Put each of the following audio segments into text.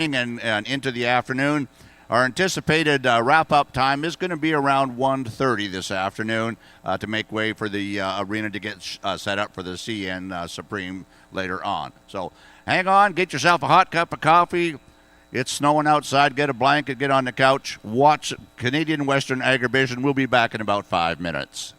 and into the afternoon. Our anticipated wrap-up time is going to be around 1:30 this afternoon to make way for the arena to get set up for the CN Supreme later on. So hang on, get yourself a hot cup of coffee. It's snowing outside. Get a blanket, get on the couch, watch Canadian Western Agribition. We'll be back in about 5 minutes.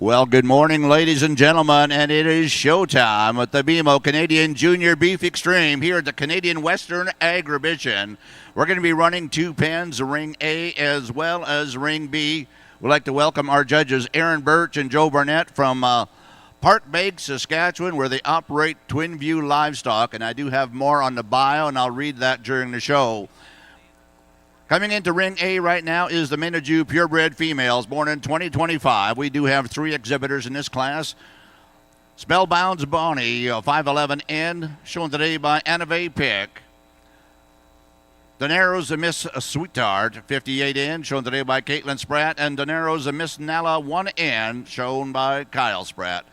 Well, good morning, ladies and gentlemen, and it is showtime with the BMO Canadian Junior Beef Extreme here at the Canadian Western Agribition. We're going to be running two pens, Ring A as well as Ring B. We'd like to welcome our judges, Aaron Birch and Joe Barnett from Park Bake, Saskatchewan, where they operate Twin View Livestock, and I do have more on the bio, and I'll read that during the show. Coming into Ring A right now is the Menadue purebred females born in 2025. We do have three exhibitors in this class. Spellbound's Bonnie, 5'11", shown today by Anave Pick. Donero's a Miss Sweetheart, 58N, shown today by Caitlin Spratt. And Donero's a Miss Nala, 1N, shown by Kyle Spratt.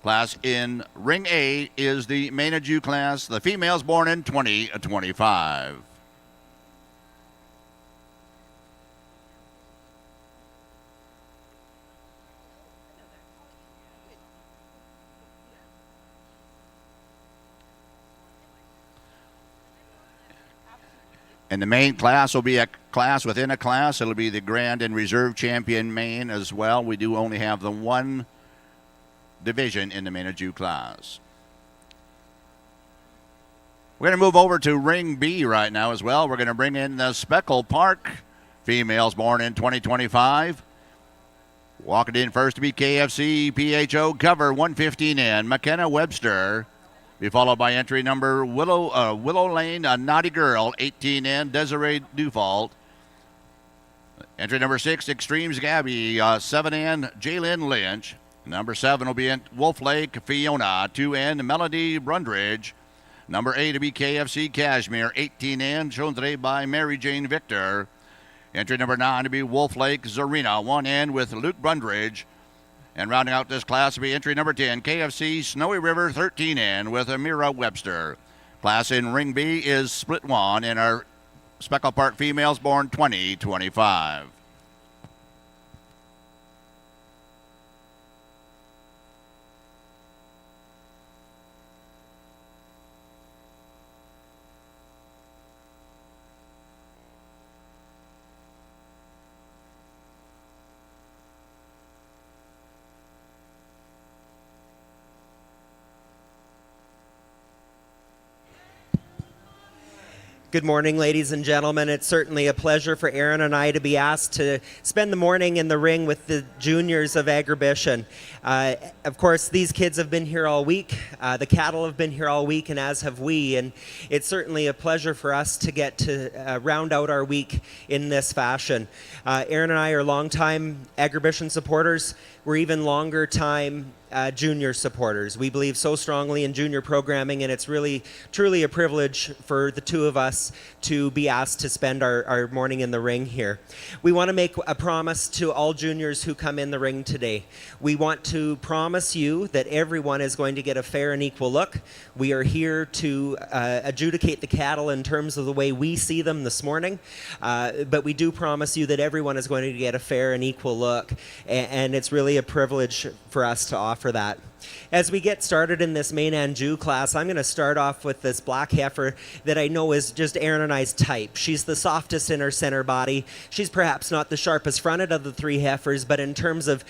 Class in Ring A is the Menadue class, the females born in 2025. And the main class will be a class within a class. It'll be the Grand and Reserve Champion main as well. We do only have the one division in the Menadue class. We're going to move over to Ring B right now as well. We're going to bring in the Speckle Park females born in 2025. Walking in first to be KFC PHO cover 115N, McKenna Webster. Be followed by entry number Willow Lane, a Naughty Girl, 18N, Desiree Dufault. Entry number 6, Extremes Gabby, 7N, Jalen Lynch. Number 7 will be Wolf Lake, Fiona, 2N, Melody Brundridge. Number 8 will be KFC Cashmere, 18N, shown today by Mary Jane Victor. Entry number 9 will be Wolf Lake, Zarina, 1N with Luke Brundridge. And rounding out this class will be entry number 10, KFC Snowy River 13N with Amira Webster. Class in Ring B is Split One in our Speckle Park females born 2025. Good morning, ladies and gentlemen. It's certainly a pleasure for Aaron and I to be asked to spend the morning in the ring with the juniors of Agribition. Of course, these kids have been here all week. The cattle have been here all week, and as have we. And it's certainly a pleasure for us to get to round out our week in this fashion. Aaron and I are longtime Agribition supporters. We're even longer time junior supporters. We believe so strongly in junior programming, and it's really, truly a privilege for the two of us to be asked to spend our morning in the ring here. We want to make a promise to all juniors who come in the ring today. We want to promise you that everyone is going to get a fair and equal look. We are here to adjudicate the cattle in terms of the way we see them this morning, but we do promise you that everyone is going to get a fair and equal look, and it's really a privilege for us to offer that. As we get started in this Menadue class, I'm going to start off with this black heifer that I know is just Aaron and I's type. She's the softest in her center body. She's perhaps not the sharpest fronted of the three heifers, but in terms of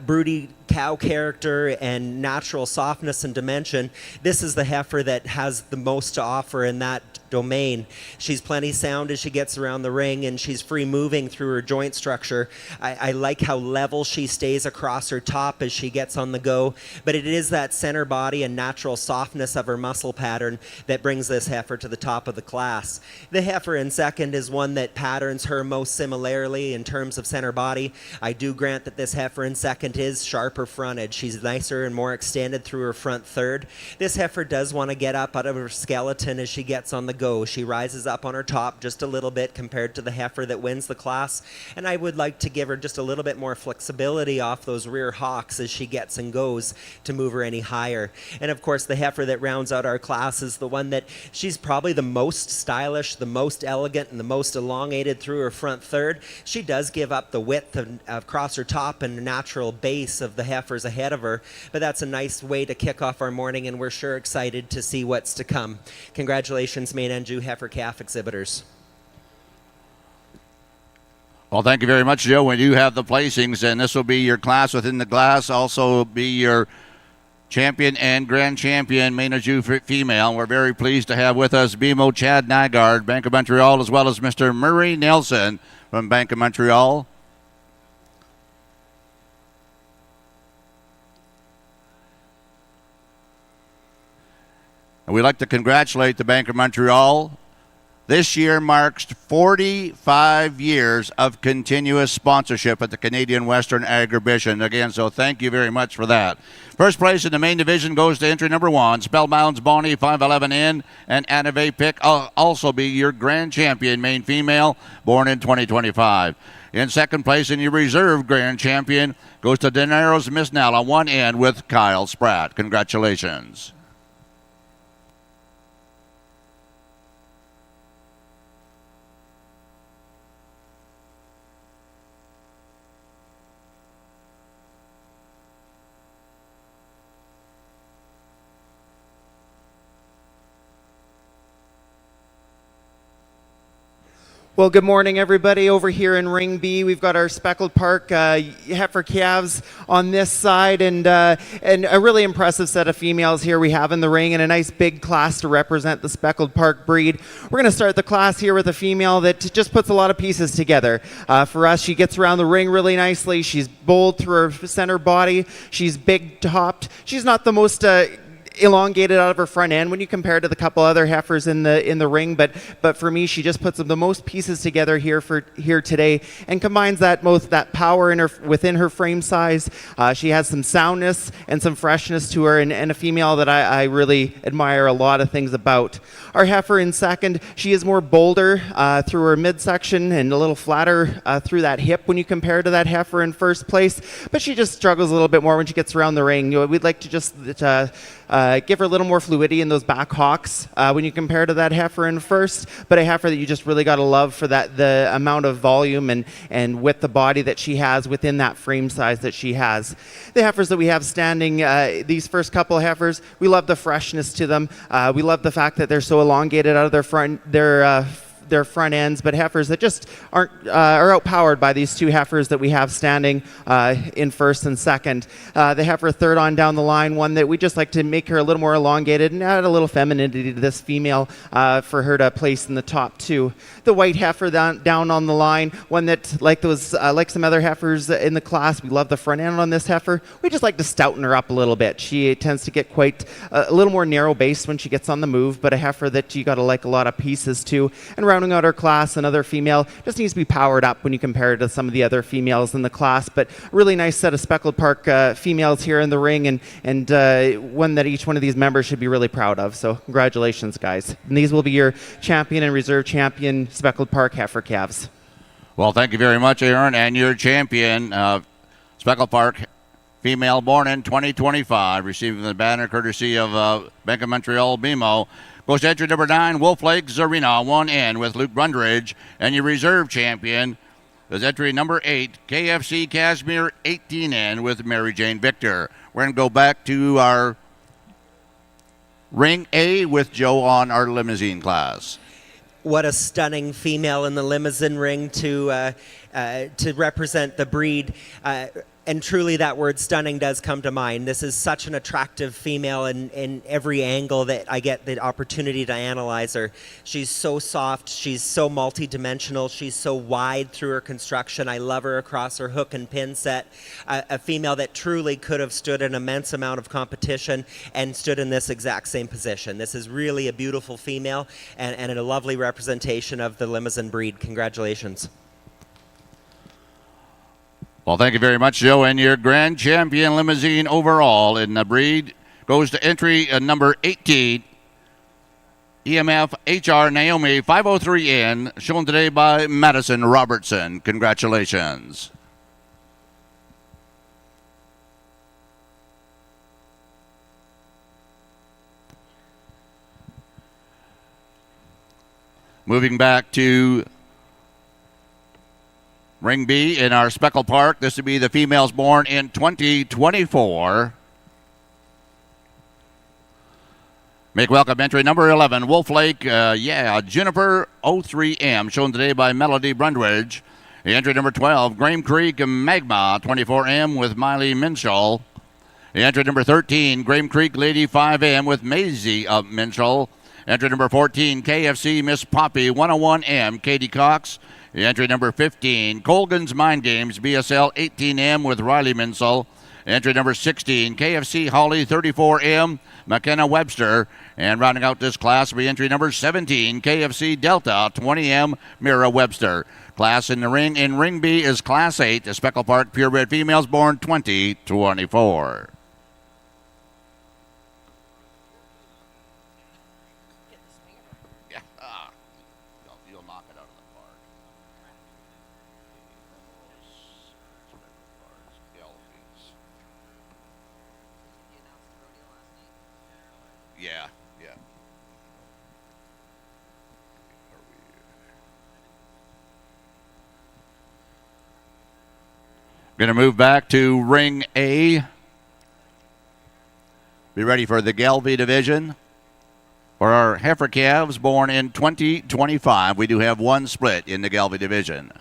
broody cow character and natural softness and dimension, this is the heifer that has the most to offer in that domain. She's plenty sound as she gets around the ring, and she's free moving through her joint structure. I like how level she stays across her top as she gets on the go, but it is that center body and natural softness of her muscle pattern that brings this heifer to the top of the class. The heifer in second is one that patterns her most similarly in terms of center body. I do grant that this heifer in second is sharper fronted. She's nicer and more extended through her front third. This heifer does want to get up out of her skeleton as she gets on the go. She rises up on her top just a little bit compared to the heifer that wins the class, and I would like to give her just a little bit more flexibility off those rear hocks as she gets and goes to move her any higher. And of course, the heifer that rounds out our class is the one that she's probably the most stylish, the most elegant, and the most elongated through her front third. She does give up the width across her top and natural base of the heifers ahead of her, but that's a nice way to kick off our morning, and we're sure excited to see what's to come. Congratulations, Menadue heifer calf exhibitors. Well, thank you very much, Joe. We do have the placings, and this will be your class within the glass. Also be your champion and grand champion, Main-Aju female. We're very pleased to have with us BMO Chad Nygaard, Bank of Montreal, as well as Mr. Murray Nelson from Bank of Montreal. And we'd like to congratulate the Bank of Montreal. This year marks 45 years of continuous sponsorship at the Canadian Western Agribition. Again, so thank you very much for that. First place in the main division goes to entry number 1, Spellbound's Bonnie 511N, and Anave Pick also be your grand champion, main female, born in 2025. In second place in your reserve grand champion goes to Dinero's Miss Nala 1N with Kyle Spratt. Congratulations. Well, good morning, everybody. Over here in Ring B, we've got our Speckled Park heifer calves on this side, and a really impressive set of females here we have in the ring, and a nice big class to represent the Speckled Park breed. We're going to start the class here with a female that just puts a lot of pieces together. For us, she gets around the ring really nicely. She's bold through her center body. She's big topped. She's not the most elongated out of her front end when you compare to the couple other heifers in the ring, but for me, she just puts the most pieces together here today, and combines that power within her frame size. She has some soundness and some freshness to her, and a female that I really admire a lot of things about. Our heifer in second, she is more bolder through her midsection and a little flatter through that hip when you compare to that heifer in first place, but she just struggles a little bit more when she gets around the ring. We'd like to just give her a little more fluidity in those back hocks when you compare to that heifer in first, but a heifer that you just really got to love for the amount of volume and with the body that she has within that frame size that she has. The heifers that we have standing, these first couple of heifers, we love the freshness to them. We love the fact that they're so elongated out of their front ends, but heifers that just are outpowered by these two heifers that we have standing in first and second. The heifer third on down the line, one that we just like to make her a little more elongated and add a little femininity to this female for her to place in the top two. The white heifer down on the line, one that like some other heifers in the class, we love the front end on this heifer. We just like to stouten her up a little bit. She tends to get quite a little more narrow based when she gets on the move, but a heifer that you got to like a lot of pieces to. And rounding out our class, another female just needs to be powered up when you compare it to some of the other females in the class, but a really nice set of Speckled Park females here in the ring, and one that each one of these members should be really proud of. So congratulations, guys. And these will be your champion and reserve champion Speckled Park heifer calves. Well, thank you very much, Aaron, and your champion, Speckled Park female, born in 2025, receiving the banner courtesy of Bank of Montreal BMO. Goes to entry number 9, Wolf Lake Zarina 1N with Luke Brundridge, and your reserve champion is entry number 8, KFC Casimir 18N with Mary Jane Victor. We're going to go back to our Ring A with Joe on our limousine class. What a stunning female in the limousine ring to represent the breed. And truly that word stunning does come to mind. This is such an attractive female in every angle that I get the opportunity to analyze her. She's so soft. She's so multi-dimensional. She's so wide through her construction. I love her across her hook and pin set. A female that truly could have stood an immense amount of competition and stood in this exact same position. This is really a beautiful female and a lovely representation of the limousine breed. Congratulations. Well, thank you very much, Joe. And your grand champion limousine overall in the breed goes to entry number 18, EMF HR Naomi 503N, shown today by Madison Robertson. Congratulations. Moving back to Ring B in our Speckled Park. This would be the females born in 2024. Make welcome entry number 11, Wolf Lake, Juniper 03M, shown today by Melody Brundridge. Entry number 12, Graham Creek Magma 24M with Miley Minshall. Entry number 13, Graham Creek Lady 5M with Maisie Minshall. Entry number 14, KFC Miss Poppy 101M, Katie Cox. Entry number 15, Colgan's Mind Games BSL 18M with Riley Minshall. Entry number 16, KFC Holly 34M, McKenna Webster. And rounding out this class will be entry number 17, KFC Delta 20M, Mira Webster. Class in the ring in Ring B is Class 8, the Speckle Park Purebred Females born 2024. Yeah, you'll knock it out of the park. Yeah, yeah. Going to move back to Ring A. Be ready for the Gelby division. For our heifer calves born in 2025, we do have one split in the Gelby division.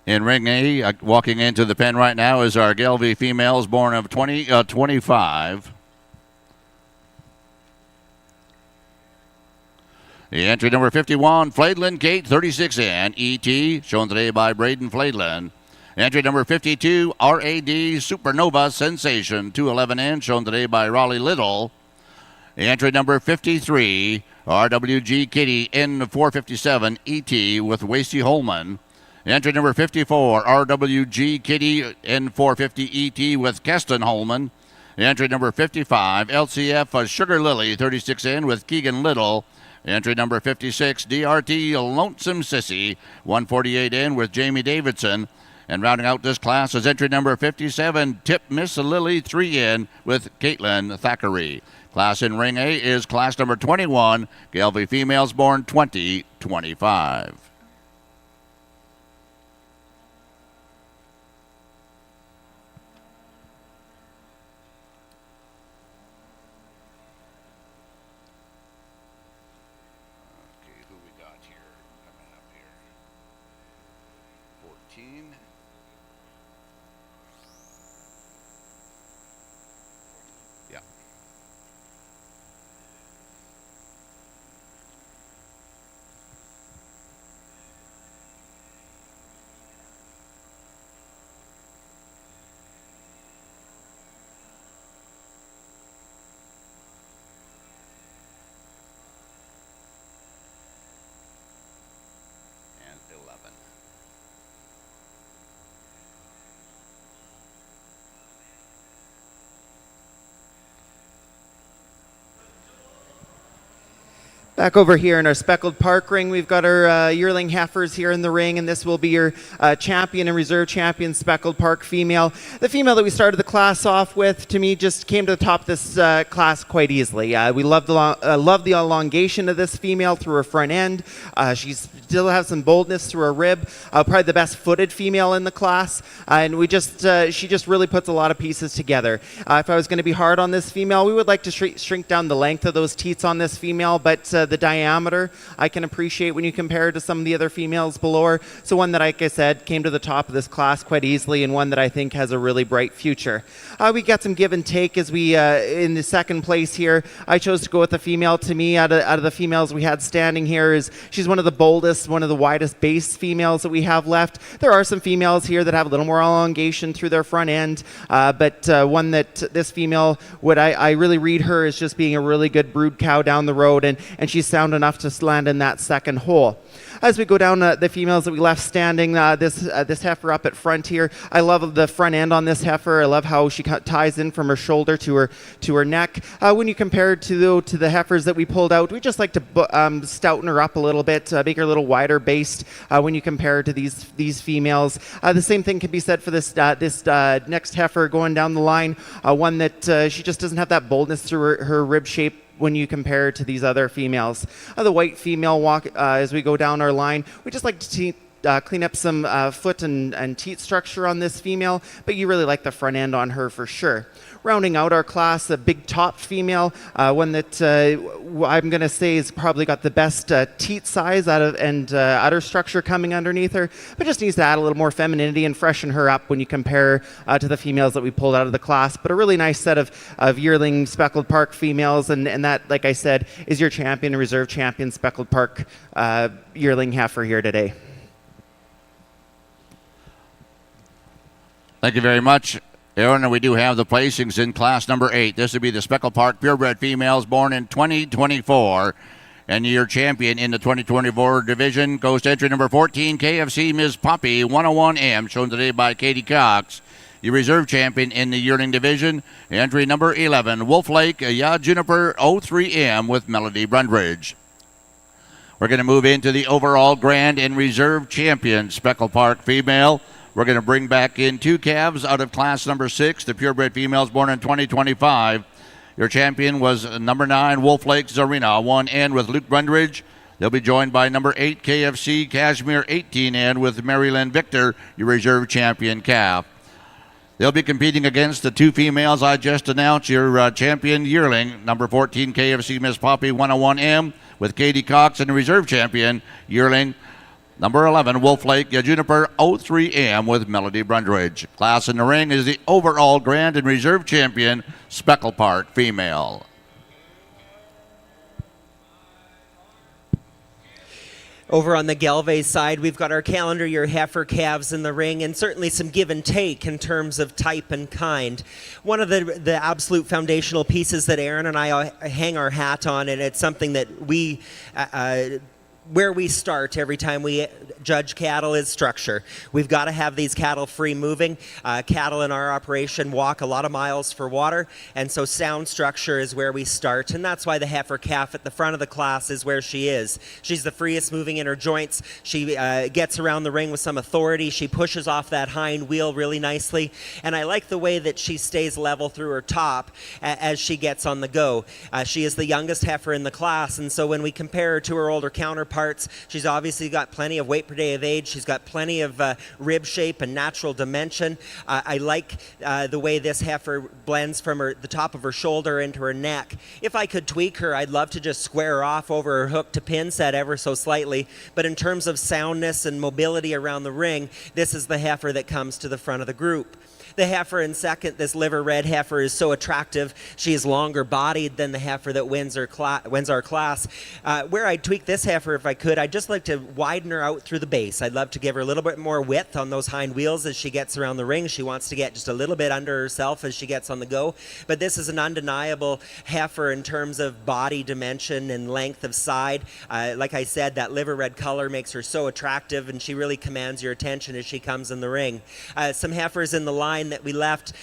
In Ring A, walking into the pen right now is our Gelby females born of 2025. The entry number 51, Flaidland Kate 36N ET, shown today by Braden Flaidland. Entry number 52, RAD Supernova Sensation 211N, shown today by Raleigh Little. Entry number 53, RWG Kitty N457 ET with Wasey Holman. Entry number 54, RWG Kitty N450 ET with Keston Holman. Entry number 55, LCF Sugar Lily 36N with Keegan Little. Entry number 56, DRT Lonesome Sissy 148N with Jamie Davidson. And rounding out this class is entry number 57, Tip Miss Lily 3N with Caitlin Thackeray. Class in Ring A is class number 21, Gelby females born 2025. Back over here in our speckled park ring, we've got our yearling heifers here in the ring, and this will be your champion and reserve champion speckled park female. The female that we started the class off with, to me, just came to the top of this class quite easily. We love the elongation of this female through her front end. She still has some boldness through her rib. Probably the best footed female in the class, and she just really puts a lot of pieces together. If I was going to be hard on this female, we would like to shrink down the length of those teats on this female, but the diameter I can appreciate when you compare it to some of the other females below her. So one that, like I said, came to the top of this class quite easily, and one that I think has a really bright future. We got some give and take as we in the second place here. I chose to go with the female. To me, out of the females we had standing here, she's one of the boldest, one of the widest base females that we have left. There are some females here that have a little more elongation through their front end, but one that this female I really read her as just being a really good brood cow down the road, and she's sound enough to land in that second hole. As we go down the females that we left standing, this heifer up at front here, I love the front end on this heifer. I love how she ties in from her shoulder to her neck. When you compare it to the heifers that we pulled out, we just like to stouten her up a little bit, make her a little wider based when you compare her to these females. The same thing can be said for this next heifer going down the line, one that she just doesn't have that boldness through her rib shape when you compare to these other females. The white female walk, as we go down our line, we just like to clean up some foot and teat structure on this female, but you really like the front end on her for sure. Rounding out our class, a big top female, one that I'm going to say has probably got the best teat size and udder structure coming underneath her, but just needs to add a little more femininity and freshen her up when you compare to the females that we pulled out of the class. But a really nice set of yearling Speckled Park females, and that, like I said, is your champion, reserve champion Speckled Park yearling heifer here today. Thank you very much, Aaron. And we do have the placings in class number 8. This would be the Speckled Park purebred females born in 2024. And your champion in the 2024 division goes to entry number 14, KFC Ms. Poppy 101M, shown today by Katie Cox. Your reserve champion in the yearling division, entry number 11, Wolf Lake Ya Juniper 03M with Melody Brundridge. We're going to move into the overall grand and reserve champion, Speckled Park female. We're going to bring back in 2 calves out of class number 6, the purebred females born in 2025. Your champion was number 9, Wolf Lake Zarina 1N with Luke Brundridge. They'll be joined by number 8, KFC Cashmere 18N with Marilyn Victor, your reserve champion calf. They'll be competing against the 2 females I just announced, your champion yearling, number 14, KFC Miss Poppy 101M with Katie Cox, and the reserve champion yearling, number 11, Wolf Lake Juniper 03M with Melody Brundridge. Class in the ring is the overall grand and reserve champion, Speckled Park female. Over on the Galvez side, we've got our calendar year heifer calves in the ring, and certainly some give and take in terms of type and kind. One of the absolute foundational pieces that Aaron and I hang our hat on, and it's something that we where we start every time we judge cattle is structure. We've got to have these cattle free moving. Cattle in our operation walk a lot of miles for water, and so sound structure is where we start, and that's why the heifer calf at the front of the class is where she is. She's the freest moving in her joints. She gets around the ring with some authority. She pushes off that hind wheel really nicely, and I like the way that she stays level through her top as she gets on the go. She is the youngest heifer in the class, and so when we compare her to her older counterparts, she's obviously got plenty of weight per day of age. She's got plenty of rib shape and natural dimension. I like the way this heifer blends from the top of her shoulder into her neck. If I could tweak her, I'd love to just square her off over her hook to pin set ever so slightly. But in terms of soundness and mobility around the ring, this is the heifer that comes to the front of the group. The heifer in second, this liver red heifer, is so attractive. She is longer bodied than the heifer that wins our class. Where I'd tweak this heifer if I could, I'd just like to widen her out through the base. I'd love to give her a little bit more width on those hind wheels as she gets around the ring. She wants to get just a little bit under herself as she gets on the go. But this is an undeniable heifer in terms of body dimension and length of side. Like I said, that liver red color makes her so attractive, and she really commands your attention as she comes in the ring. Some heifers in the line that we left,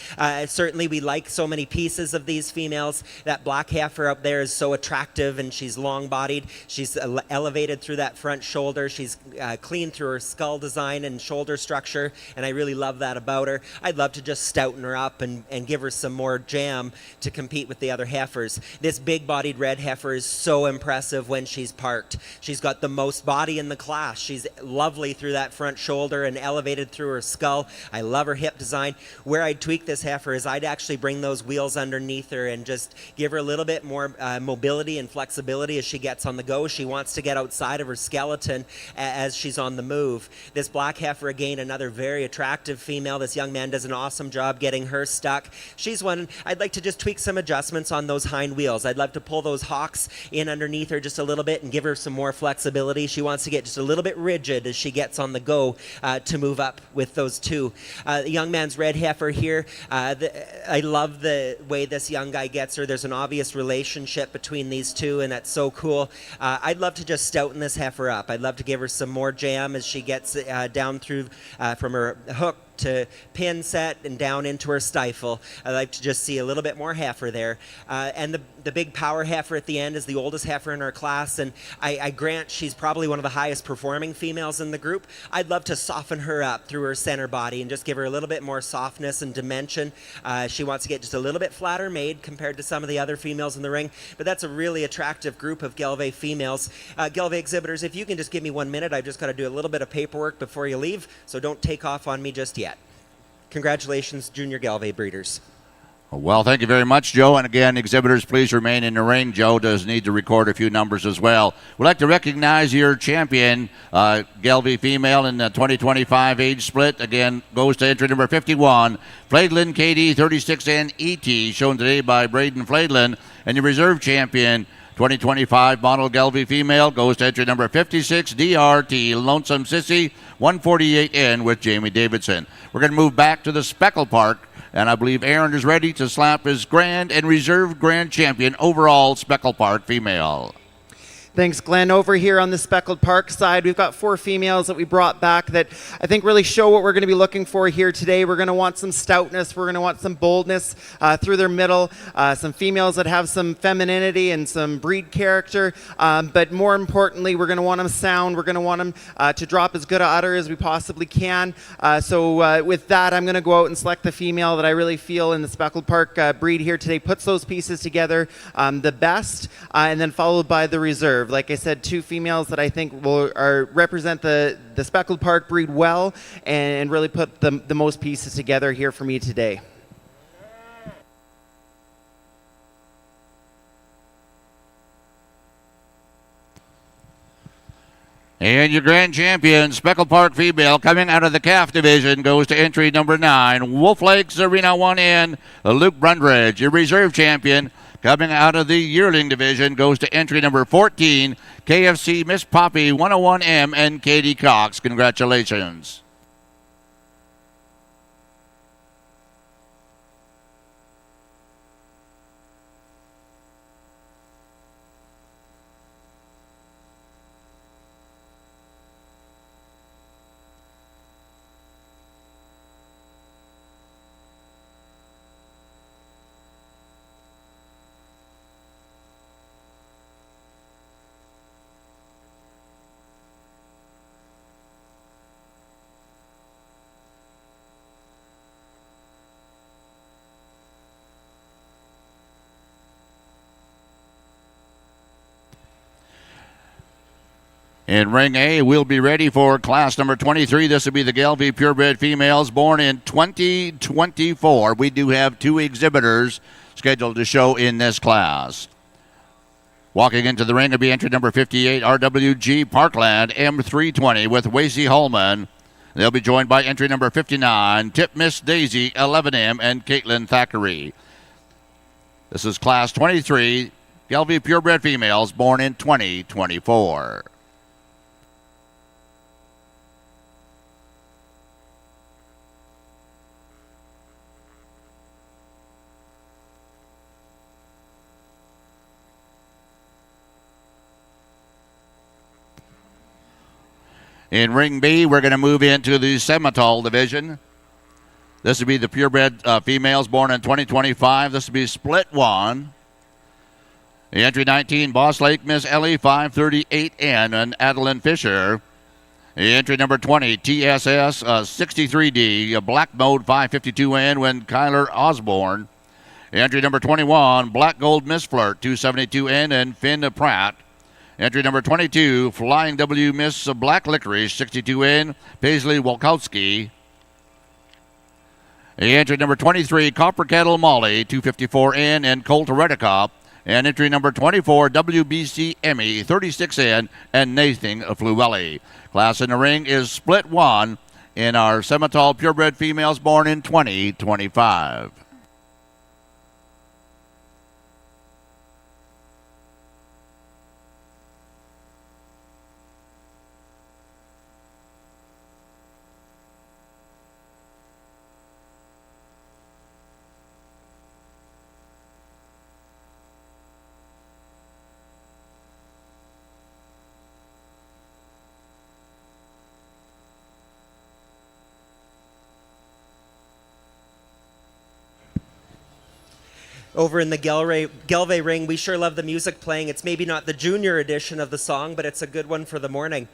certainly we like so many pieces of these females. That black heifer up there is so attractive, and she's long bodied. She's elevated through that front shoulder. She's clean through her skull design and shoulder structure, and I really love that about her. I'd love to just stouten her up and give her some more jam to compete with the other heifers. This big bodied red heifer is so impressive when she's parked. She's got the most body in the class. She's lovely through that front shoulder and elevated through her skull. I love her hip design. Where I'd tweak this heifer is I'd actually bring those wheels underneath her and just give her a little bit more mobility and flexibility as she gets on the go. She wants to get outside of her skeleton as she's on the move. This black heifer, again, another very attractive female. This young man does an awesome job getting her stuck. She's one I'd like to just tweak some adjustments on those hind wheels. I'd love to pull those hocks in underneath her just a little bit and give her some more flexibility. She wants to get just a little bit rigid as she gets on the go to move up with those two. The young man's red heifer here. I love the way this young guy gets her. There's an obvious relationship between these two, and that's so cool. I'd love to just stouten this heifer up. I'd love to give her some more jam as she gets down through from her hook to pin set and down into her stifle. I'd like to just see a little bit more heifer there. And the big power heifer at the end is the oldest heifer in our class, and I grant she's probably one of the highest performing females in the group. I'd love to soften her up through her center body and just give her a little bit more softness and dimension. She wants to get just a little bit flatter made compared to some of the other females in the ring, but that's a really attractive group of Gelve females. Gelve exhibitors, if you can just give me 1 minute, I've just got to do a little bit of paperwork before you leave, so don't take off on me just yet. Congratulations, junior Gelve breeders. Well, thank you very much, Joe. And again, exhibitors, please remain in the ring. Joe does need to record a few numbers as well. We'd like to recognize your champion, Gelve female in the 2025 age split. Again, goes to entry number 51, Flaidlin KD 36N ET, shown today by Braden Flaidlin. And your reserve champion, 2025 model Gelve female, goes to entry number 56, DRT Lonesome Sissy 148N with Jamie Davidson. We're going to move back to the Speckle Park, and I believe Aaron is ready to slap his grand and reserve grand champion overall Speckle Park female. Thanks, Glenn. Over here on the Speckled Park side, we've got 4 females that we brought back that I think really show what we're going to be looking for here today. We're going to want some stoutness. We're going to want some boldness through their middle. Some females that have some femininity and some breed character. But more importantly, we're going to want them sound. We're going to want them to drop as good a udder as we possibly can. So with that, I'm going to go out and select the female that I really feel in the Speckled Park breed here today puts those pieces together the best, and then followed by the reserve. Like I said, 2 females that I think will represent the Speckled Park breed well and really put the most pieces together here for me today. And your grand champion, Speckle Park female, coming out of the calf division, goes to entry number 9, Wolf Lakes Arena 1N, Luke Brundridge. Your reserve champion, coming out of the yearling division, goes to entry number 14, KFC Miss Poppy 101M and Katie Cox. Congratulations. In ring A, we'll be ready for class number 23. This will be the Gelve purebred females born in 2024. We do have 2 exhibitors scheduled to show in this class. Walking into the ring will be entry number 58, RWG Parkland M320 with Wasey Holman. They'll be joined by entry number 59, Tip Miss Daisy 11M and Caitlin Thackeray. This is class 23, Gelve purebred females born in 2024. In ring B, we're going to move into the Semitol division. This would be the purebred females born in 2025. This would be split 1. The entry 19, Boss Lake Miss Ellie 538N and Adeline Fisher. The entry number 20, TSS 63D, Black Mode 552N when Kyler Osborne. The entry number 21, Black Gold Miss Flirt 272N and Finn Pratt. Entry number 22, Flying W Miss Black Licorice 62N, Paisley Walkowski. Entry number 23, Copper Kettle Molly 254N and Colt Redicop. And entry number 24, WBC Emmy 36N and Nathan Fluelli. Class in the ring is split 1 in our Semitol purebred females born in 2025. over in the Gelve ring. We sure love the music playing. It's maybe not the junior edition of the song, but it's a good one for the morning.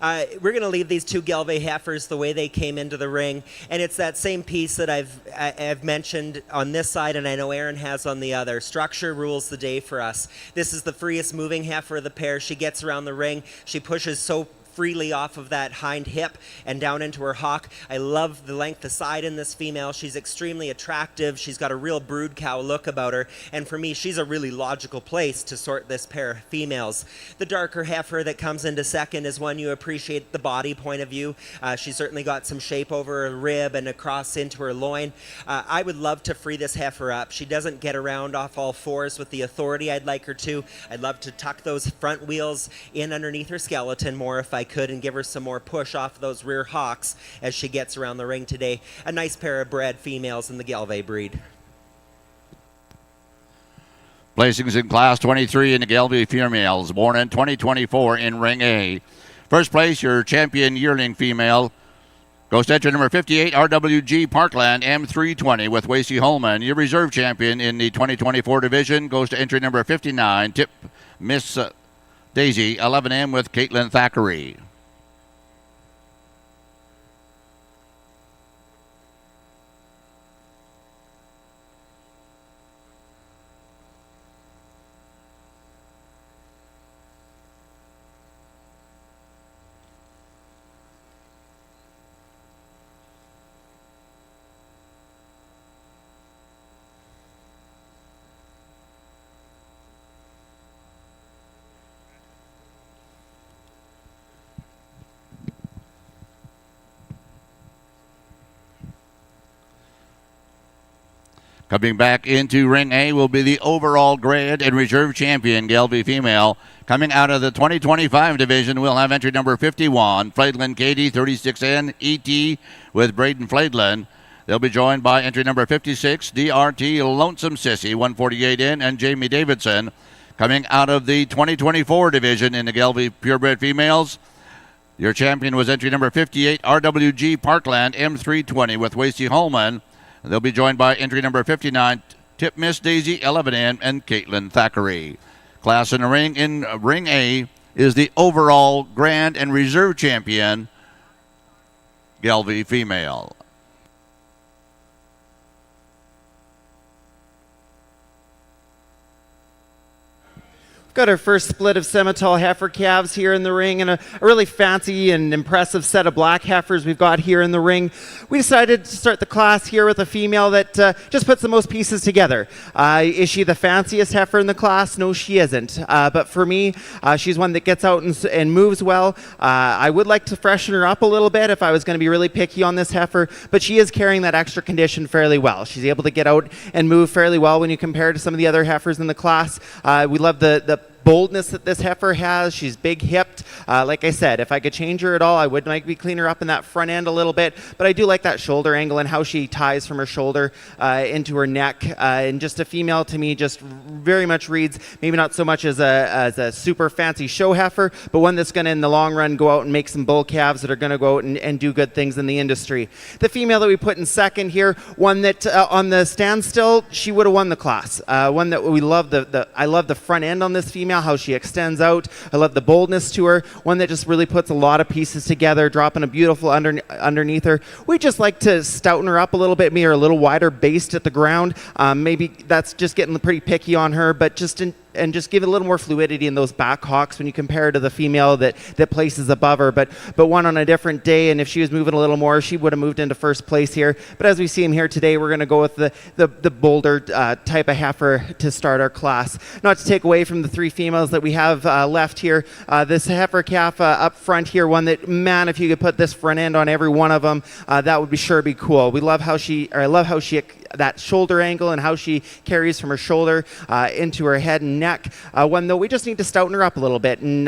We're going to leave these two Gelve heifers the way they came into the ring, and it's that same piece that I've mentioned on this side, and I know Erin has on the other. Structure rules the day for us. This is the freest moving heifer of the pair. She gets around the ring. She pushes so freely off of that hind hip and down into her hock. I love the length of side in this female. She's extremely attractive. She's got a real brood cow look about her, and for me, she's a really logical place to sort this pair of females. The darker heifer that comes into second is one you appreciate the body point of view. She's certainly got some shape over her rib and across into her loin. I would love to free this heifer up. She doesn't get around off all fours with the authority I'd like her to. I'd love to tuck those front wheels in underneath her skeleton more if I could, and give her some more push off those rear hocks as she gets around the ring today. A nice pair of bred females in the Gelve breed. Placings in Class 23 in the Gelve females, born in 2024 in Ring A. First place, your champion yearling female, goes to entry number 58, RWG Parkland M320 with Wasey Holman. Your reserve champion in the 2024 division goes to entry number 59, Tip Miss Daisy 11M with Caitlin Thackeray. Coming back into Ring A will be the overall grade and reserve champion, Gelve female. Coming out of the 2025 division, we'll have entry number 51, Flaidlin Katie, 36N, ET with Braden Flaidlin. They'll be joined by entry number 56, DRT Lonesome Sissy, 148N, and Jamie Davidson. Coming out of the 2024 division in the Gelve purebred females, your champion was entry number 58, RWG Parkland, M320 with Wasey Holman. They'll be joined by entry number 59, Tip Miss Daisy 11N, and Caitlin Thackeray. Class in the ring in Ring A is the overall grand and reserve champion, Gelve female. Got our first split of Semitol heifer calves here in the ring, and a really fancy and impressive set of black heifers we've got here in the ring. We decided to start the class here with a female that just puts the most pieces together. Is she the fanciest heifer in the class? No, she isn't. But for me, she's one that gets out and moves well. I would like to freshen her up a little bit if I was going to be really picky on this heifer, but she is carrying that extra condition fairly well. She's able to get out and move fairly well when you compare to some of the other heifers in the class. We love the boldness that this heifer has. She's big hipped. Like I said, if I could change her at all, I would maybe clean her up in that front end a little bit, but I do like that shoulder angle and how she ties from her shoulder into her neck. And just a female to me just very much reads maybe not so much as a super fancy show heifer, but one that's going to in the long run go out and make some bull calves that are going to go out and do good things in the industry. The female that we put in second here, one that on the standstill, she would have won the class. One that we love, I love the front end on this female, how she extends out. I love the boldness to her. One that just really puts a lot of pieces together, dropping a beautiful underneath her. We just like to stouten her up a little bit, make her a little wider based at the ground. Maybe that's just getting pretty picky on her, but just just give it a little more fluidity in those back hocks when you compare her to the female that places above her. But one on a different day, and if she was moving a little more, she would have moved into first place here. But as we see him here today, we're going to go with the bolder type of heifer to start our class. Not to take away from the three females that we have left here. This heifer calf up front here, one that, man, if you could put this front end on every one of them, that would sure be cool. I love how she that shoulder angle and how she carries from her shoulder into her head and neck. One though we just need to stouten her up a little bit and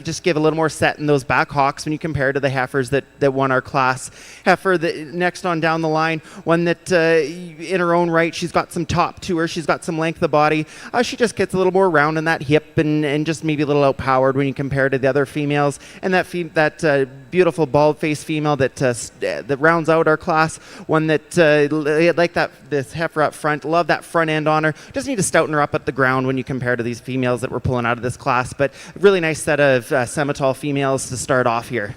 just give a little more set in those back hocks when you compare to the heifers that won our class. Heifer next on down the line, one that in her own right, she's got some top to her, she's got some length of body. She just gets a little more round in that hip and just maybe a little outpowered when you compare to the other females. And that beautiful bald face female that rounds out our class, one that like this heifer up front. Love that front end on her. Just need to stouten her up at the ground when you compare to these females that we're pulling out of this class. But a really nice set of Semitol females to start off here.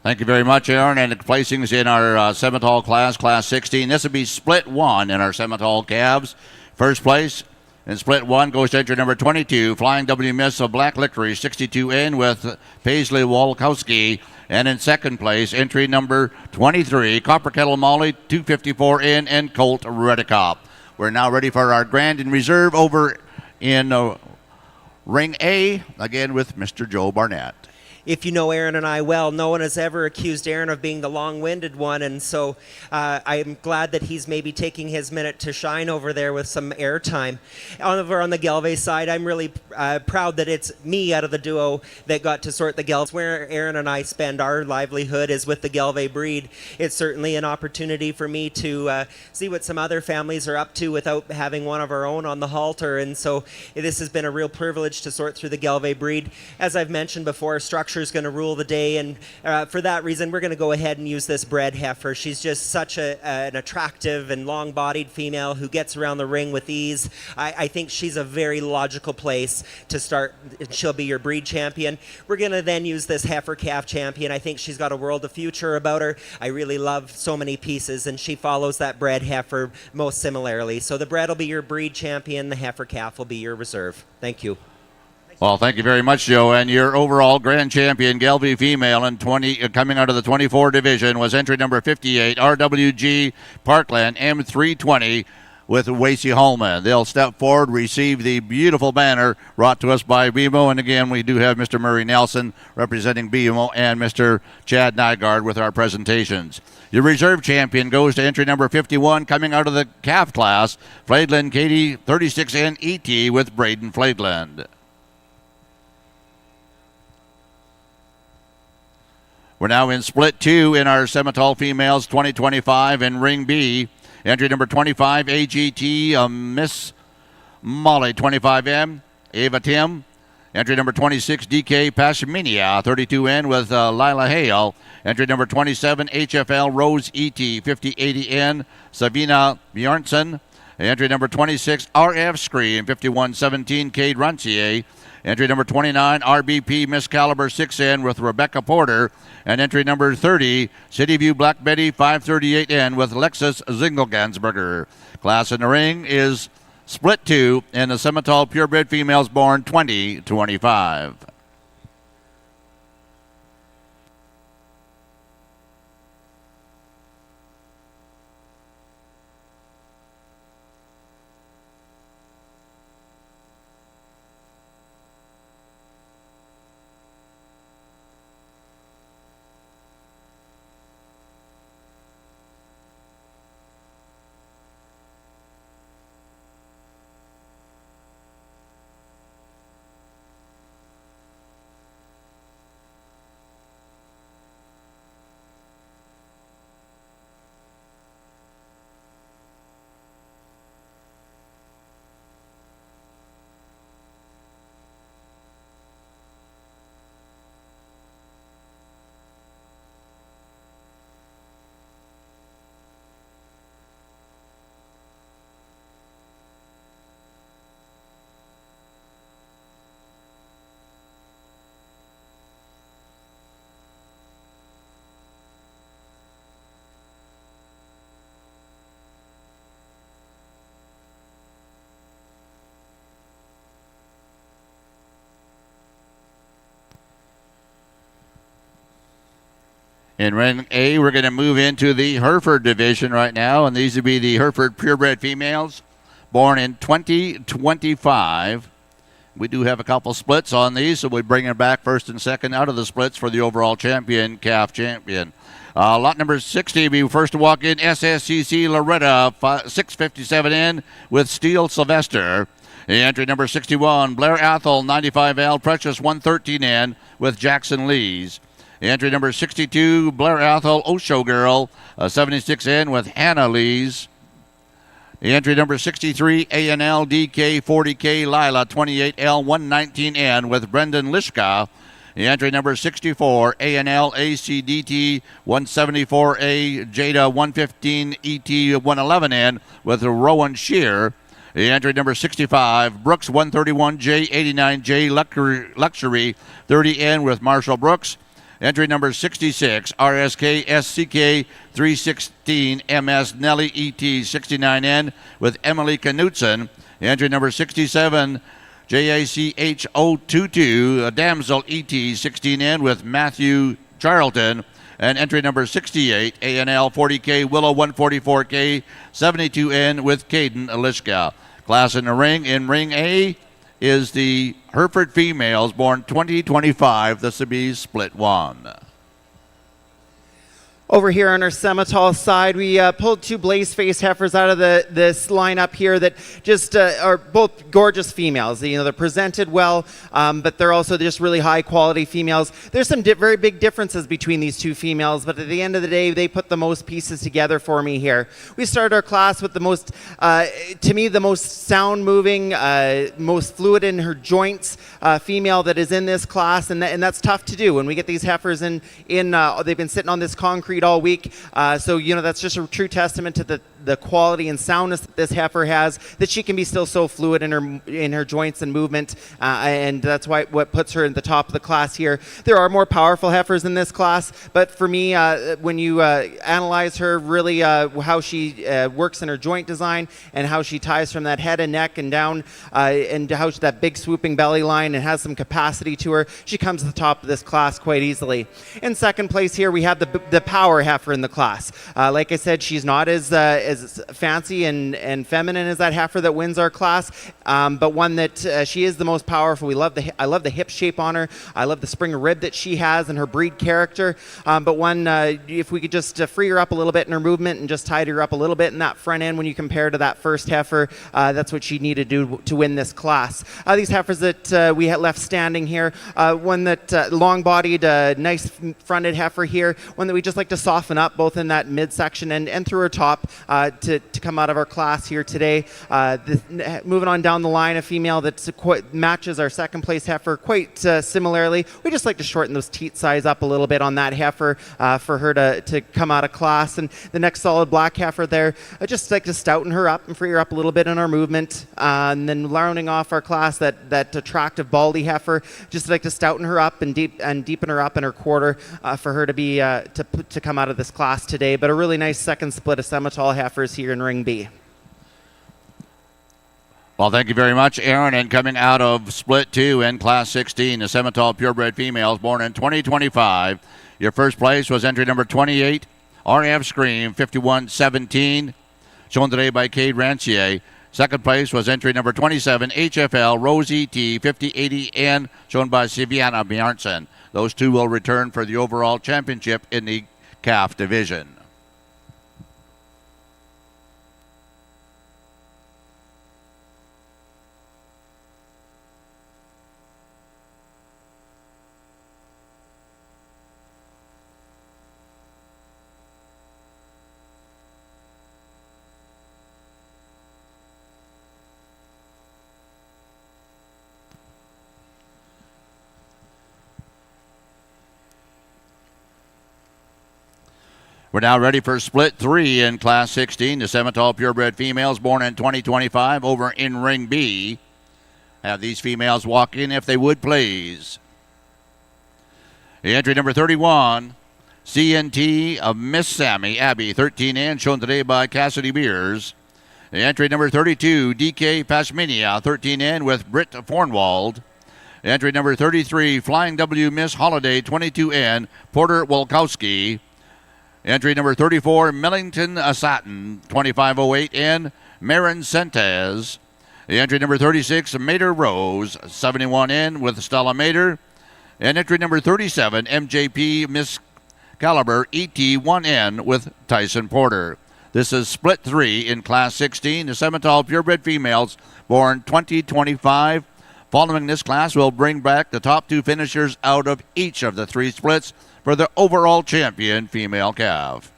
Thank you very much, Aaron. And the placings in our Semitol class 16. This would be split 1 in our Semitol calves. First place in split 1 goes to entry number 22, Flying W Miss of Black Licorice, 62N with Paisley Walkowski. And in second place, entry number 23, Copper Kettle Molly, 254N and Colt Redicop. We're now ready for our Grand in Reserve over in Ring A, again with Mr. Joe Barnett. If you know Aaron and I well, no one has ever accused Aaron of being the long-winded one, and so I'm glad that he's maybe taking his minute to shine over there with some airtime. Over on the Gelve side, I'm really proud that it's me out of the duo that got to sort the Gelve. Where Aaron and I spend our livelihood is with the Gelve breed. It's certainly an opportunity for me to see what some other families are up to without having one of our own on the halter, and so this has been a real privilege to sort through the Gelve breed. As I've mentioned before, structure is going to rule the day, and for that reason we're going to go ahead and use this bred heifer. She's just such an attractive and long-bodied female who gets around the ring with ease. I think she's a very logical place to start. She'll be your breed champion. We're going to then use this heifer calf champion. I think she's got a world of future about her. I really love so many pieces, and she follows that bred heifer most similarly. So the bred will be your breed champion, the heifer calf will be your reserve. Thank you. Well, thank you very much, Joe. And your overall grand champion, Gelve female, in coming out of the 24 division, was entry number 58, RWG Parkland M320 with Wasey Holman. They'll step forward, receive the beautiful banner brought to us by BMO. And again, we do have Mr. Murray Nelson representing BMO and Mr. Chad Nygaard with our presentations. Your reserve champion goes to entry number 51, coming out of the calf class, Flaidland Katie 36N ET with Braden Flaidland. We're now in split 2 in our Semitol Females 2025 in Ring B. Entry number 25, AGT Miss Molly 25M, Ava Tim. Entry number 26, DK Pashminia 32N with Lila Hale. Entry number 27, HFL Rose ET 5080N, Savina Bjornsson. Entry number 26, RF Screen 5117, Cade Rancier. Entry number 29, RBP Miss Caliber 6N with Rebecca Porter. And entry number 30, Cityview Black Betty 538N with Lexus Zingelgansberger. Class in the ring is split 2 in the Semitol Purebred Females born 2025. In Ring A, we're going to move into the Hereford division right now, and these would be the Hereford purebred females born in 2025. We do have a couple splits on these, so we bring them back first and second out of the splits for the overall champion, calf champion. Lot number 60 be first to walk in, SSCC Loretta 657N with Steele Sylvester. Entry number 61, Blair Athol 95L Precious 113N with Jackson Lees. Entry number 62, Blair Athol Osho Girl 76N with Hannah Lees. Entry number 63, ANL DK 40K Lila 28L 119N with Brendan Lishka. The entry number 64, ANL ACDT 174A, Jada 115 ET 111N with Rowan Shear. The entry number 65, Brooks 131J 89J Luxury 30N with Marshall Brooks. Entry number 66, RSK SCK 316 MS Nelly ET 69N with Emily Knutson. Entry number 67, JACH 022 Damsel ET 16N with Matthew Charlton. And entry number 68, ANL 40K Willow 144K 72N with Caden Alishka. Class in the ring. In ring A is the Hereford females born 2025. This will be split 1. Over here on our Semitol side, we pulled 2 blaze-faced heifers out of this lineup here that just are both gorgeous females. You know, they're presented well, but they're also just really high-quality females. There's some very big differences between these 2 females, but at the end of the day, they put the most pieces together for me here. We started our class with the most, to me, the most sound-moving, most fluid in her joints female that is in this class, and that's tough to do. When we get these heifers in they've been sitting on this concrete all week, so you know that's just a true testament to the quality and soundness that this heifer has, that she can be still so fluid in her joints and movement, and that's what puts her in the top of the class here. There are more powerful heifers in this class, but for me, when you analyze her, really how she works in her joint design and how she ties from that head and neck and down, and how that big swooping belly line and has some capacity to her, she comes to the top of this class quite easily. In second place here, we have the power heifer in the class. Like I said, she's not as fancy and feminine as that heifer that wins our class, but one that she is the most powerful. I love the hip shape on her. I love the spring rib that she has and her breed character. But one, if we could just free her up a little bit in her movement and just tidy her up a little bit in that front end when you compare to that first heifer, that's what she needed to do to win this class. These heifers that we had left standing here, one that long-bodied, nice fronted heifer here, one that we just like to soften up both in that midsection and through her top to come out of our class here today. Moving on down the line, a female that matches our second place heifer quite similarly. We just like to shorten those teat size up a little bit on that heifer for her to come out of class. And the next solid black heifer there, I just like to stouten her up and free her up a little bit in our movement. And then rounding off our class, that attractive baldy heifer, just like to stouten her up and deepen her up in her quarter for her to be to come out of this class today. But a really nice second split of Semitol heifers here in Ring B. Well, thank you very much, Aaron. And coming out of split 2 in class 16, the Semitol purebred females born in 2025. Your first place was entry number 28, RF Scream 5117, shown today by Cade Rancier. Second place was entry number 27, HFL Rose ET 5080N, shown by Siviana Bjarnson. Those 2 will return for the overall championship in the calf division. We're now ready for split 3 in class 16. The Semitol purebred females born in 2025 over in Ring B. Have these females walk in if they would, please. The entry number 31, CNT of Miss Sammy Abbey 13N, shown today by Cassidy Beers. The entry number 32, DK Pashminia 13N with Britt Fornwald. Entry number 33, Flying W Miss Holiday 22N, Porter Wolkowski. Entry number 34, Millington Satin 2508N, Marin Sentez. The entry number 36, Mater Rose 71N with Stella Mater. And entry number 37, MJP Miss Caliber ET1N with Tyson Porter. This is split 3 in class 16. The Semitol purebred females born 2025. Following this class, we'll bring back the top 2 finishers out of each of the 3 splits for the overall champion female calf.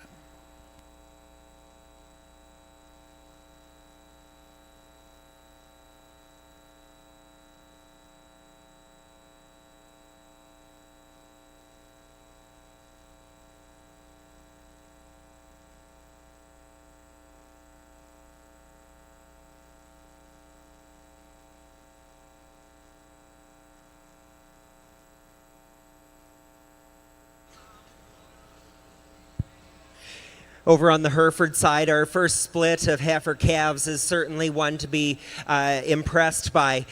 Over on the Hereford side, our first split of heifer calves is certainly one to be impressed by.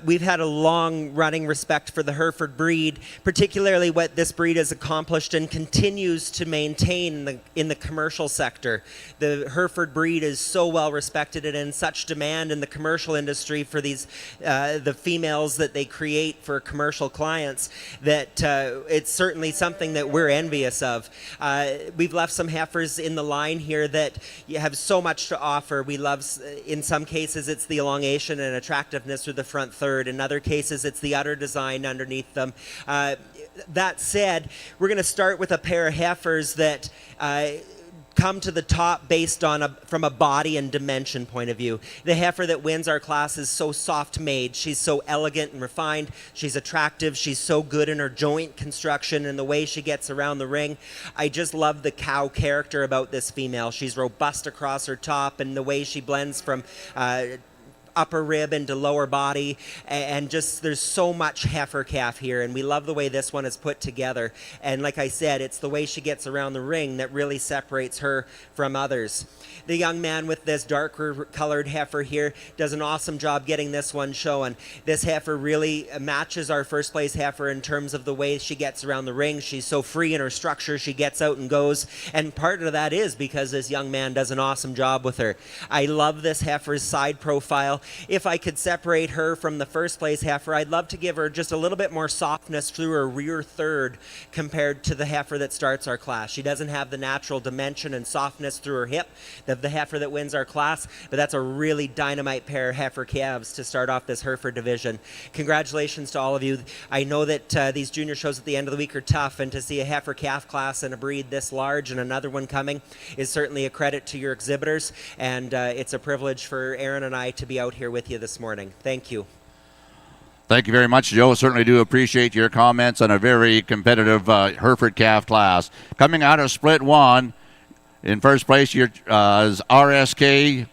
We've had a long-running respect for the Hereford breed, particularly what this breed has accomplished and continues to maintain in the commercial sector. The Hereford breed is so well respected and in such demand in the commercial industry for these the females that they create for commercial clients that it's certainly something that we're envious of. We've left some heifers in the line here that you have so much to offer. We love, in some cases, it's the elongation and attractiveness through the front third. In other cases, it's the udder design underneath them. That said, we're going to start with a pair of heifers that come to the top based on from a body and dimension point of view. The heifer that wins our class is so soft-made. She's so elegant and refined. She's attractive. She's so good in her joint construction and the way she gets around the ring. I just love the cow character about this female. She's robust across her top and the way she blends from upper rib into lower body, and just there's so much heifer calf here, and we love the way this one is put together. And like I said, it's the way she gets around the ring that really separates her from others. The young man with this darker colored heifer here does an awesome job getting this one showing. This heifer really matches our first place heifer in terms of the way she gets around the ring. She's so free in her structure, she gets out and goes, and part of that is because this young man does an awesome job with her. I love this heifer's side profile. If I could separate her from the first place heifer, I'd love to give her just a little bit more softness through her rear third compared to the heifer that starts our class. She doesn't have the natural dimension and softness through her hip of the heifer that wins our class, but that's a really dynamite pair of heifer calves to start off this Hereford division. Congratulations to all of you. I know that these junior shows at the end of the week are tough, and to see a heifer calf class in a breed this large and another one coming is certainly a credit to your exhibitors, and it's a privilege for Aaron and I to be out here with you this morning. Thank you. Thank you very much, Joe. Certainly do appreciate your comments on a very competitive Hereford calf class. Coming out of split one, in first place, your is RSK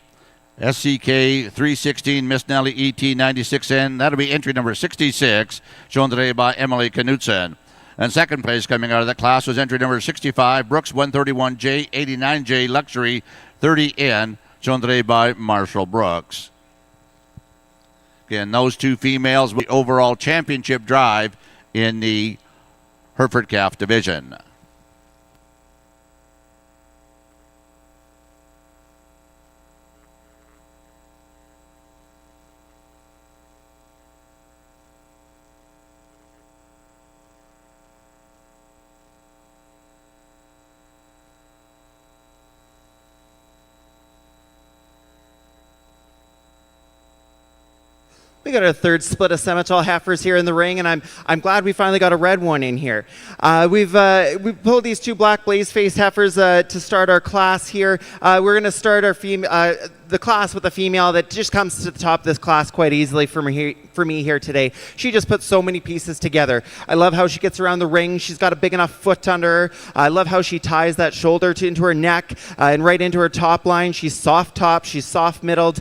SCK 316 Miss Nelly ET 96N. That'll be entry number 66, shown today by Emily Knutson. And second place coming out of that class was entry number 65, Brooks 131J 89J Luxury 30N, shown today by Marshall Brooks. Again, those two females will be overall championship drive in the Hereford calf division. We got our third split of Semitol heifers here in the ring, and I'm glad we finally got a red one in here. We've pulled these two black blaze-faced heifers to start our class here. We're going to start our the class with a female that just comes to the top of this class quite easily for me here today. She just puts so many pieces together. I love how she gets around the ring. She's got a big enough foot under her. I love how she ties that shoulder into her neck and right into her top line. She's soft top. She's soft middled.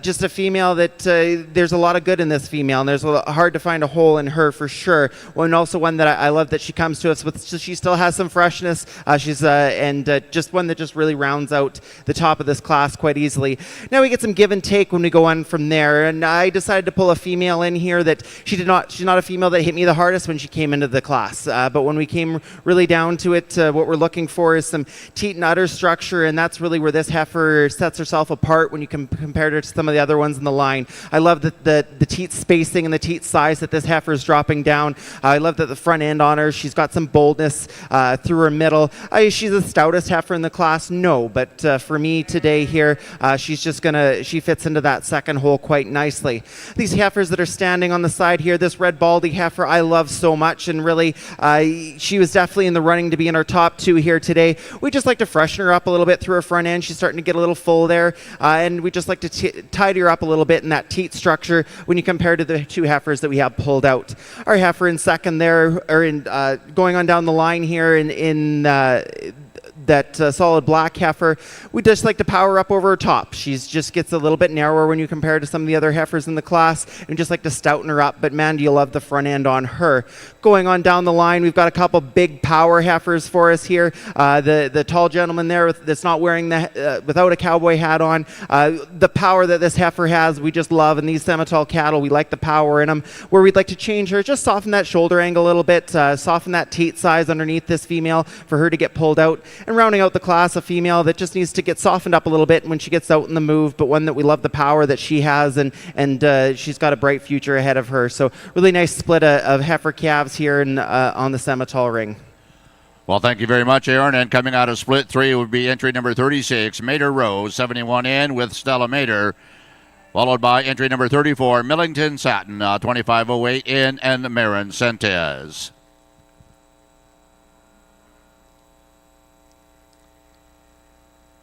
Just a female that there's a lot of good in this female, and there's hard to find a hole in her for sure. And also one that I love that she comes to us with. She still has some freshness. She's just one that just really rounds out the top of this class quite easily. Now we get some give and take when we go on from there, and I decided to pull a female in here that she's not a female that hit me the hardest when she came into the class, but when we came really down to it, what we're looking for is some teat and udder structure, and that's really where this heifer sets herself apart when you compare her to some of the other ones in the line. I love the teat spacing and the teat size that this heifer is dropping down. I love that the front end on her, she's got some boldness through her middle. She's the stoutest heifer in the class, no, but for me today here, she fits into that second hole quite nicely. These heifers that are standing on the side here, this red baldy heifer I love so much, and really she was definitely in the running to be in our top two here today. We just like to freshen her up a little bit through her front end. She's starting to get a little full there, and we just like to tidy her up a little bit in that teat structure when you compare to the two heifers that we have pulled out. Our heifer in second there, or in going on down the line here in the that solid black heifer, we just like to power up over her top. She just gets a little bit narrower when you compare to some of the other heifers in the class, and just like to stouten her up. But man, do you love the front end on her. Going on down the line, we've got a couple big power heifers for us here. The tall gentleman there that's not wearing the without a cowboy hat on. The power that this heifer has, we just love. And these Simmental cattle, we like the power in them. Where we'd like to change her, just soften that shoulder angle a little bit, soften that teat size underneath this female for her to get pulled out. And rounding out the class, a female that just needs to get softened up a little bit when she gets out in the move, but one that we love the power that she has, and she's got a bright future ahead of her. So really nice split of heifer calves here on the Simmental ring. Well, thank you very much, Aaron. And coming out of split 3 would be entry number 36, Mater Rose, 71 in with Stella Mater, followed by entry number 34, Millington Satin, 2508 in, and Marin Sentes.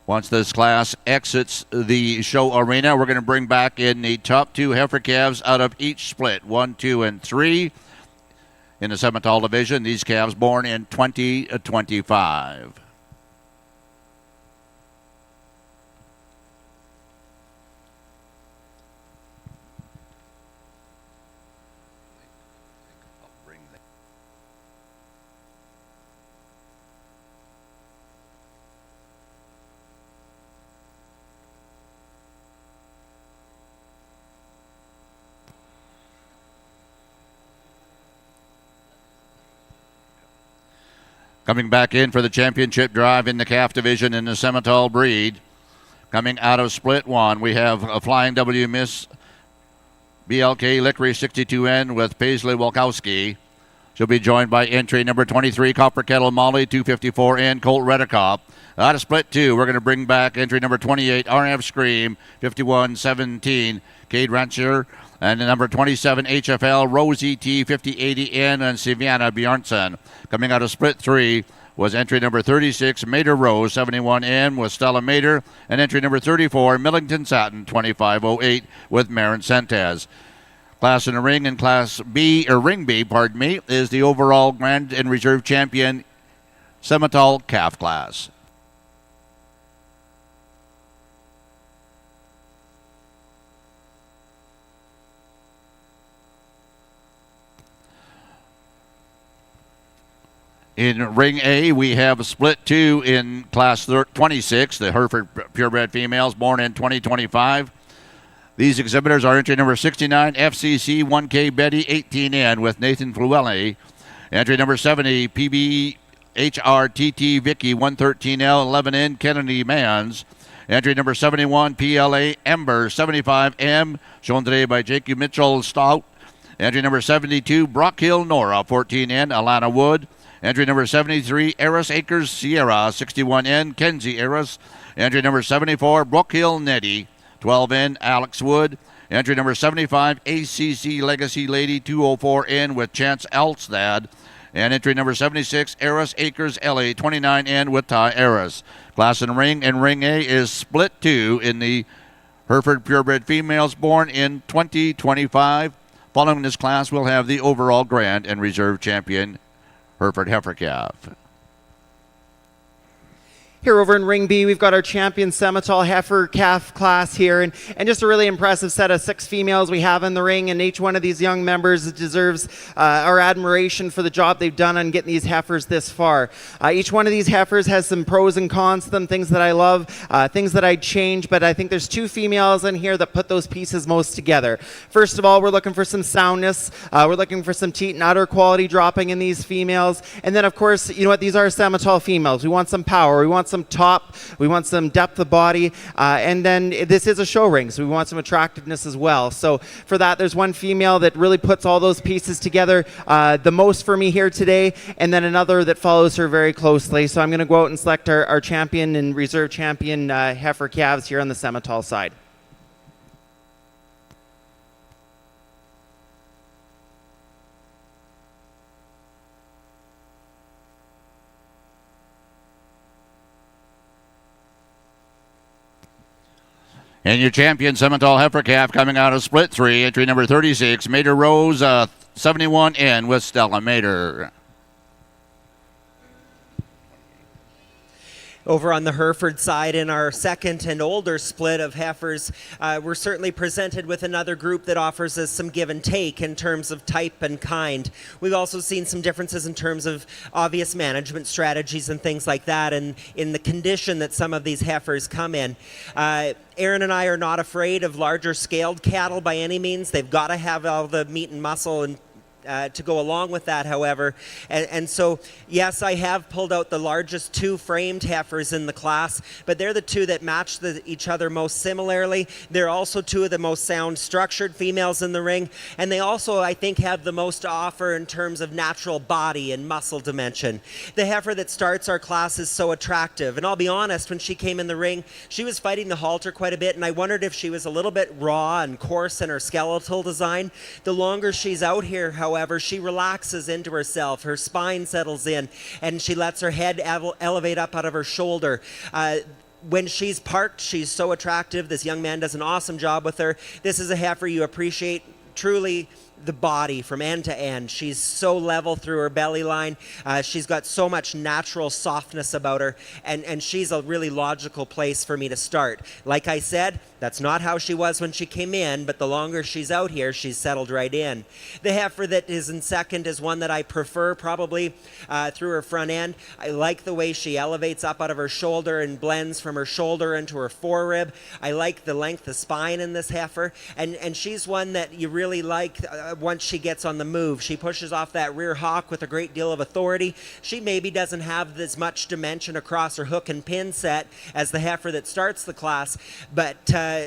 Once this class exits the show arena, we're going to bring back in the top 2 heifer calves out of each split, 1, 2, and 3. In the Simmental division, these calves born in 2025. Coming back in for the championship drive in the calf division in the Simmental breed. Coming out of split 1, we have a Flying W Miss BLK Licorice 62N with Paisley Wolkowski. She'll be joined by entry number 23, Copper Kettle Molly 254N Colt Redicop. Out of split 2, we're going to bring back entry number 28, RF Scream 5117, Cade Rancher. And number 27, HFL, Rosie T, 5080N, and Savannah Bjornsson. Coming out of split 3 was entry number 36, Mater Rose, 71N, with Stella Mater. And entry number 34, Millington Satin, 2508, with Marin Sentes. Class in the ring and Class B, or Ring B, pardon me, is the overall Grand and Reserve Champion Simmental Calf class. In Ring A, we have split 2 in Class 26, the Hereford purebred females born in 2025. These exhibitors are entry number 69, FCC 1K Betty 18N with Nathan Fluelli. Entry number 70, PBHRTT Vicky 113L 11N Kennedy Mans. Entry number 71, PLA Ember 75M, shown today by Jacob Mitchell Stout. Entry number 72, Brockhill Nora 14N Alana Wood. Entry number 73, Eris Acres Sierra 61N Kenzie Eris. Entry number 74, Brookhill Nettie 12N Alex Wood. Entry number 75, ACC Legacy Lady 204N with Chance Elstad. And entry number 76, Eris Acres LA 29N with Ty Eris. Class in ring and Ring A is split 2 in the Hereford purebred females born in 2025. Following this class, we'll have the overall Grand and Reserve Champion Hereford Heifer Calf. Here over in Ring B, we've got our champion Simmental heifer calf class here, and just a really impressive set of 6 females we have in the ring, and each one of these young members deserves our admiration for the job they've done on getting these heifers this far. Each one of these heifers has some pros and cons to them, things that I love, things that I'd change, but I think there's 2 females in here that put those pieces most together. First of all, we're looking for some soundness. We're looking for some teat and udder quality dropping in these females, and then of course, you know what, these are Simmental females. We want some power. We want some top, we want some depth of body, and then this is a show ring, so we want some attractiveness as well. So for that, there's one female that really puts all those pieces together the most for me here today, and then another that follows her very closely. So I'm going to go out and select our champion and reserve champion heifer calves here on the Simmental side. And your champion Simmental heifer calf coming out of split 3, entry number 36, Mater Rose 71N with Stella Mater. Over on the Hereford side, in our second and older split of heifers, we're certainly presented with another group that offers us some give and take in terms of type and kind. We've also seen some differences in terms of obvious management strategies and things like that, and in the condition that some of these heifers come in. Aaron and I are not afraid of larger scaled cattle by any means. They've got to have all the meat and muscle and to go along with that, however. And so, yes, I have pulled out the largest two framed heifers in the class, but they're the two that match each other most similarly. They're also two of the most sound structured females in the ring, and they also, I think, have the most to offer in terms of natural body and muscle dimension. The heifer that starts our class is so attractive, and I'll be honest, when she came in the ring, she was fighting the halter quite a bit, and I wondered if she was a little bit raw and coarse in her skeletal design. The longer she's out here, however, she relaxes into herself, her spine settles in, and she lets her head elevate up out of her shoulder. When she's parked, she's so attractive. This young man does an awesome job with her. This is a heifer you appreciate truly. The body from end to end. She's so level through her belly line. She's got so much natural softness about her, and she's a really logical place for me to start. Like I said, that's not how she was when she came in, but the longer she's out here, she's settled right in. The heifer that is in second is one that I prefer probably through her front end. I like the way she elevates up out of her shoulder and blends from her shoulder into her forerib. I like the length of spine in this heifer, and she's one that you really like once she gets on the move. She pushes off that rear hock with a great deal of authority. She maybe doesn't have as much dimension across her hook and pin set as the heifer that starts the class, but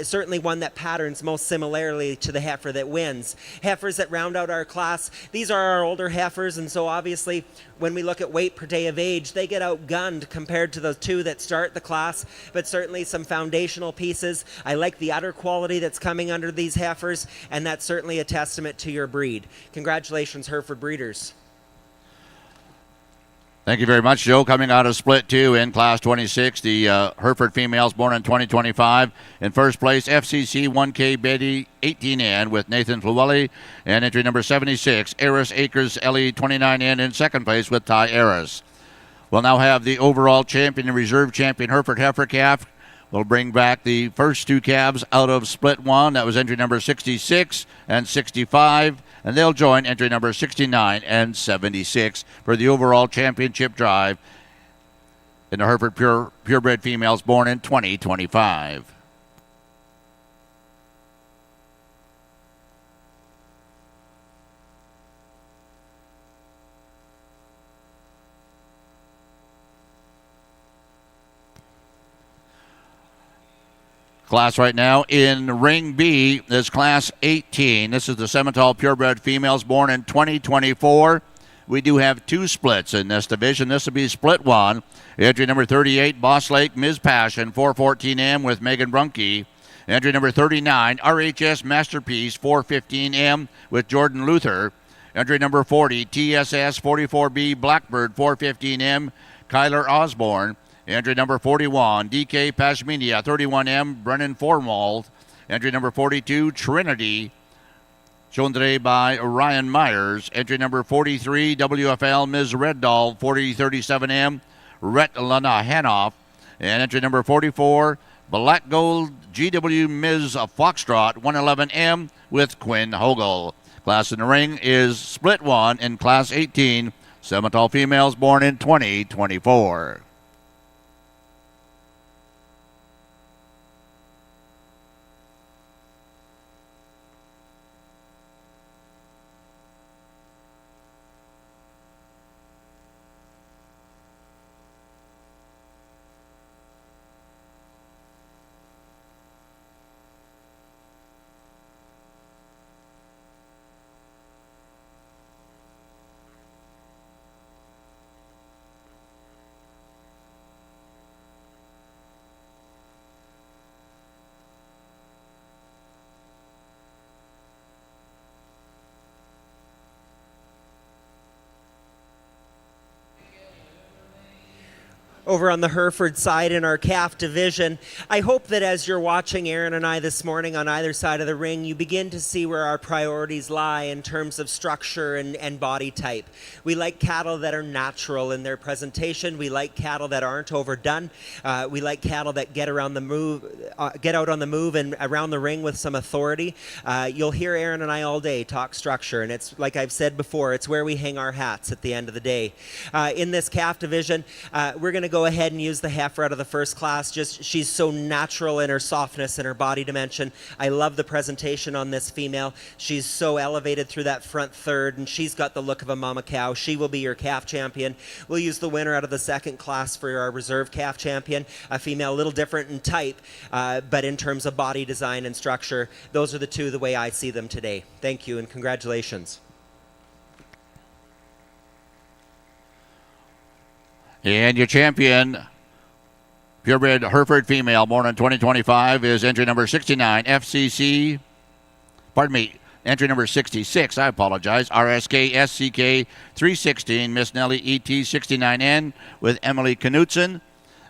certainly one that patterns most similarly to the heifer that wins. Heifers that round out our class, these are our older heifers, and so obviously when we look at weight per day of age, they get outgunned compared to the two that start the class, but certainly some foundational pieces. I like the udder quality that's coming under these heifers, and that's certainly a testament to your breed. Congratulations, Hereford breeders. Thank you very much, Joe. Coming out of Split 2 in Class 26, the Hereford females born in 2025. In first place, FCC 1K Betty 18N with Nathan Flewelly, and entry number 76, Eris Acres Ellie 29N in second place with Ty Eris. We'll now have the overall champion and reserve champion Hereford heifer calf. We'll bring back the first two calves out of Split 1. That was entry number 66 and 65. And they'll join entry number 69 and 76 for the overall championship drive in the Hereford purebred females born in 2025. Class right now in Ring B is Class 18. This is the Simmental purebred females born in 2024. We do have two splits in this division. This will be Split 1. Entry number 38, Boss Lake Ms. Passion, 414M with Megan Brunke. Entry number 39, RHS Masterpiece, 415M with Jordan Luther. Entry number 40, TSS 44B Blackbird, 415M, Kyler Osborne. Entry number 41, DK Pashminia, 31M, Brennan Forwald. Entry number 42, Trinity, shown today by Ryan Myers. Entry number 43, WFL Ms. Red Doll, 4037M, Rhett Lana Hanoff. And entry number 44, Black Gold GW Ms. Foxtrot, 111M with Quinn Hogel. Class in the ring is Split 1 in Class 18, Simmental females born in 2024. Over on the Hereford side in our calf division, I hope that as you're watching Aaron and I this morning on either side of the ring, you begin to see where our priorities lie in terms of structure and body type. We like cattle that are natural in their presentation. We like cattle that aren't overdone. We like cattle that get around the move, get out on the move and around the ring with some authority. You'll hear Aaron and I all day talk structure, and it's like I've said before, it's where we hang our hats at the end of the day. In this calf division, we're going to go ahead and use the heifer out of the first class. Just she's so natural in her softness and her body dimension. I love the presentation on this female. She's so elevated through that front third, and she's got the look of a mama cow. She will be your calf champion. We'll use the winner out of the second class for our reserve calf champion, a female a little different in type, but in terms of body design and structure, those are the two the way I see them today. Thank you and congratulations. And your champion, purebred Hereford female, born in 2025, is entry number 69, FCC, pardon me, entry number 66, I apologize, RSK SCK 316, Miss Nellie ET 69N with Emily Knutson.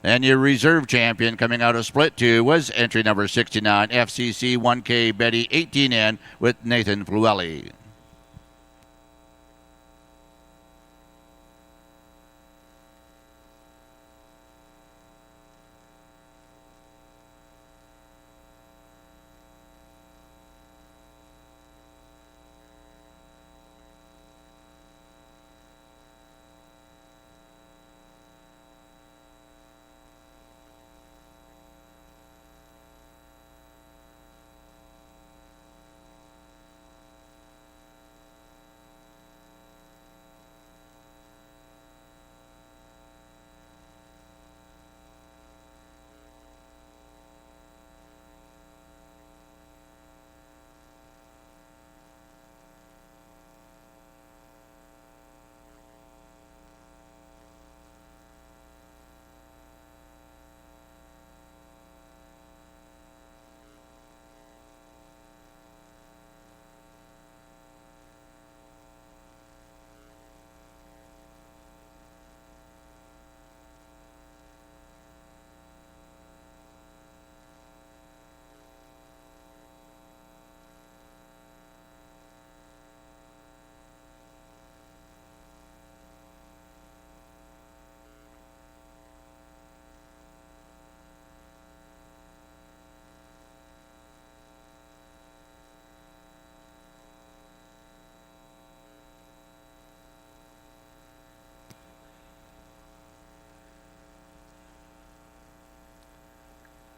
And your reserve champion coming out of Split 2 was entry number 69, FCC 1K Betty 18N with Nathan Fluelli.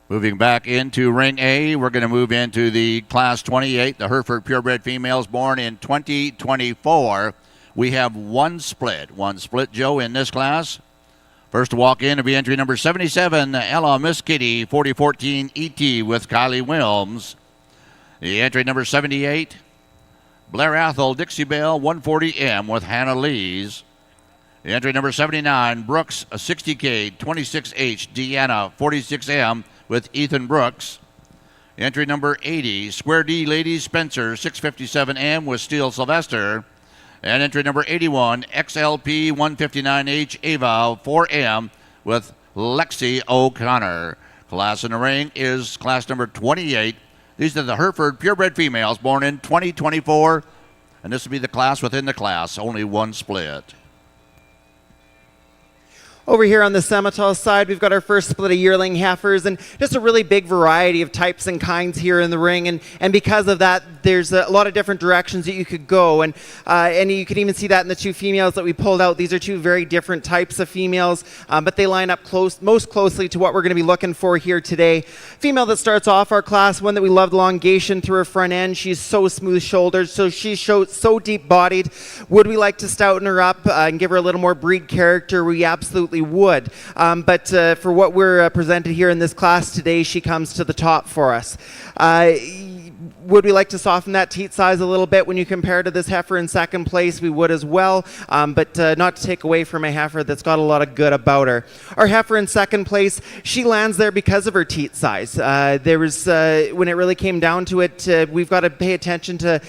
Moving back into Ring A, we're going to move into the Class 28, the Hereford purebred females born in 2024. We have one split, Joe, in this class. First to walk in will be entry number 77, Ella Miss Kitty 4014 ET with Kylie Wilms. The entry number 78, Blair Athol Dixie Bell 140M with Hannah Lees. The entry number 79, Brooks 60K 26H Deanna 46M with Ethan Brooks. Entry number 80, Square D Ladies Spencer 657M with Steele Sylvester. And entry number 81, XLP 159H Ava 4M with Lexi O'Connor. Class in the ring is class number 28. These are the Hereford purebred females born in 2024. And this will be the class within the class, only one split. Over here on the Simmental side, we've got our first split of yearling heifers and just a really big variety of types and kinds here in the ring. And because of that, there's a lot of different directions that you could go. And you can even see that in the two females that we pulled out. These are two very different types of females, but they line up most closely to what we're going to be looking for here today. Female that starts off our class, one that we loved, elongation through her front end. She's so smooth-shouldered, so she's so deep-bodied. Would we like to stouten her up and give her a little more breed character? We absolutely would. But for what we're presented here in this class today, she comes to the top for us. Would we like to soften that teat size a little bit when you compare to this heifer in second place? We would as well, but not to take away from a heifer that's got a lot of good about her. Our heifer in second place, she lands there because of her teat size. There was, when it really came down to it, we've got to pay attention to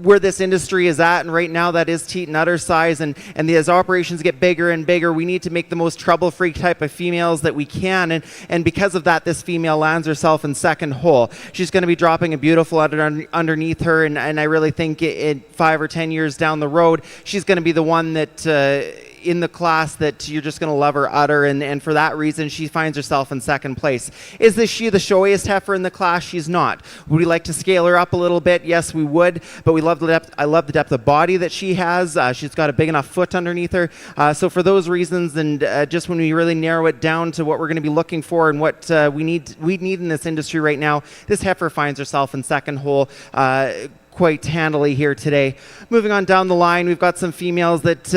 where this industry is at, and right now that is teat and udder size, and as operations get bigger and bigger, we need to make the most trouble-free type of females that we can, and because of that, this female lands herself in second hole. She's going to be dropping a beautiful udder underneath her, and I really think in 5 or 10 years down the road, she's going to be the one that in the class that you're just going to love her udder, and for that reason, she finds herself in second place. Is she the showiest heifer in the class? She's not. Would we like to scale her up a little bit? Yes, we would, but we love the depth. I love the depth of body that she has. She's got a big enough foot underneath her. So for those reasons, and just when we really narrow it down to what we're going to be looking for and what we need in this industry right now, this heifer finds herself in second hole quite handily here today. Moving on down the line, we've got some females that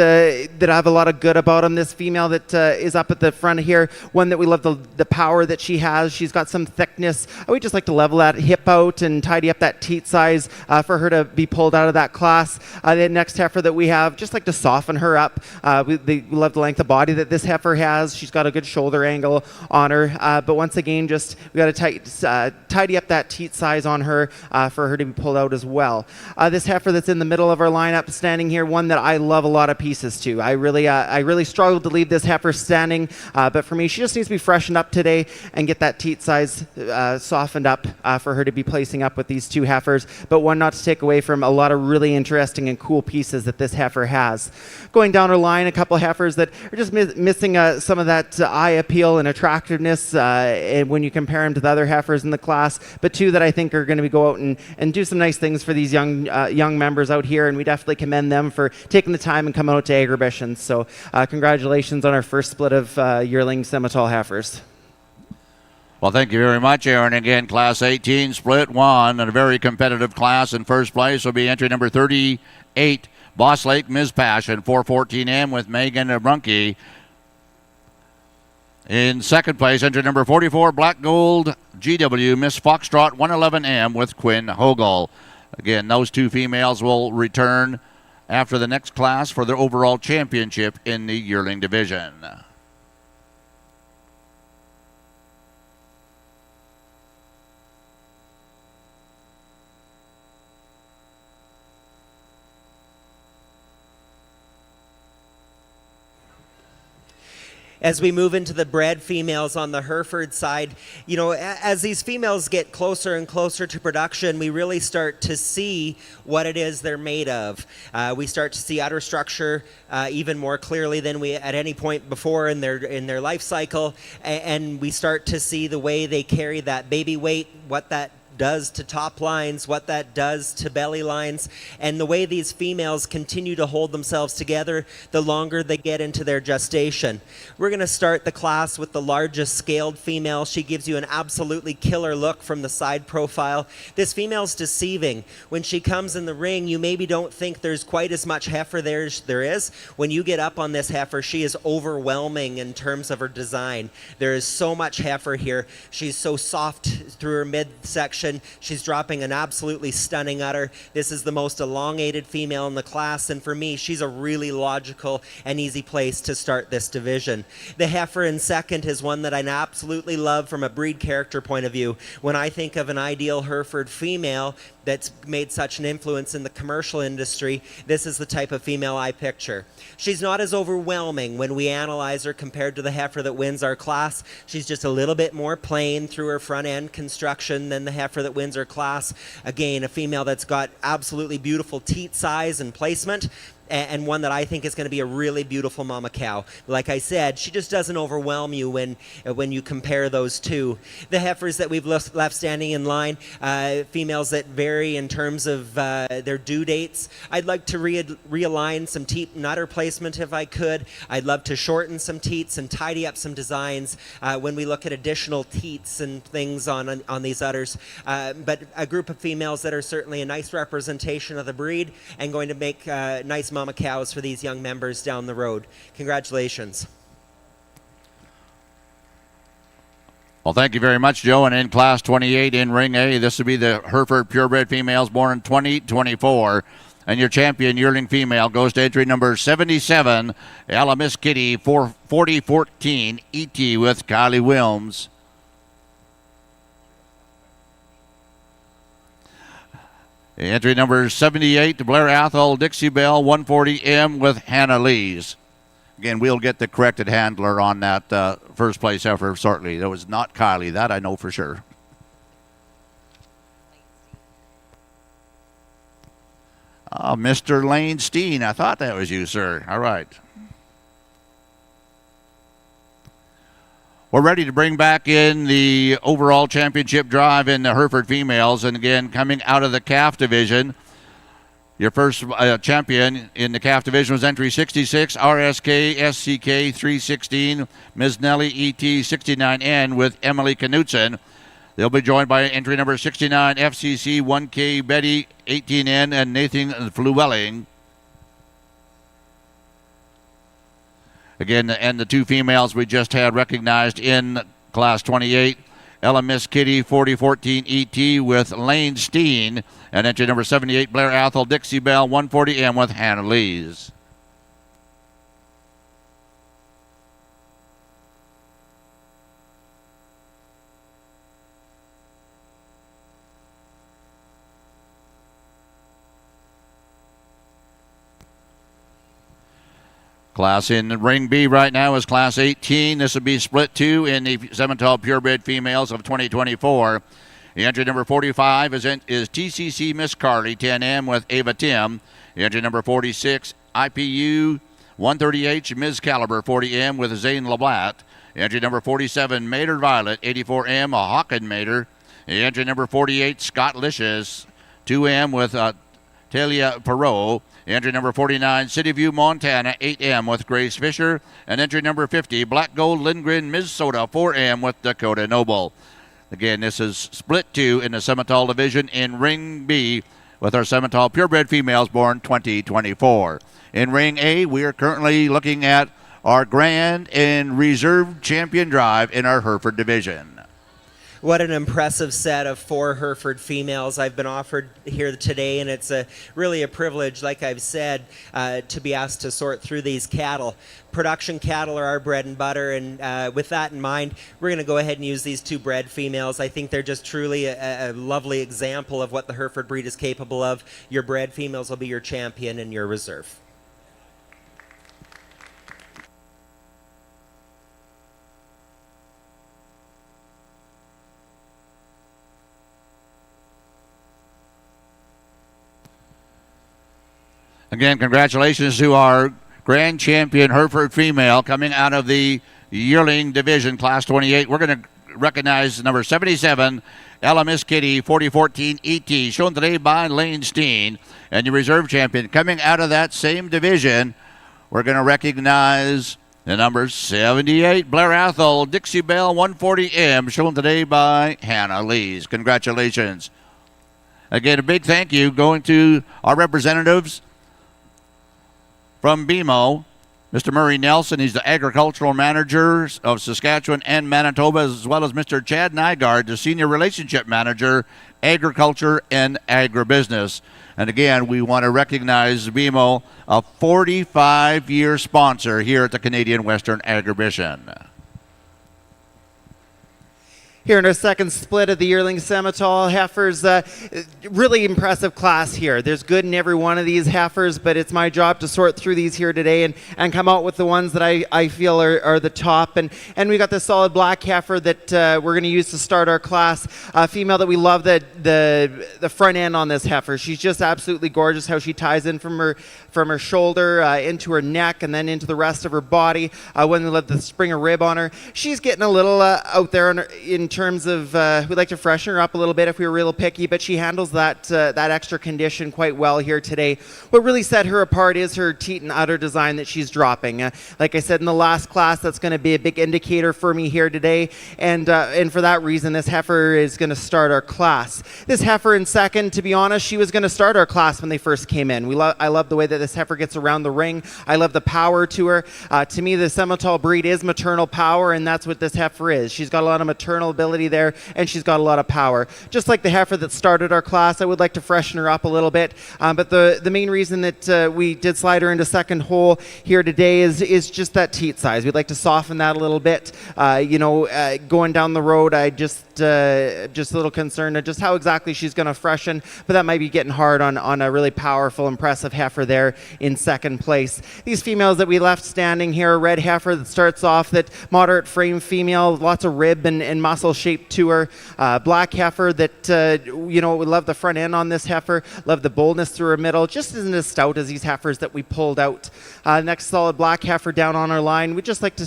have a lot of good about them. This female that is up at the front here, one that we love the power that she has. She's got some thickness. We just like to level that hip out and tidy up that teat size for her to be pulled out of that class. The next heifer that we have, just like to soften her up. We love the length of body that this heifer has. She's got a good shoulder angle on her, but once again, just we got to tidy up that teat size on her for her to be pulled out as well. This heifer that's in the middle of our lineup standing here, one that I love a lot of pieces to. I really struggled to leave this heifer standing, but for me, she just needs to be freshened up today and get that teat size softened up for her to be placing up with these two heifers, but one not to take away from a lot of really interesting and cool pieces that this heifer has. Going down our line, a couple heifers that are just missing some of that eye appeal and attractiveness when you compare them to the other heifers in the class, but two that I think are going to go out and do some nice things for these young members out here, and we definitely commend them for taking the time and coming out to Agribition. So congratulations on our first split of yearling Simmental heifers. Well, thank you very much, Aaron. Again, Class 18, Split 1, and a very competitive class. In first place will be entry number 38, Boss Lake Ms. Passion, 414M with Megan Brunke. In second place, entry number 44, Black Gold GW, Miss Foxtrot, 111M with Quinn Hogel. Again, those two females will return after the next class for their overall championship in the yearling division. As we move into the bred females on the Hereford side, you know, as these females get closer and closer to production, we really start to see what it is they're made of. We start to see udder structure even more clearly than we at any point before in their life cycle, and we start to see the way they carry that baby weight, what that does to top lines, what that does to belly lines, and the way these females continue to hold themselves together the longer they get into their gestation. We're going to start the class with the largest scaled female. She gives you an absolutely killer look from the side profile. This female's deceiving. When she comes in the ring, you maybe don't think there's quite as much heifer there is. When you get up on this heifer, she is overwhelming in terms of her design. There is so much heifer here. She's so soft through her midsection. She's dropping an absolutely stunning udder. This is the most elongated female in the class, and for me, she's a really logical and easy place to start this division. The heifer in second is one that I absolutely love from a breed character point of view. When I think of an ideal Hereford female that's made such an influence in the commercial industry, this is the type of female I picture. She's not as overwhelming when we analyze her compared to the heifer that wins our class. She's just a little bit more plain through her front end construction than the heifer that wins her class. Again, a female that's got absolutely beautiful teat size and placement, and one that I think is going to be a really beautiful mama cow. Like I said, she just doesn't overwhelm you when you compare those two. The heifers that we've left standing in line, females that vary in terms of their due dates. I'd like to realign some teat and udder placement if I could. I'd love to shorten some teats and tidy up some designs when we look at additional teats and things on these udders. But a group of females that are certainly a nice representation of the breed and going to make nice mama cows for these young members down the road. Congratulations. Well, thank you very much, Joe. And in Class 28 in Ring A, this will be the Hereford purebred females born in 2024. And your champion yearling female goes to entry number 77, Alamis Kitty, 4014 ET with Kylie Wilms. Entry number 78, Blair Athol, Dixie Belle, 140M with Hannah Lees. Again, we'll get the corrected handler on that first place effort shortly. That was not Kylie, that I know for sure. Mr. Lane Steen, I thought that was you, sir. All right. We're ready to bring back in the overall championship drive in the Hereford females. And again, coming out of the calf division, your first champion in the calf division was entry 66, RSK SCK 316, Ms. Nellie ET 69N with Emily Knutson. They'll be joined by entry number 69, FCC 1K Betty 18N and Nathan Flewelling. Again, and the two females we just had recognized in Class 28, LMS Kitty 4014 ET with Lane Steen, and entry number 78, Blair Athol, Dixie Belle 140M with Hannah Lees. Class in Ring B right now is Class 18. This will be split two in the Simmental Purebred Females of 2024. The entry number 45 is TCC Miss Carly 10M with Ava Tim. The entry number 46, IPU 130H Ms. Caliber 40M with Zane LeBlatt. The entry number 47, Mater Violet 84M, a Hawken Mater. The entry number 48, Scott Licious 2M with Talia Perot. Entry number 49, City View, Montana, 8M with Grace Fisher. And entry number 50, Black Gold, Lindgren, Minnesota, 4M with Dakota Noble. Again, this is split two in the Simmental division in Ring B with our Simmental Purebred Females born 2024. In Ring A, we are currently looking at our Grand and Reserve Champion Drive in our Hereford division. What an impressive set of 4 Hereford females I've been offered here today, and it's really a privilege, like I've said, to be asked to sort through these cattle. Production cattle are our bread and butter, and with that in mind, we're going to go ahead and use these 2 bred females. I think they're just truly a lovely example of what the Hereford breed is capable of. Your bred females will be your champion and your reserve. Again, congratulations to our grand champion Hereford female coming out of the yearling division, Class 28. We're going to recognize number 77, LMS Kitty 4014 ET, shown today by Lane Steen. And your reserve champion coming out of that same division, we're going to recognize the number 78, Blair Athol, Dixie Belle 140M, shown today by Hannah Lees. Congratulations. Again, a big thank you going to our representatives from BMO, Mr. Murray Nelson. He's the agricultural manager of Saskatchewan and Manitoba, as well as Mr. Chad Nygaard, the senior relationship manager, agriculture and agribusiness. And again, we want to recognize BMO, a 45-year sponsor here at the Canadian Western Agribition. Here in our second split of the yearling Simmental heifers, really impressive class here. There's good in every one of these heifers, but it's my job to sort through these here today and come out with the ones that I feel are the top. And we got this solid black heifer that we're going to use to start our class. A female that we love the front end on this heifer. She's just absolutely gorgeous how she ties in from her shoulder into her neck and then into the rest of her body when we let the spring a rib on her. She's getting a little out there in terms of we'd like to freshen her up a little bit if we were real picky, but she handles that extra condition quite well here today. What really set her apart is her teat and udder design that she's dropping. Like I said in the last class, that's going to be a big indicator for me here today, and for that reason, this heifer is going to start our class. This heifer in second, to be honest, she was going to start our class when they first came in. I love the way that this heifer gets around the ring. I love the power to her. To me, the Simmental breed is maternal power, and that's what this heifer is. She's got a lot of maternal ability there, and she's got a lot of power. Just like the heifer that started our class, I would like to freshen her up a little bit, but the main reason that we did slide her into second hole here today is just that teat size. We'd like to soften that a little bit. Going down the road, I just just a little concerned of just how exactly she's going to freshen, but that might be getting hard on a really powerful, impressive heifer there in second place. These females that we left standing here, a red heifer that starts off, that moderate frame female, lots of rib and muscle shape to her. Black heifer that, we love the front end on this heifer, love the boldness through her middle, just isn't as stout as these heifers that we pulled out. Next solid black heifer down on our line. We just like to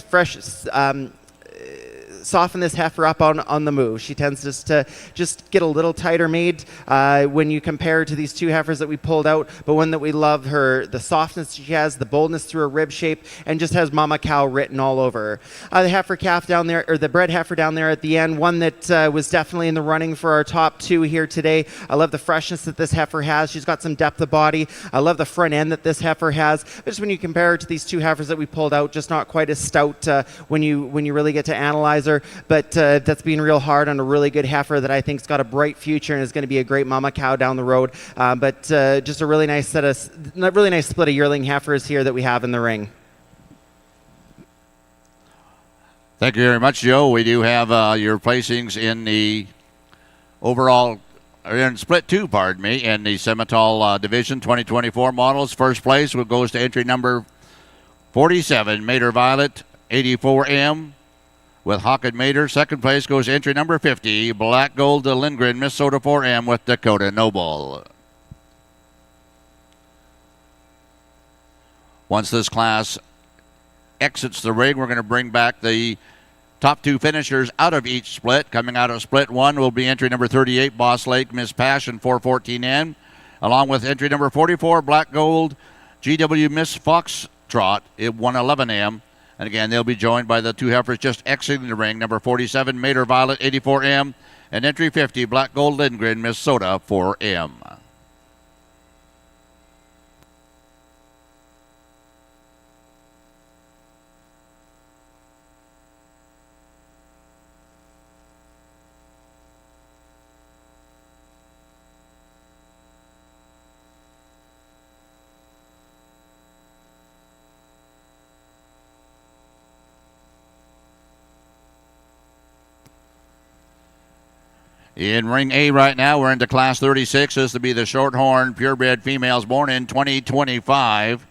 soften this heifer up on the move. She tends to just get a little tighter made when you compare her to these two heifers that we pulled out, but one that we love, the softness she has, the boldness through her rib shape, and just has mama cow written all over her. The heifer calf down there, or the bred heifer down there at the end, one that was definitely in the running for our top two here today. I love the freshness that this heifer has. She's got some depth of body. I love the front end that this heifer has. But just when you compare her to these two heifers that we pulled out, just not quite as stout when you really get to analyze her. But that's being real hard on a really good heifer that I think's got a bright future and is going to be a great mama cow down the road. But just a really nice split of yearling heifers here that we have in the ring. Thank you very much, Joe. We do have your placings in the overall, or in split two, pardon me, in the Semitol Division 2024 models. First place goes to entry number 47, Mater Violet, 84M. With Hawken Mater. Second place goes entry number 50, Black Gold to Lindgren, Minnesota 4M with Dakota Noble. Once this class exits the ring, we're going to bring back the top two finishers out of each split. Coming out of split one will be entry number 38, Boss Lake, Miss Passion, 414N, along with entry number 44, Black Gold, GW Miss Foxtrot, 111M. And again, they'll be joined by the two heifers just exiting the ring, number 47, Mater Violet, 84M, and entry 50, Black Gold Lindgren, Minnesota, 4M. In ring A right now, we're into class 36. This will be the shorthorn purebred females born in 2025.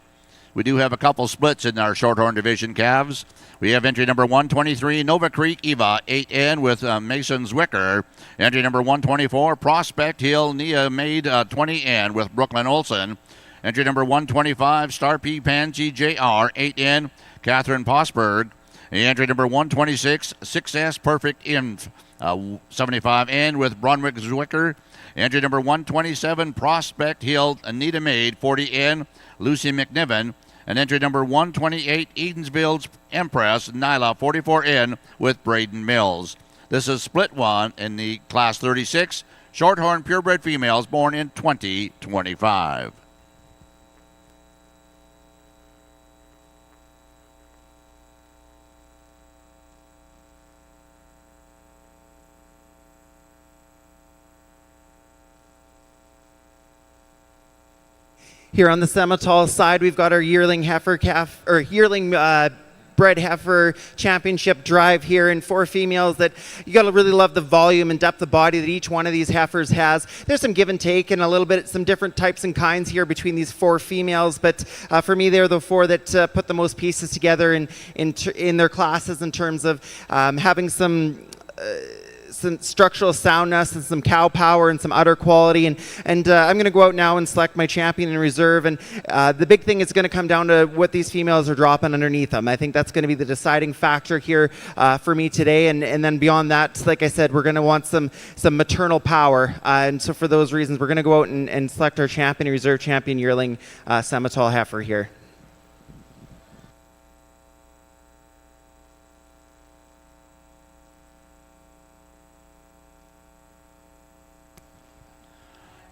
We do have a couple splits in our shorthorn division calves. We have entry number 123, Nova Creek Eva, 8N with Mason Zwicker. Entry number 124, Prospect Hill Nia Maid, 20N with Brooklyn Olson. Entry number 125, Star P Pansy JR, 8N, Catherine Posberg. Entry number 126, 6S Perfect Inf, 75N with Bronwick Zwicker. Entry number 127, Prospect Hill Anita Maid, 40N, Lucy McNiven. And entry number 128, Edensville's Empress, Nyla, 44N with Braden Mills. This is split one in the class 36, shorthorn purebred females born in 2025. Here on the Semitol side, we've got our yearling heifer calf, or yearling bred heifer championship drive here in four females that you got to really love the volume and depth of body that each one of these heifers has. There's some give and take and a little bit, some different types and kinds here between these four females, but for me, they're the four that put the most pieces together in their classes in terms of having some structural soundness and some cow power and some udder quality, and I'm going to go out now and select my champion in reserve, and the big thing is going to come down to what these females are dropping underneath them. I think that's going to be the deciding factor here for me today, and then beyond that, like I said, we're going to want some maternal power, and so for those reasons, we're going to go out and select our champion, reserve champion yearling Semitol heifer here.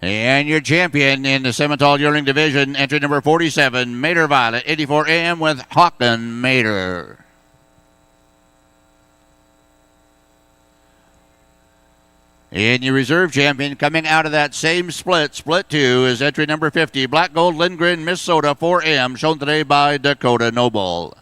And your champion in the Semitol Yearling Division, entry number 47, Mater Violet, 84M with Hawken Mater. And your reserve champion coming out of that same split two, is entry number 50, Black Gold Lindgren, Minnesota, 4M, shown today by Dakota Noble.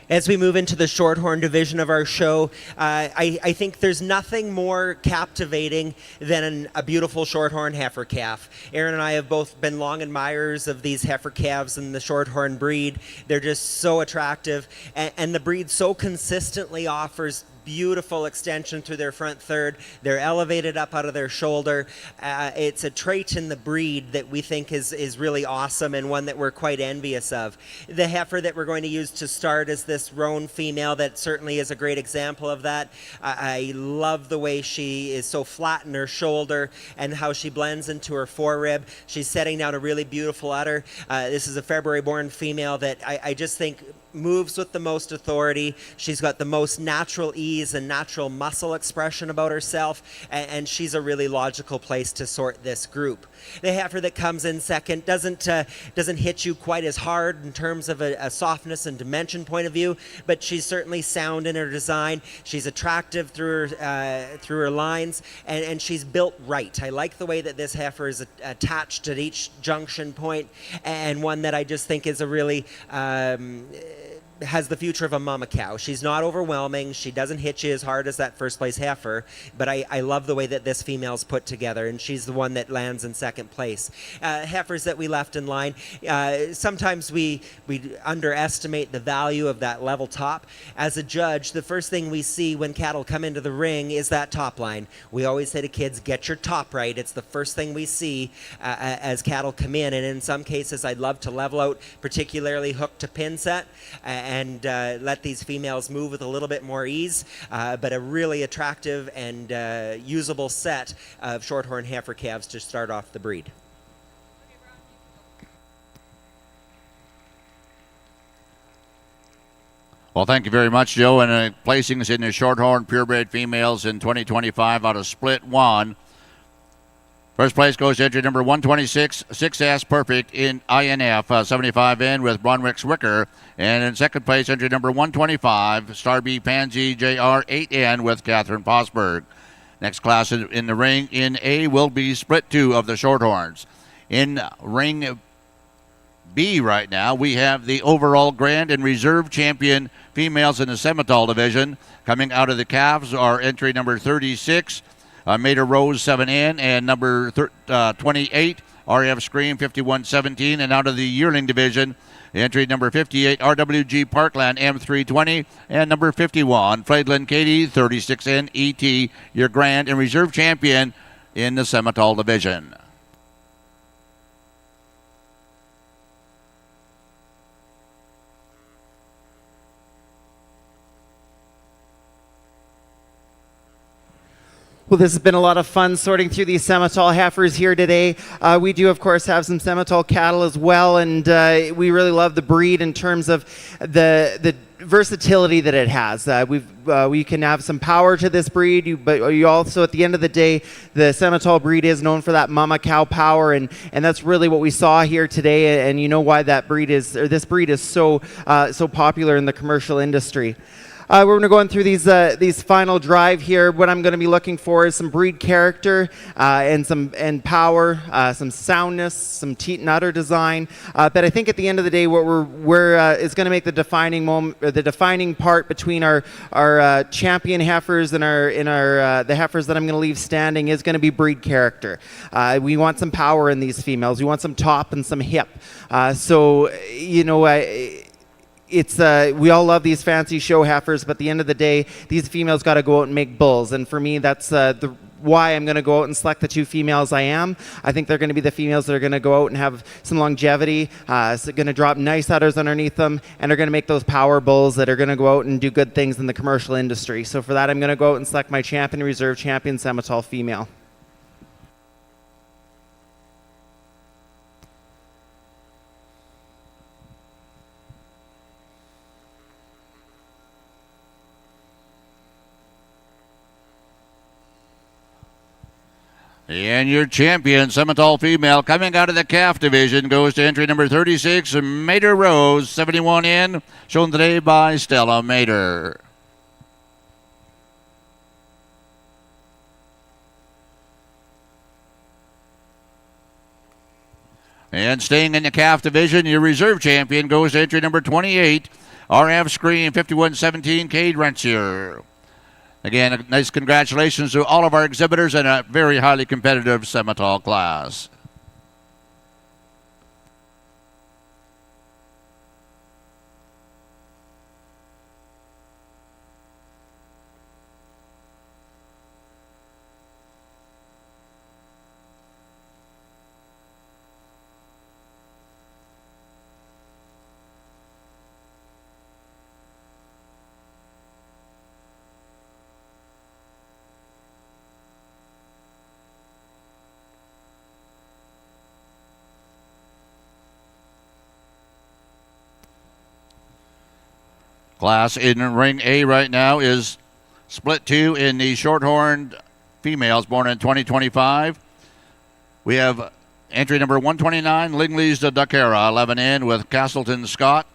As we move into the shorthorn division of our show, I think there's nothing more captivating than a beautiful shorthorn heifer calf. Aaron and I have both been long admirers of these heifer calves and the shorthorn breed. They're just so attractive, and the breed so consistently offers beautiful extension through their front third. They're elevated up out of their shoulder. It's a trait in the breed that we think is really awesome and one that we're quite envious of. The heifer that we're going to use to start is this roan female that certainly is a great example of that. I love the way she is so flat in her shoulder and how she blends into her forerib. She's setting down a really beautiful udder. This is a February-born female that I just think moves with the most authority. She's got the most natural ease and natural muscle expression about herself, and she's a really logical place to sort this group. The heifer that comes in second doesn't hit you quite as hard in terms of a softness and dimension point of view, but she's certainly sound in her design. She's attractive through her lines, and she's built right. I like the way that this heifer is attached at each junction point, and one that I just think is a really has the future of a mama cow. She's not overwhelming. She doesn't hit you as hard as that first place heifer, but I love the way that this female's put together, and she's the one that lands in second place. Heifers that we left in line, sometimes we underestimate the value of that level top. As a judge, the first thing we see when cattle come into the ring is that top line. We always say to kids, get your top right. It's the first thing we see as cattle come in, and in some cases I'd love to level out, particularly hook to pin set, and let these females move with a little bit more ease, but a really attractive and usable set of shorthorn heifer calves to start off the breed. Well, thank you very much, Joe. And placings in the shorthorn purebred females in 2025 out of Split 1. First place goes to entry number 126, 6S Perfect in INF 75N with Bronwick's Wicker. And in second place, entry number 125, Star B Pansy JR 8N with Catherine Fosberg. Next class in the ring in A will be Split 2 of the Shorthorns. In ring B right now, we have the overall grand and reserve champion females in the Semitol division. Coming out of the calves are entry number 36, Mater Rose 7N, and number 28, RF Scream 5117. And out of the yearling division, entry number 58, RWG Parkland M320, and number 51, Flaidland Katie 36N ET, your grand and reserve champion in the Semitol division. Well, this has been a lot of fun sorting through these Semitol heifers here today. We do, of course, have some Semitol cattle as well, and we really love the breed in terms of the versatility that it has. We can have some power to this breed, but you also, at the end of the day, the Semitol breed is known for that mama cow power, and that's really what we saw here today. And you know why that breed is, or this breed is so popular in the commercial industry. We're going to go through these final drive here. What I'm going to be looking for is some breed character and power, some soundness, some teat and udder design. But I think at the end of the day, what is going to make the defining part between our champion heifers and the heifers that I'm going to leave standing is going to be breed character. We want some power in these females. We want some top and some hip. We all love these fancy show heifers, but at the end of the day, these females got to go out and make bulls. And for me, that's why I'm going to go out and select the two females I think they're going to be the females that are going to go out and have some longevity, so going to drop nice udders underneath them, and are going to make those power bulls that are going to go out and do good things in the commercial industry. So for that, I'm going to go out and select my champion reserve champion Semitol female. And your champion, Semitol female, coming out of the calf division, goes to entry number 36, Mater Rose, 71N, shown today by Stella Mater. And staying in the calf division, your reserve champion goes to entry number 28, RF Screen 5117, Cade Rentier. Again, a nice congratulations to all of our exhibitors in a very highly competitive Semitol class. Class in ring A right now is split 2 in the short-horned females born in 2025. We have entry number 129, Lingley's the Dakara, 11 in with Castleton Scott.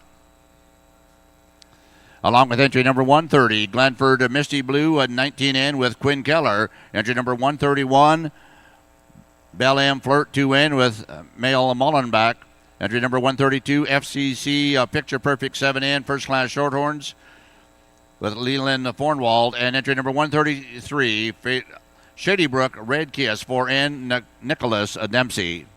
Along with entry number 130, Glenford Misty Blue, 19 in with Quinn Keller. Entry number 131, Belle M Flirt, 2 in with Mail Mullenbach. Entry number 132, FCC Picture Perfect, 7 in, first class shorthorns with Leland Fornwald. And entry number 133, Shady Brook Red Kiss, 4 in, Nicholas Dempsey.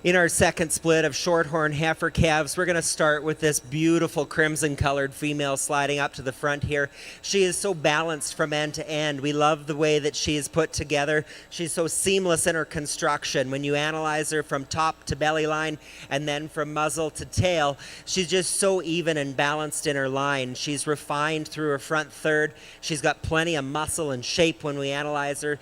In our second split of shorthorn heifer calves, we're going to start with this beautiful crimson-colored female sliding up to the front here. She is so balanced from end to end. We love the way that she is put together. She's so seamless in her construction. When you analyze her from top to belly line and then from muzzle to tail, she's just so even and balanced in her line. She's refined through her front third. She's got plenty of muscle and shape when we analyze her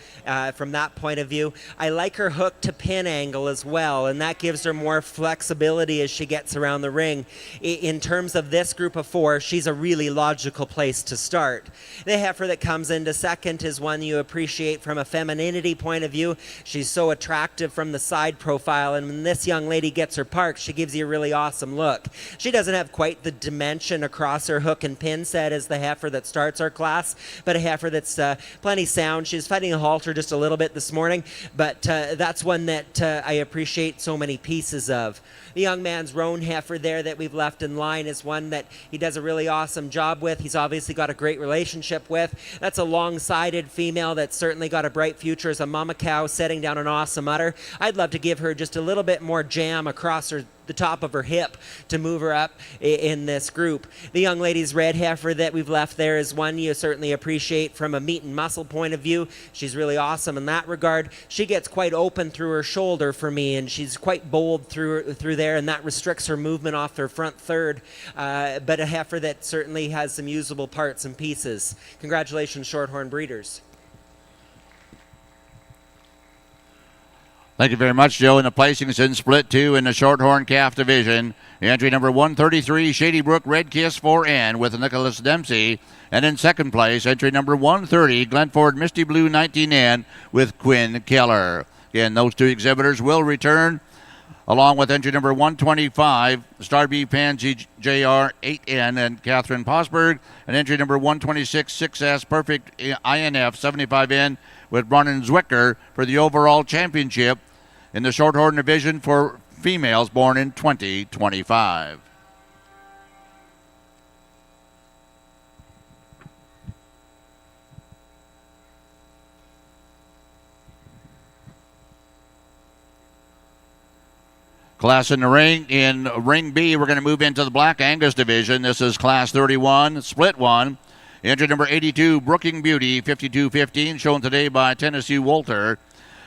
from that point of view. I like her hook to pin angle as well, and that gives her more flexibility as she gets around the ring. In terms of this group of 4, she's a really logical place to start. The heifer that comes into second is one you appreciate from a femininity point of view. She's so attractive from the side profile, and when this young lady gets her parked, she gives you a really awesome look. She doesn't have quite the dimension across her hook and pin set as the heifer that starts our class, but a heifer that's plenty sound. She's fighting a halter just a little bit this morning, but that's one that I appreciate so many pieces of. The young man's roan heifer there that we've left in line is one that he does a really awesome job with. He's obviously got a great relationship with. That's a long-sided female that's certainly got a bright future as a mama cow setting down an awesome udder. I'd love to give her just a little bit more jam across the top of her hip to move her up in this group. The young lady's red heifer that we've left there is one you certainly appreciate from a meat and muscle point of view. She's really awesome in that regard. She gets quite open through her shoulder for me, and she's quite bold through there, and that restricts her movement off her front third, but a heifer that certainly has some usable parts and pieces. Congratulations, Shorthorn breeders. Thank you very much, Joe. In the placings in split 2 in the shorthorn calf division, entry number 133, Shady Brook Red Kiss 4N with Nicholas Dempsey. And in second place, entry number 130, Glenford Misty Blue 19N with Quinn Keller. Again, those 2 exhibitors will return, along with entry number 125, Starby Pansy JR 8N and Catherine Posberg, and entry number 126, 6S Perfect INF 75N with Bronnon Zwicker for the overall championship in the shorthorn division for females born in 2025. Class in the ring. In ring B, we're going to move into the Black Angus division. This is class 31, split 1. Entry number 82, Brooking Beauty, 52-15, shown today by Tennessee Walter.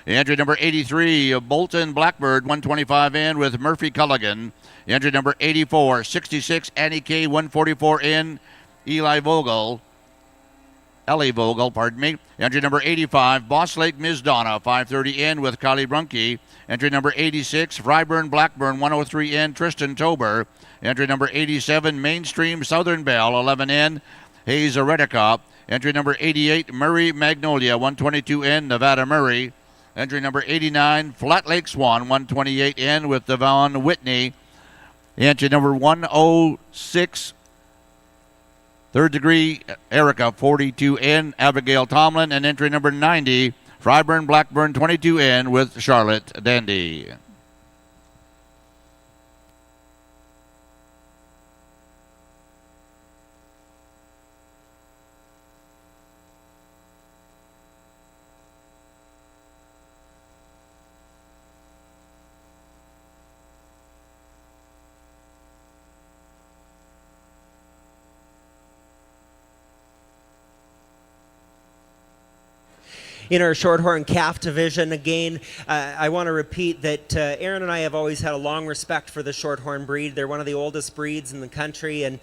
Entry number 83, Bolton Blackbird, 125 in with Murphy Culligan. Entry number 84, 66, Annie K, 144 in, Ellie Vogel, pardon me. Entry number 85, Boss Lake Ms. Donna, 530 in with Kylie Brunke. Entry number 86, Fryburn Blackburn, 103 in, Tristan Tober. Entry number 87, Mainstream Southern Belle, 11 in, Hayes Aretica. Entry number 88, Murray Magnolia, 122 in, Nevada Murray. Entry number 89, Flat Lake Swan, 128 in with Devon Whitney. Entry number 106, Third Degree Erica, 42 in, Abigail Tomlin. And entry number 90, Fryburn Blackburn, 22 in with Charlotte Dandy. In our Shorthorn Calf division, again, I want to repeat that Aaron and I have always had a long respect for the Shorthorn breed. They're one of the oldest breeds in the country, and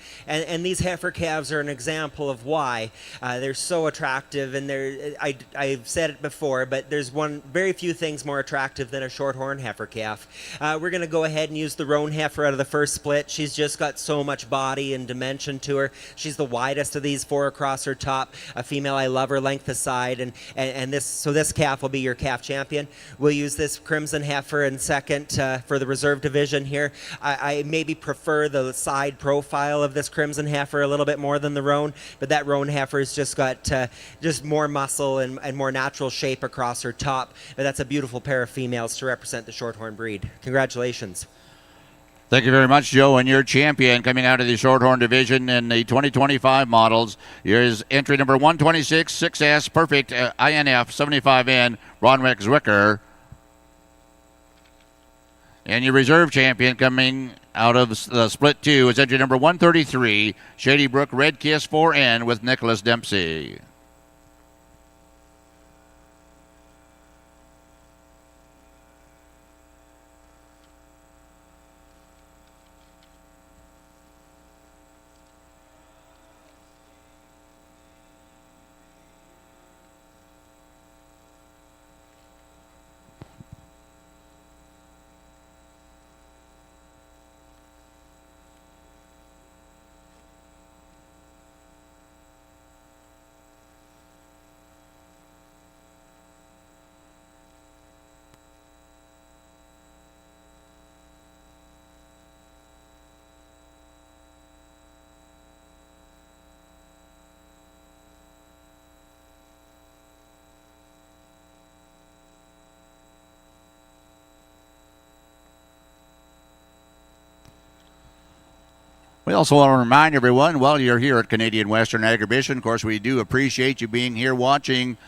these heifer calves are an example of why. They're so attractive, and I've said it before, but there's very few things more attractive than a Shorthorn heifer calf. We're going to go ahead and use the roan heifer out of the first split. She's just got so much body and dimension to her. She's the widest of these four across her top. A female, I love her length aside, and this calf will be your calf champion. We'll use this Crimson heifer in second for the reserve division here. I maybe prefer the side profile of this Crimson heifer a little bit more than the roan, but that roan heifer has just got just more muscle and more natural shape across her top. But that's a beautiful pair of females to represent the Shorthorn breed. Congratulations. Thank you very much, Joe. And your champion coming out of the Shorthorn division in the 2025 models. Here's entry number 126, 6S, perfect INF, 75N, Ronwick Zwicker. And your reserve champion coming out of the split 2 is entry number 133, Shady Brook Red Kiss 4N with Nicholas Dempsey. We also want to remind everyone, while you're here at Canadian Western Agribition, of course, we do appreciate you being here watching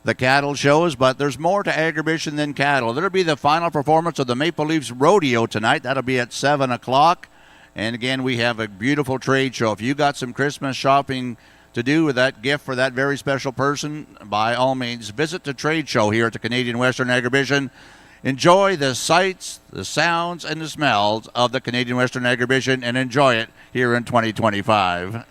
the cattle shows, but there's more to Agribition than cattle. There'll be the final performance of the Maple Leafs Rodeo tonight. That'll be at 7 o'clock. And again, we have a beautiful trade show. If you got some Christmas shopping to do with that gift for that very special person, by all means, visit the trade show here at the Canadian Western Agribition. Enjoy the sights, the sounds, and the smells of the Canadian Western Agribition, and enjoy it here in 2025.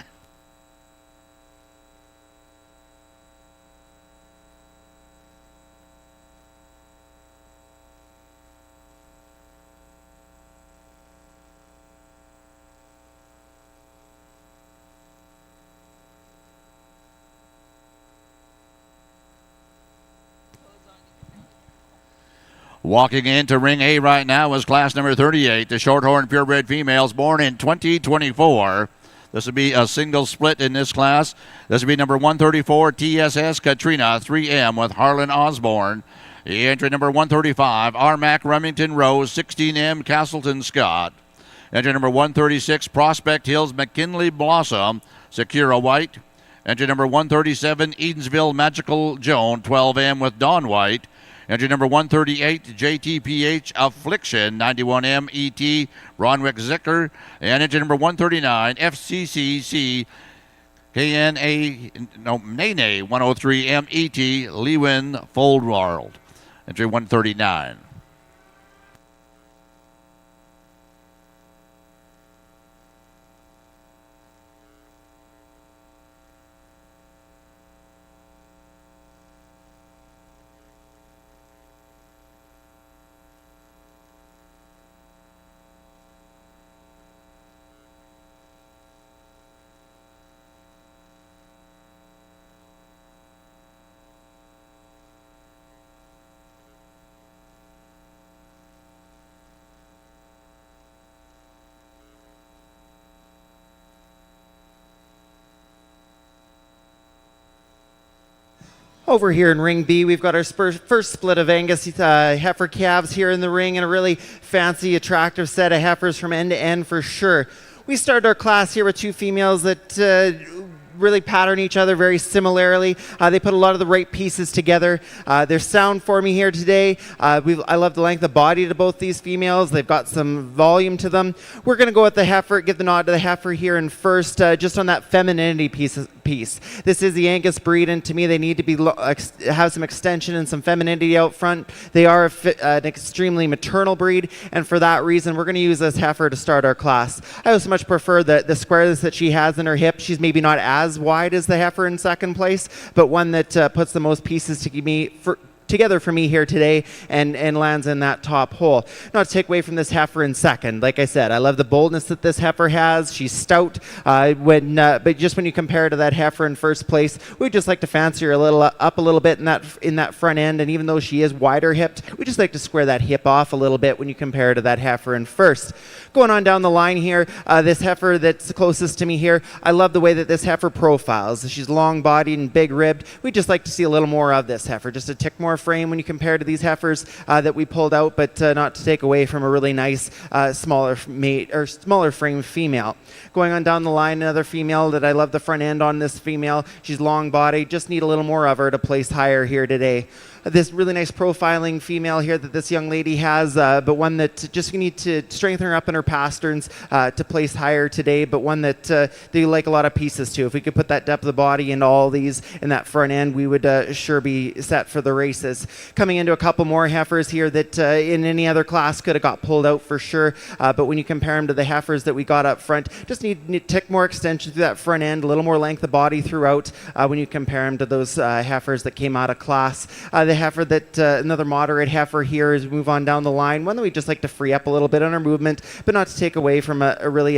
Walking into Ring A right now is class number 38, the Shorthorn Purebred females born in 2024. This will be a single split in this class. This will be number 134, TSS Katrina 3M with Harlan Osborne. Entry number 135, Armac Remington Rose 16M Castleton Scott. Entry number 136, Prospect Hills McKinley Blossom Sakura White. Entry number 137, Edensville Magical Joan 12M with Dawn White. Entry number 138, JTPH Affliction, 91M ET, Ronwick Zicker. And entry number 139, FCCC Nene 103 MET Lewin Foldwald. Entry 139. Over here in Ring B, we've got our first split of Angus heifer calves here in the ring, and a really fancy, attractive set of heifers from end to end for sure. We started our class here with two females that really pattern each other very similarly. They put a lot of the right pieces together. They're sound for me here today. I love the length of body to both these females. They've got some volume to them. We're going to go with the heifer, give the nod to the heifer here in first, just on that femininity piece. This is the Angus breed, and to me they need to have some extension and some femininity out front. They are an extremely maternal breed, and for that reason we're going to use this heifer to start our class. I also much prefer the squareness that she has in her hip. She's maybe not as wide as the heifer in second place, but one that puts the most pieces together for me here today and lands in that top hole. Not to take away from this heifer in second. Like I said, I love the boldness that this heifer has. She's stout, but just when you compare her to that heifer in first place, we just like to fancy her up a little bit in that front end, and even though she is wider hipped, we just like to square that hip off a little bit when you compare her to that heifer in first. Going on down the line here, this heifer that's closest to me here, I love the way that this heifer profiles. She's long-bodied and big-ribbed. We just like to see a little more of this heifer, just a tick more frame when you compare to these heifers that we pulled out, but not to take away from a really nice smaller frame female. Going on down the line, another female that I love the front end on this female. She's long-bodied. Just need a little more of her to place higher here today. This really nice profiling female here that this young lady has, but one that just need to strengthen her up in her pasterns to place higher today, but one that they like a lot of pieces to. If we could put that depth of the body into all these in that front end, we would sure be set for the races. Coming into a couple more heifers here that in any other class could have got pulled out for sure, but when you compare them to the heifers that we got up front, just need to tick more extension through that front end, a little more length of body throughout when you compare them to those heifers that came out of class. The heifer that another moderate heifer here as we move on down the line, one that we just like to free up a little bit on our movement, but not to take away from a really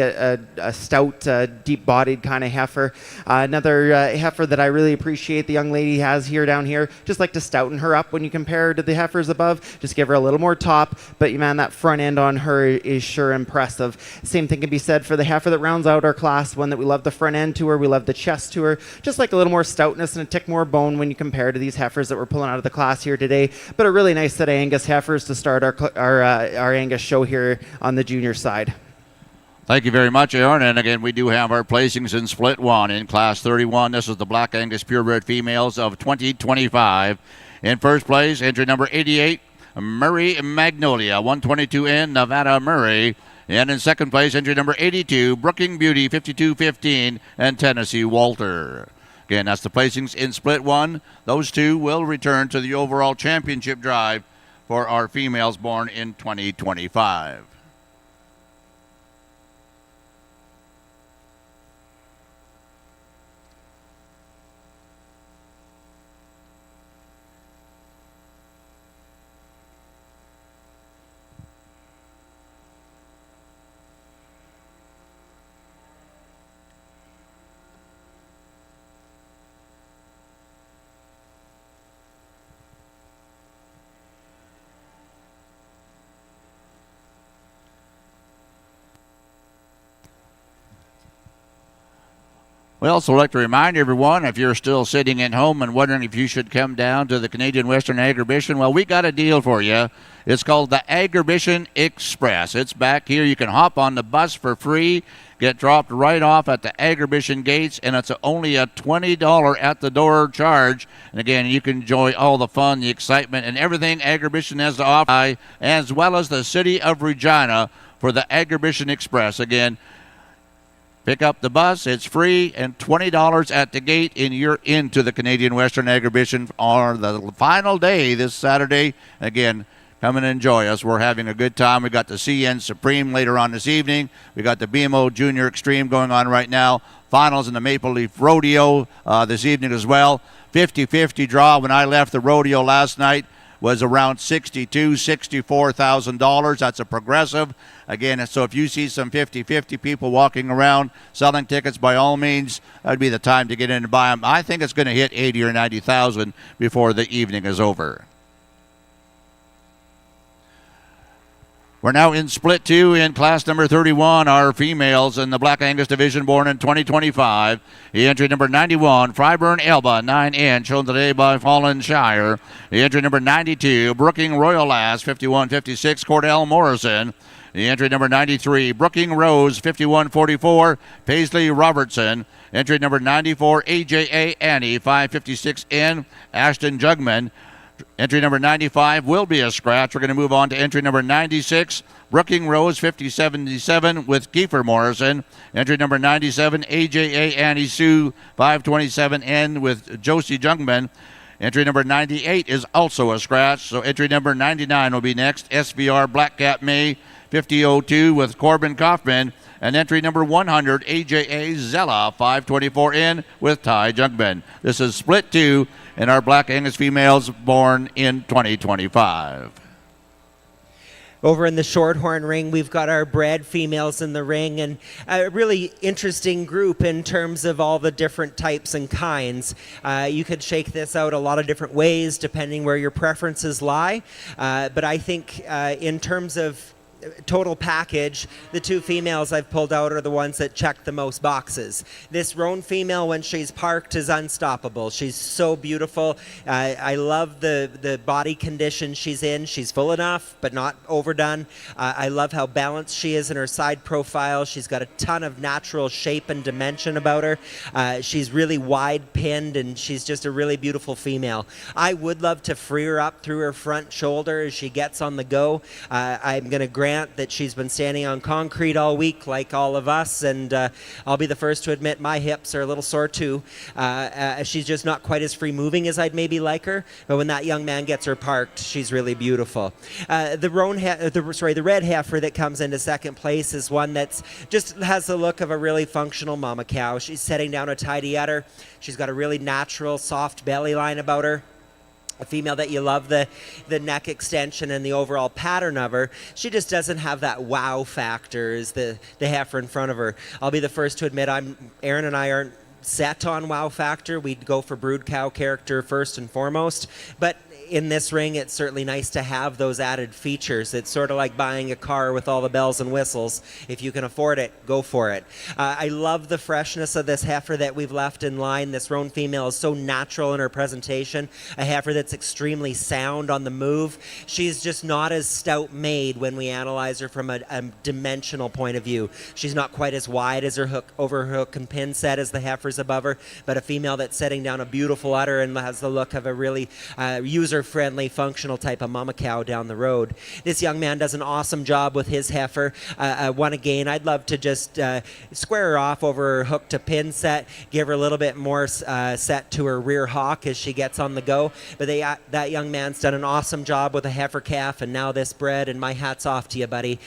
stout, deep-bodied kind of heifer. Another heifer that I really appreciate the young lady has here down here, just like to stouten her up when you compare her to the heifers above. Just give her a little more top, but man, that front end on her is sure impressive. Same thing can be said for the heifer that rounds out our class, one that we love the front end to her, we love the chest to her, just like a little more stoutness and a tick more bone when you compare to these heifers that we're pulling out of the class here today, but a really nice set of Angus heifers to start our Angus show here on the junior side. Thank you very much, Aaron. And again, we do have our placings in Split 1 in Class 31. This is the Black Angus Purebred Females of 2025. In first place, entry number 88, Murray Magnolia, 122N, Nevada Murray. And in second place, entry number 82, Brooking Beauty, 5215, and Tennessee Walter. Again, that's the placings in Split 1. Those two will return to the overall championship drive for our females born in 2025. We also like to remind everyone, if you're still sitting at home and wondering if you should come down to the Canadian Western Agribition, well, we got a deal for you. It's called the Agribition Express. It's back here. You can hop on the bus for free, get dropped right off at the Agribition gates, and it's only a $20 at-the-door charge. And again, you can enjoy all the fun, the excitement, and everything Agribition has to offer, as well as the city of Regina for the Agribition Express. Again, Pick up the bus. It's free and $20 at the gate, and you're into the Canadian Western Agribition on the final day this Saturday. Again, come and enjoy us. We're having a good time. We got the CN Supreme later on this evening. We got the BMO Junior Extreme going on right now. Finals in the Maple Leaf Rodeo this evening as well. 50-50 draw. When I left the rodeo last night was around $64,000. That's a progressive. Again, so if you see some 50-50 people walking around selling tickets, by all means, that'd be the time to get in and buy them. I think it's going to hit 80 or 90,000 before the evening is over. We're now in Split 2 in class number 31. Our females in the Black Angus division born in 2025. The entry number 91, Freiburn Elba, 9-inch, shown today by Fallen Shire. The entry number 92, Brooking Royal Lass, 51-56, Cordell Morrison. The entry number 93, Brooking Rose, 51-44, Paisley Robertson. Entry number 94, AJA Annie, 556N, Ashton Jugman. Entry number 95 will be a scratch. We're going to move on to entry number 96, Brooking Rose, 5077 with Kiefer Morrison. Entry number 97, AJA Annie Sue, 527N with Josie Jungman. Entry number 98 is also a scratch, so entry number 99 will be next. SVR Black Cat May, 5002 with Corbin Kaufman. And entry number 100, AJA Zella, 524N with Ty Jungman. This is Split 2 in our Black Angus females born in 2025. Over in the Shorthorn ring, we've got our bred females in the ring, and a really interesting group in terms of all the different types and kinds. You could shake this out a lot of different ways depending where your preferences lie, but I think in terms of total package, the two females I've pulled out are the ones that check the most boxes. This roan female, when she's parked, is unstoppable. She's so beautiful. I love the body condition she's in. She's full enough, but not overdone. I love how balanced she is in her side profile. She's got a ton of natural shape and dimension about her. She's really wide pinned, and she's just a really beautiful female. I would love to free her up through her front shoulder as she gets on the go. I'm going to grant that she's been standing on concrete all week like all of us, and I'll be the first to admit my hips are a little sore too. She's just not quite as free moving as I'd maybe like her, but when that young man gets her parked, she's really beautiful. The red heifer that comes into second place is one that's just has the look of a really functional mama cow. She's setting down a tidy udder. She's got a really natural soft belly line about her. A female that you love the neck extension and the overall pattern of her. She just doesn't have that wow factor as the heifer in front of her. I'll be the first to admit Aaron and I aren't set on wow factor. We'd go for brood cow character first and foremost, but in this ring, it's certainly nice to have those added features. It's sort of like buying a car with all the bells and whistles. If you can afford it, go for it. I love the freshness of this heifer that we've left in line. This roan female is so natural in her presentation. A heifer that's extremely sound on the move. She's just not as stout made when we analyze her from a dimensional point of view. She's not quite as wide as her hook and pin set as the heifers above her, but a female that's setting down a beautiful udder and has the look of a really user-friendly, functional type of mama cow down the road. This young man does an awesome job with his heifer. One again, I'd love to just square her off over her hook to pin set, give her a little bit more set to her rear hock as she gets on the go. But that young man's done an awesome job with a heifer calf, and now this bred, and my hat's off to you, buddy.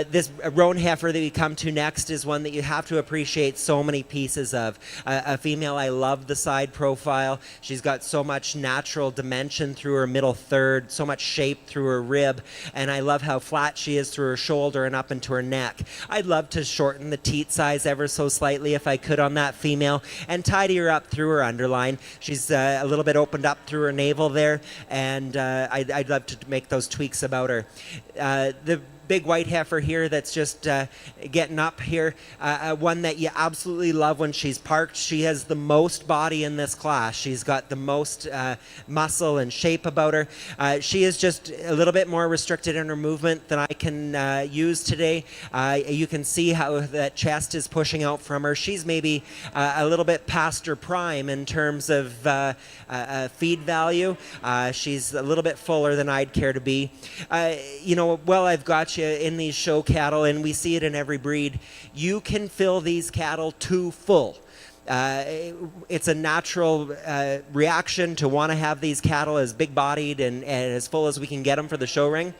This roan heifer that we come to next is one that you have to appreciate so many pieces of. A female, I love the side profile. She's got so much natural dimension through her middle third, so much shape through her rib, and I love how flat she is through her shoulder and up into her neck. I'd love to shorten the teat size ever so slightly if I could on that female and tidy her up through her underline. She's a little bit opened up through her navel there, and I'd love to make those tweaks about her. The big white heifer here that's just getting up here, one that you absolutely love when she's parked. She has the most body in this class. She's got the most muscle and shape about her. She is just a little bit more restricted in her movement than I can use today. You can see how that chest is pushing out from her. She's maybe a little bit past her prime in terms of feed value. She's a little bit fuller than I'd care to be. While I've got at you in these show cattle, and we see it in every breed. You can fill these cattle too full. It's a natural reaction to want to have these cattle as big-bodied and as full as we can get them for the show ring.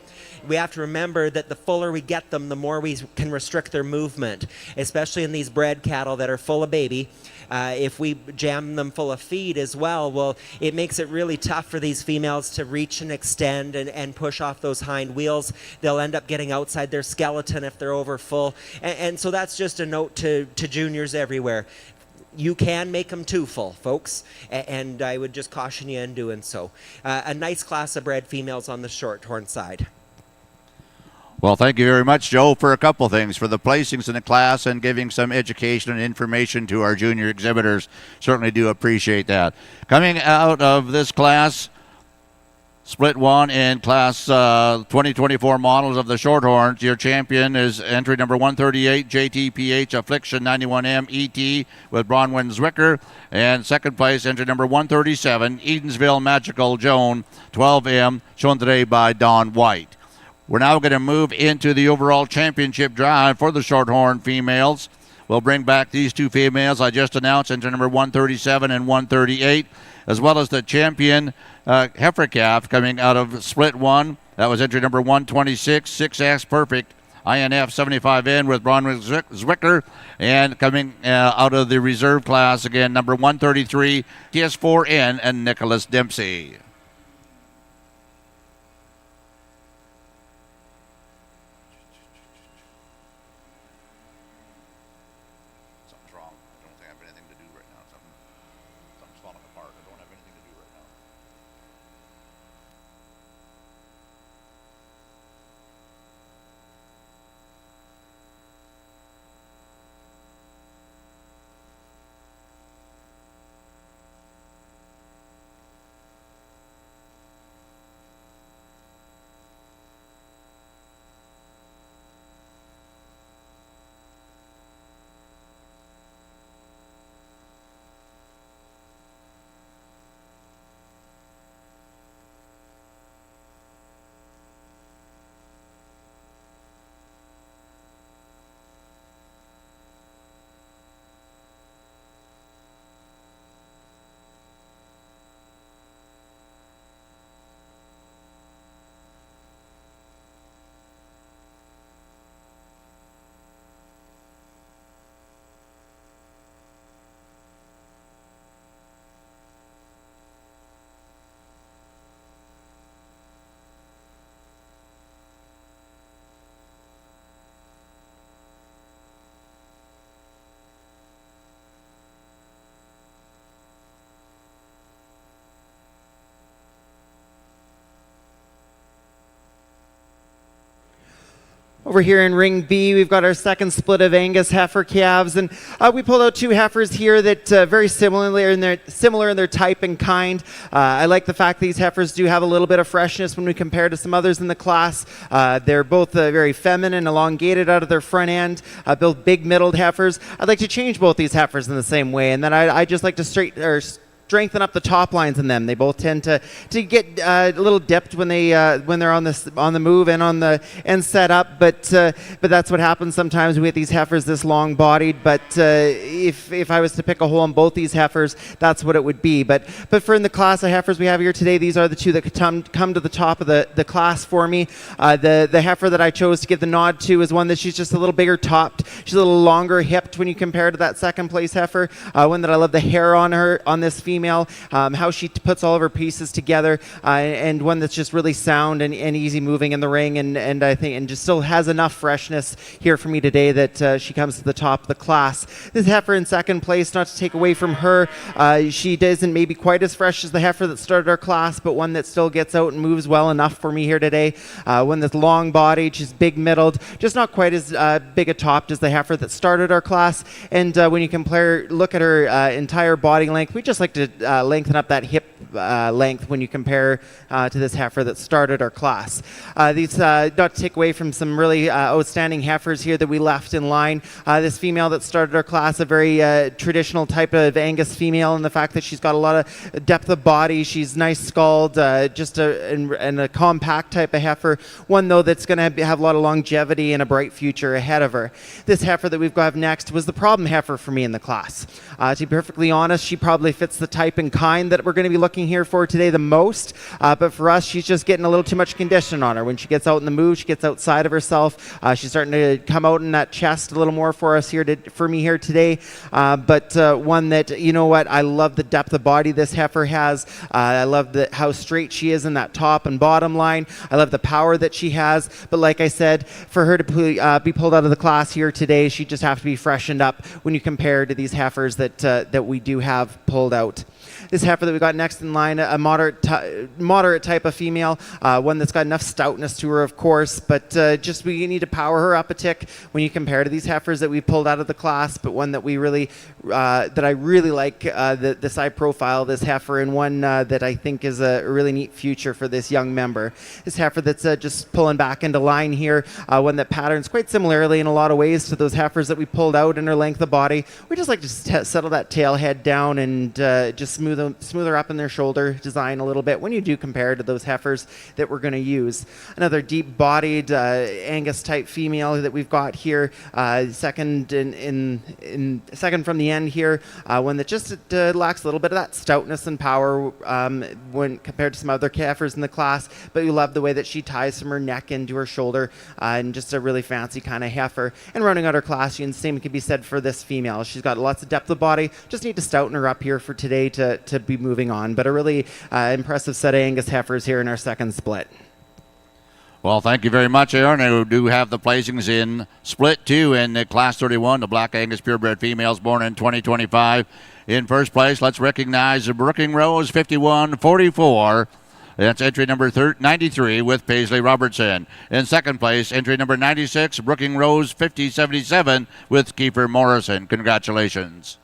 We have to remember that the fuller we get them, the more we can restrict their movement, especially in these bred cattle that are full of baby. If we jam them full of feed as well, it makes it really tough for these females to reach and extend and push off those hind wheels. They'll end up getting outside their skeleton if they're over full. And so that's just a note to juniors everywhere. You can make them too full, folks, and I would just caution you in doing so. A nice class of bred females on the short-horn side. Well, thank you very much, Joe, for a couple things, for the placings in the class and giving some education and information to our junior exhibitors. Certainly do appreciate that. Coming out of this class, Split 1 in Class 2024 models of the Shorthorns, your champion is entry number 138, JTPH Affliction 91M ET with Bronwyn Zwicker. And second place, entry number 137, Edensville Magical Joan 12M, shown today by Don White. We're now going to move into the overall championship drive for the Shorthorn females. We'll bring back these two females I just announced, entry number 137 and 138, as well as the champion heifer calf coming out of Split 1. That was entry number 126, 6X Perfect, INF 75N with Bronwyn Zwicker. And coming out of the reserve class, again, number 133, TS4N and Nicholas Dempsey. Over here in Ring B, we've got our second split of Angus heifer calves, and we pulled out two heifers here that very similar in their type and kind. I like the fact these heifers do have a little bit of freshness when we compare to some others in the class. They're both very feminine, elongated out of their front end, both big middled heifers. I'd like to change both these heifers in the same way, and then I just like to strengthen up the top lines in them. They both tend to get a little dipped when they're on the move and set up. But that's what happens sometimes with these heifers this long bodied. But if I was to pick a hole in both these heifers, that's what it would be. But for in the class of heifers we have here today, these are the two that could come to the top of the class for me. The heifer that I chose to give the nod to is one that she's just a little bigger topped. She's a little longer hipped when you compare to that second place heifer. One that I love the hair on this female, how she puts all of her pieces together, and one that's just really sound and easy moving in the ring, and I think and just still has enough freshness here for me today that she comes to the top of the class. This heifer in second place, not to take away from her, she isn't maybe quite as fresh as the heifer that started our class, but one that still gets out and moves well enough for me here today. One that's long bodied, she's big middled, just not quite as big a topped as the heifer that started our class. And when you look at her entire body length, we just like to to lengthen up that hip length when you compare to this heifer that started our class. These not to take away from some really outstanding heifers here that we left in line. This female that started our class, a very traditional type of Angus female, in the fact that she's got a lot of depth of body. She's nice skulled, just and a compact type of heifer. One though that's going to have a lot of longevity and a bright future ahead of her. This heifer that we've got next was the problem heifer for me in the class. To be perfectly honest, she probably fits the type and kind that we're going to be looking here for today the most. But for us, she's just getting a little too much condition on her. When she gets out in the move, she gets outside of herself. She's starting to come out in that chest a little more for us here, for me here today. But one that, you know what, I love the depth of body this heifer has. I love how straight she is in that top and bottom line. I love the power that she has. But like I said, for her to be pulled out of the class here today, she just have to be freshened up when you compare to these heifers that we do have pulled out. This heifer that we got next in line, a moderate type of female, one that's got enough stoutness to her, of course, but just we need to power her up a tick when you compare to these heifers that we pulled out of the class, but one that we really, that I really like the side profile of this heifer, and one that I think is a really neat future for this young member. This heifer that's just pulling back into line here, one that patterns quite similarly in a lot of ways to those heifers that we pulled out in her length of body. We just like to settle that tail head down and just smooth her up in their shoulder design a little bit when you do compare to those heifers that we're going to use. Another deep-bodied Angus type female that we've got here, second second from the end here, one that just lacks a little bit of that stoutness and power when compared to some other heifers in the class, but you love the way that she ties from her neck into her shoulder, and just a really fancy kind of heifer. And running out her class, the same can be said for this female. She's got lots of depth of body, just need to stouten her up here for today to be moving on, but a really impressive set of Angus heifers here in our second split. Well, thank you very much, Aaron. I do have the placings in split 2 in Class 31, the Black Angus purebred females born in 2025. In first place, let's recognize Brooking Rose 5144. That's entry number 93 with Paisley Robertson. In second place, entry number 96, Brooking Rose 5077 with Kiefer Morrison. Congratulations.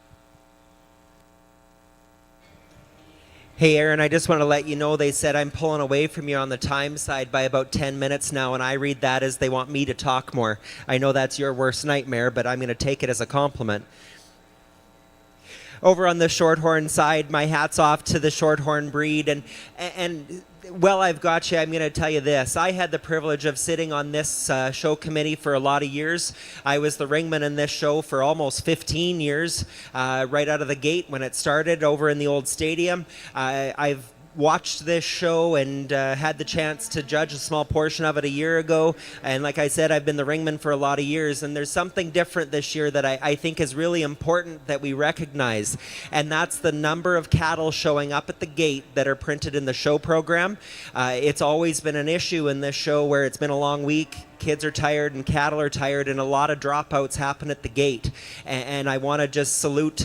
Hey, Aaron, I just want to let you know they said I'm pulling away from you on the time side by about 10 minutes now, and I read that as they want me to talk more. I know that's your worst nightmare, but I'm going to take it as a compliment. Over on the Shorthorn side, my hat's off to the Shorthorn breed, and well, I've got you. I'm going to tell you this. I had the privilege of sitting on this show committee for a lot of years. I was the ringman in this show for almost 15 years, right out of the gate when it started over in the old stadium. I've watched this show and had the chance to judge a small portion of it a year ago. And like I said, I've been the ringman for a lot of years. And there's something different this year that I think is really important that we recognize. And that's the number of cattle showing up at the gate that are printed in the show program. It's always been an issue in this show where it's been a long week. Kids are tired and cattle are tired, and a lot of dropouts happen at the gate. And I want to just salute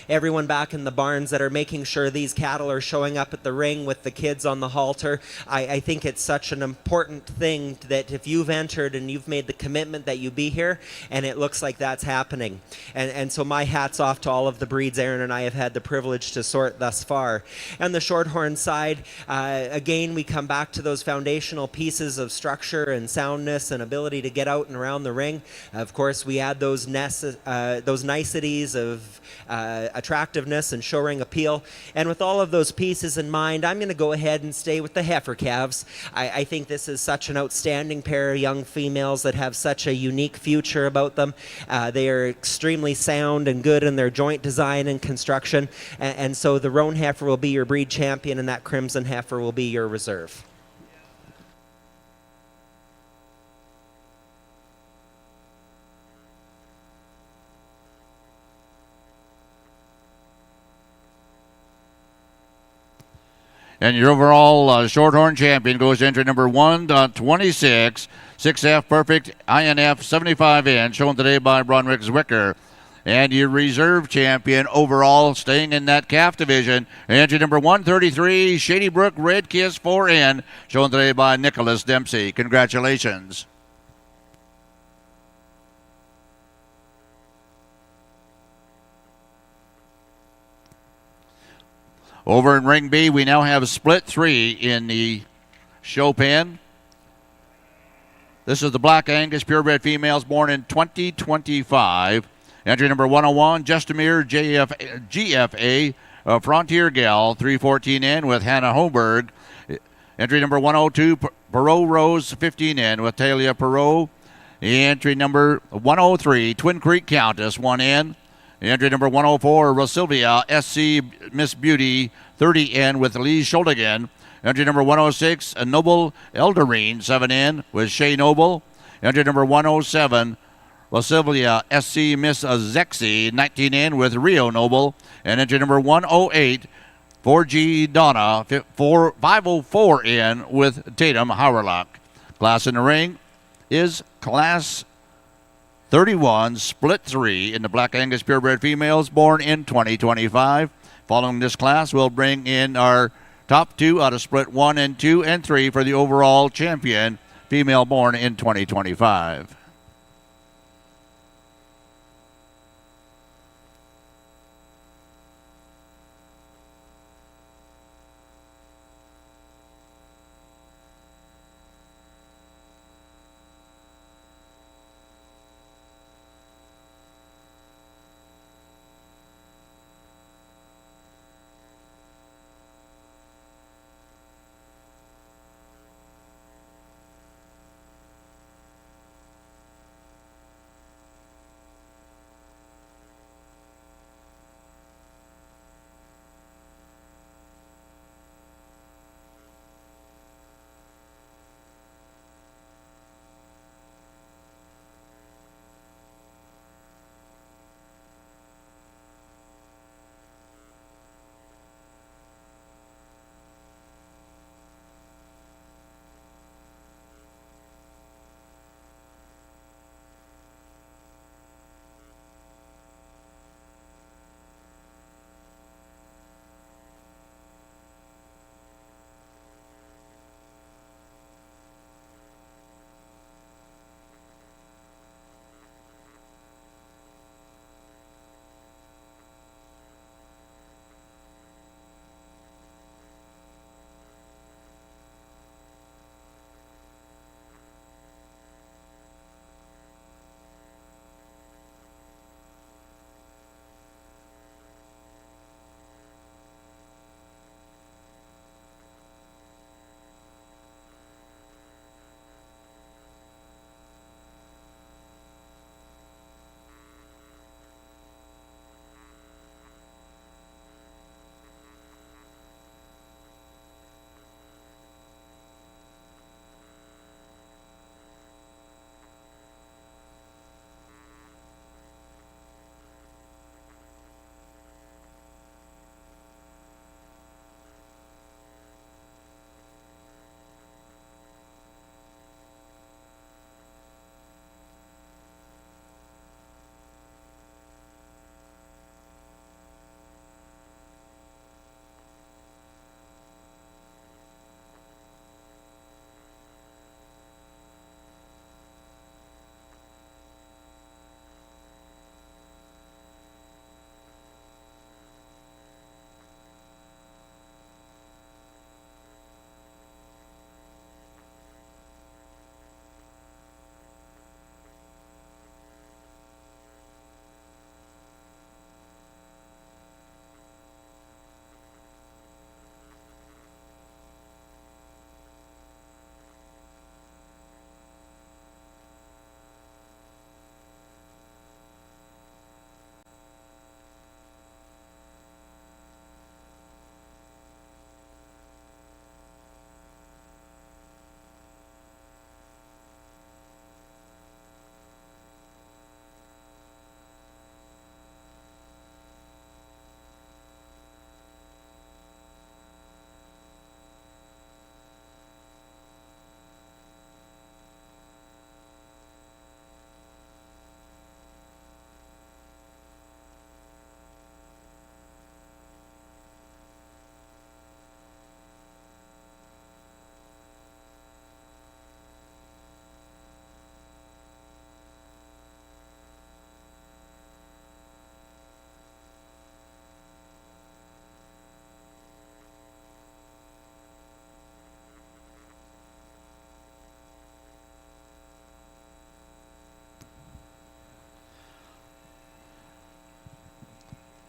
everyone back in the barns that are making sure these cattle are showing up at the ring with the kids on the halter. I think it's such an important thing that if you've entered and you've made the commitment that you be here, and it looks like that's happening. And so my hat's off to all of the breeds Aaron and I have had the privilege to sort thus far. On the Shorthorn side, again, we come back to those foundational pieces of structure and soundness and ability to get out and around the ring. Of course, we add those niceties of attractiveness and show ring appeal. And with all of those pieces in mind, I'm going to go ahead and stay with the heifer calves. I think this is such an outstanding pair of young females that have such a unique future about them. They are extremely sound and good in their joint design and construction. And so the roan heifer will be your breed champion, and that crimson heifer will be your reserve. And your overall Shorthorn champion goes to entry number 1.26, 6F Perfect INF 75N, shown today by Bronwyn Zwicker. And your reserve champion overall, staying in that calf division, entry number 133, Shady Brook Red Kiss 4N, shown today by Nicholas Dempsey. Congratulations. Over in Ring B, we now have split 3 in the show pen. This is the Black Angus purebred females born in 2025. Entry number 101, Justamere GFA, Frontier Gal, 314N with Hannah Holberg. Entry number 102, Perot Rose, 15N with Talia Perot. Entry number 103, Twin Creek Countess, 1N. Entry number 104, Rosilvia SC Miss Beauty, 30N with Lee Schuldigan. Entry number 106, a Noble Eldarine, 7N with Shay Noble. Entry number 107, Rosilvia SC Miss Zexi, 19N with Rio Noble. And entry number 108, 4G Donna, 504N with Tatum Howerlock. Class in the ring is Class 31, Split 3 in the Black Angus purebred females born in 2025. Following this class, we'll bring in our top 2 out of Split 1 and 2 and 3 for the overall champion female born in 2025.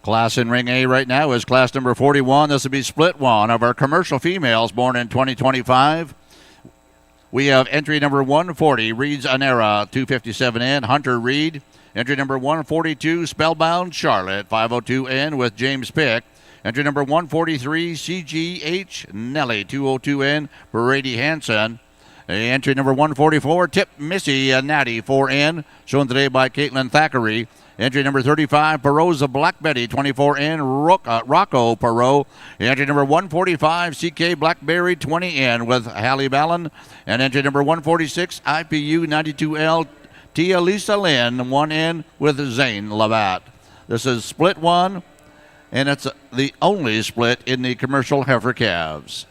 Class in Ring A right now is class number 41. This will be split one of our commercial females born in 2025. We have entry number 140, Reed's Anera, 257N, Hunter Reed. Entry number 142, Spellbound Charlotte, 502N with James Pick. Entry number 143, CGH Nelly, 202N, Brady Hansen. Entry number 144, Tip Missy Natty, 4N, shown today by Caitlin Thackeray. Entry number 35, Perot's Black Betty, 24N, Rocco Perot. Entry number 145, CK Blackberry, 20N with Hallie Ballon. And entry number 146, IPU 92L, Tia Lisa Lynn, 1N with Zane Labatt. This is split one, and it's the only split in the commercial heifer calves.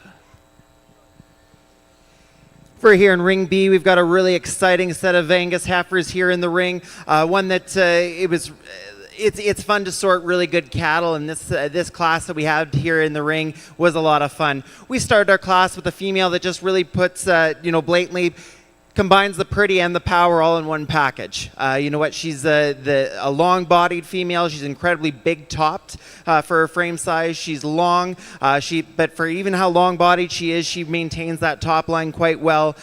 For here in Ring B, we've got a really exciting set of Angus heifers here in the ring. One that it's fun to sort really good cattle, and this class that we have here in the ring was a lot of fun. We started our class with a female that just really puts, blatantly combines the pretty and the power all in one package. You know what? She's a long-bodied female. She's incredibly big-topped for her frame size. She's long, but for even how long-bodied she is, she maintains that top line quite well.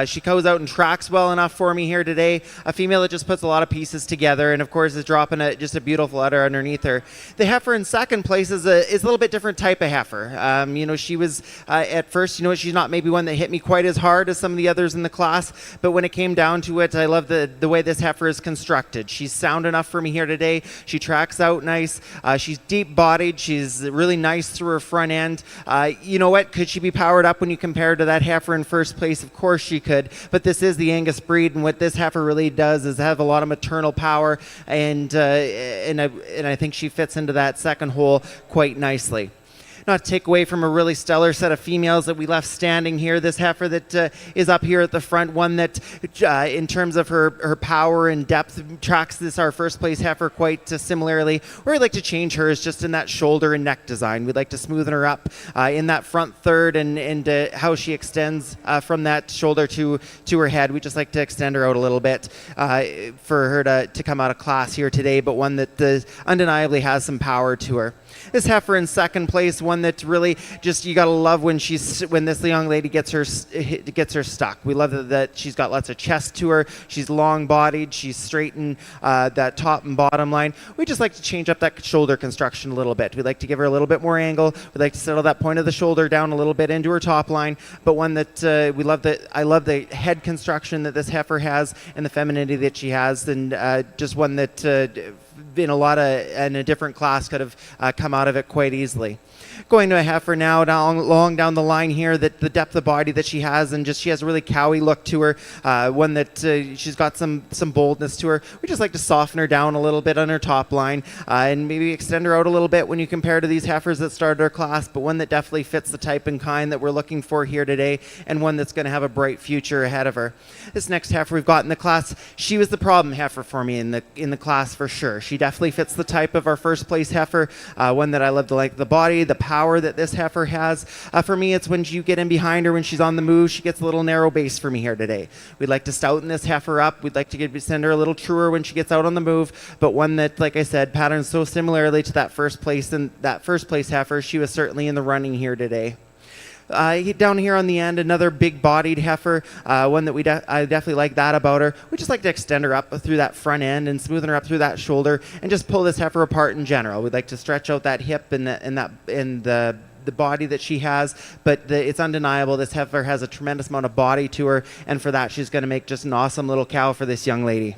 She goes out and tracks well enough for me here today. A female that just puts a lot of pieces together, and of course is dropping just a beautiful udder underneath her. The heifer in second place is a little bit different type of heifer. She was at first, she's not maybe one that hit me quite as hard as some of the others in the class. But when it came down to it, I love the way this heifer is constructed. She's sound enough for me here today. She tracks out nice. She's deep-bodied. She's really nice through her front end. You know what? Could she be powered up when you compare her to that heifer in first place? Of course she could. But this is the Angus breed, and what this heifer really does is have a lot of maternal power, and I think she fits into that second hole quite nicely. Not to take away from a really stellar set of females that we left standing here. This heifer that is up here at the front, one that in terms of her power and depth tracks our first place heifer quite similarly. Where we'd like to change her is just in that shoulder and neck design. We'd like to smoothen her up in that front third and how she extends from that shoulder to her head. We just like to extend her out a little bit for her to come out of class here today, but one that undeniably has some power to her. This heifer in second place, one that really just you gotta love when this young lady gets her stuck. We love that she's got lots of chest to her. She's long-bodied. She's straight in that top and bottom line. We just like to change up that shoulder construction a little bit. We'd like to give her a little bit more angle. We'd like to settle that point of the shoulder down a little bit into her top line. But one that I love the head construction that this heifer has and the femininity that she has, and just one that in a different class could have come out of it quite easily. Going to a heifer now long down the line here, that the depth of body that she has, and she has a really cowy look to her, one that she's got some boldness to her. We just like to soften her down a little bit on her top line and maybe extend her out a little bit when you compare to these heifers that started our class, but one that definitely fits the type and kind that we're looking for here today, and one that's going to have a bright future ahead of her. This next heifer we've got in the class, she was the problem heifer for me in the class for sure. She definitely fits the type of our first place heifer, one that I love to like the body, the power that this heifer has. For me, it's when you get in behind her, when she's on the move, she gets a little narrow base for me here today. We'd like to stouten this heifer up. We'd like to send her a little truer when she gets out on the move, but one that, like I said, patterns so similarly to that first place heifer. She was certainly in the running here today. Down here on the end, another big-bodied heifer, one that I definitely like that about her. We just like to extend her up through that front end and smoothen her up through that shoulder and just pull this heifer apart in general. We'd like to stretch out that hip and the body that she has, but it's undeniable this heifer has a tremendous amount of body to her, and for that she's going to make just an awesome little cow for this young lady.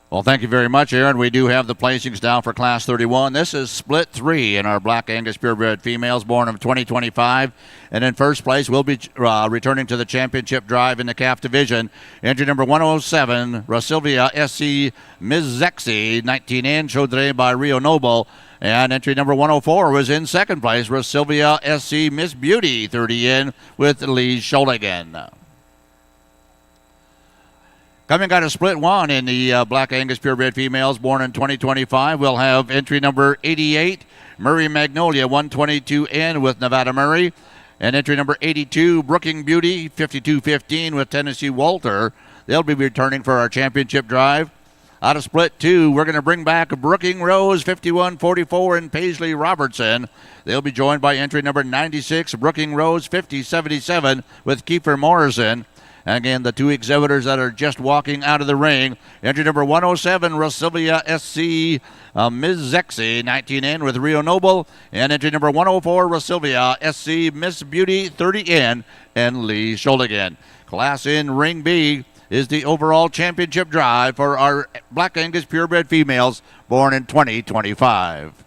Well, thank you very much, Aaron. We do have the placings down for Class 31. This is split 3 in our Black Angus purebred females born of 2025. And in first place, we'll be returning to the championship drive in the calf division. Entry number 107, Rasilvia SC Mizexi, 19N, showed today by Rio Noble. And entry number 104 was in second place, Rasilvia SC Miss Beauty, 30N, with Lee Scholigan. Coming out of split 1 in the Black Angus purebred females born in 2025, we'll have entry number 88, Murray Magnolia, 122N with Nevada Murray. And entry number 82, Brooking Beauty, 5215 with Tennessee Walter. They'll be returning for our championship drive. Out of split 2, we're going to bring back Brooking Rose, 51-44, and Paisley Robertson. They'll be joined by entry number 96, Brooking Rose, 50-77, with Kiefer Morrison. And again, the two exhibitors that are just walking out of the ring. Entry number 107, Rosilvia SC, Ms. Zexi, 19N with Rio Noble. And entry number 104, Rosilvia SC, Miss Beauty, 30N, and Lee Schuldigan. Class in Ring B is the overall championship drive for our Black Angus purebred females born in 2025.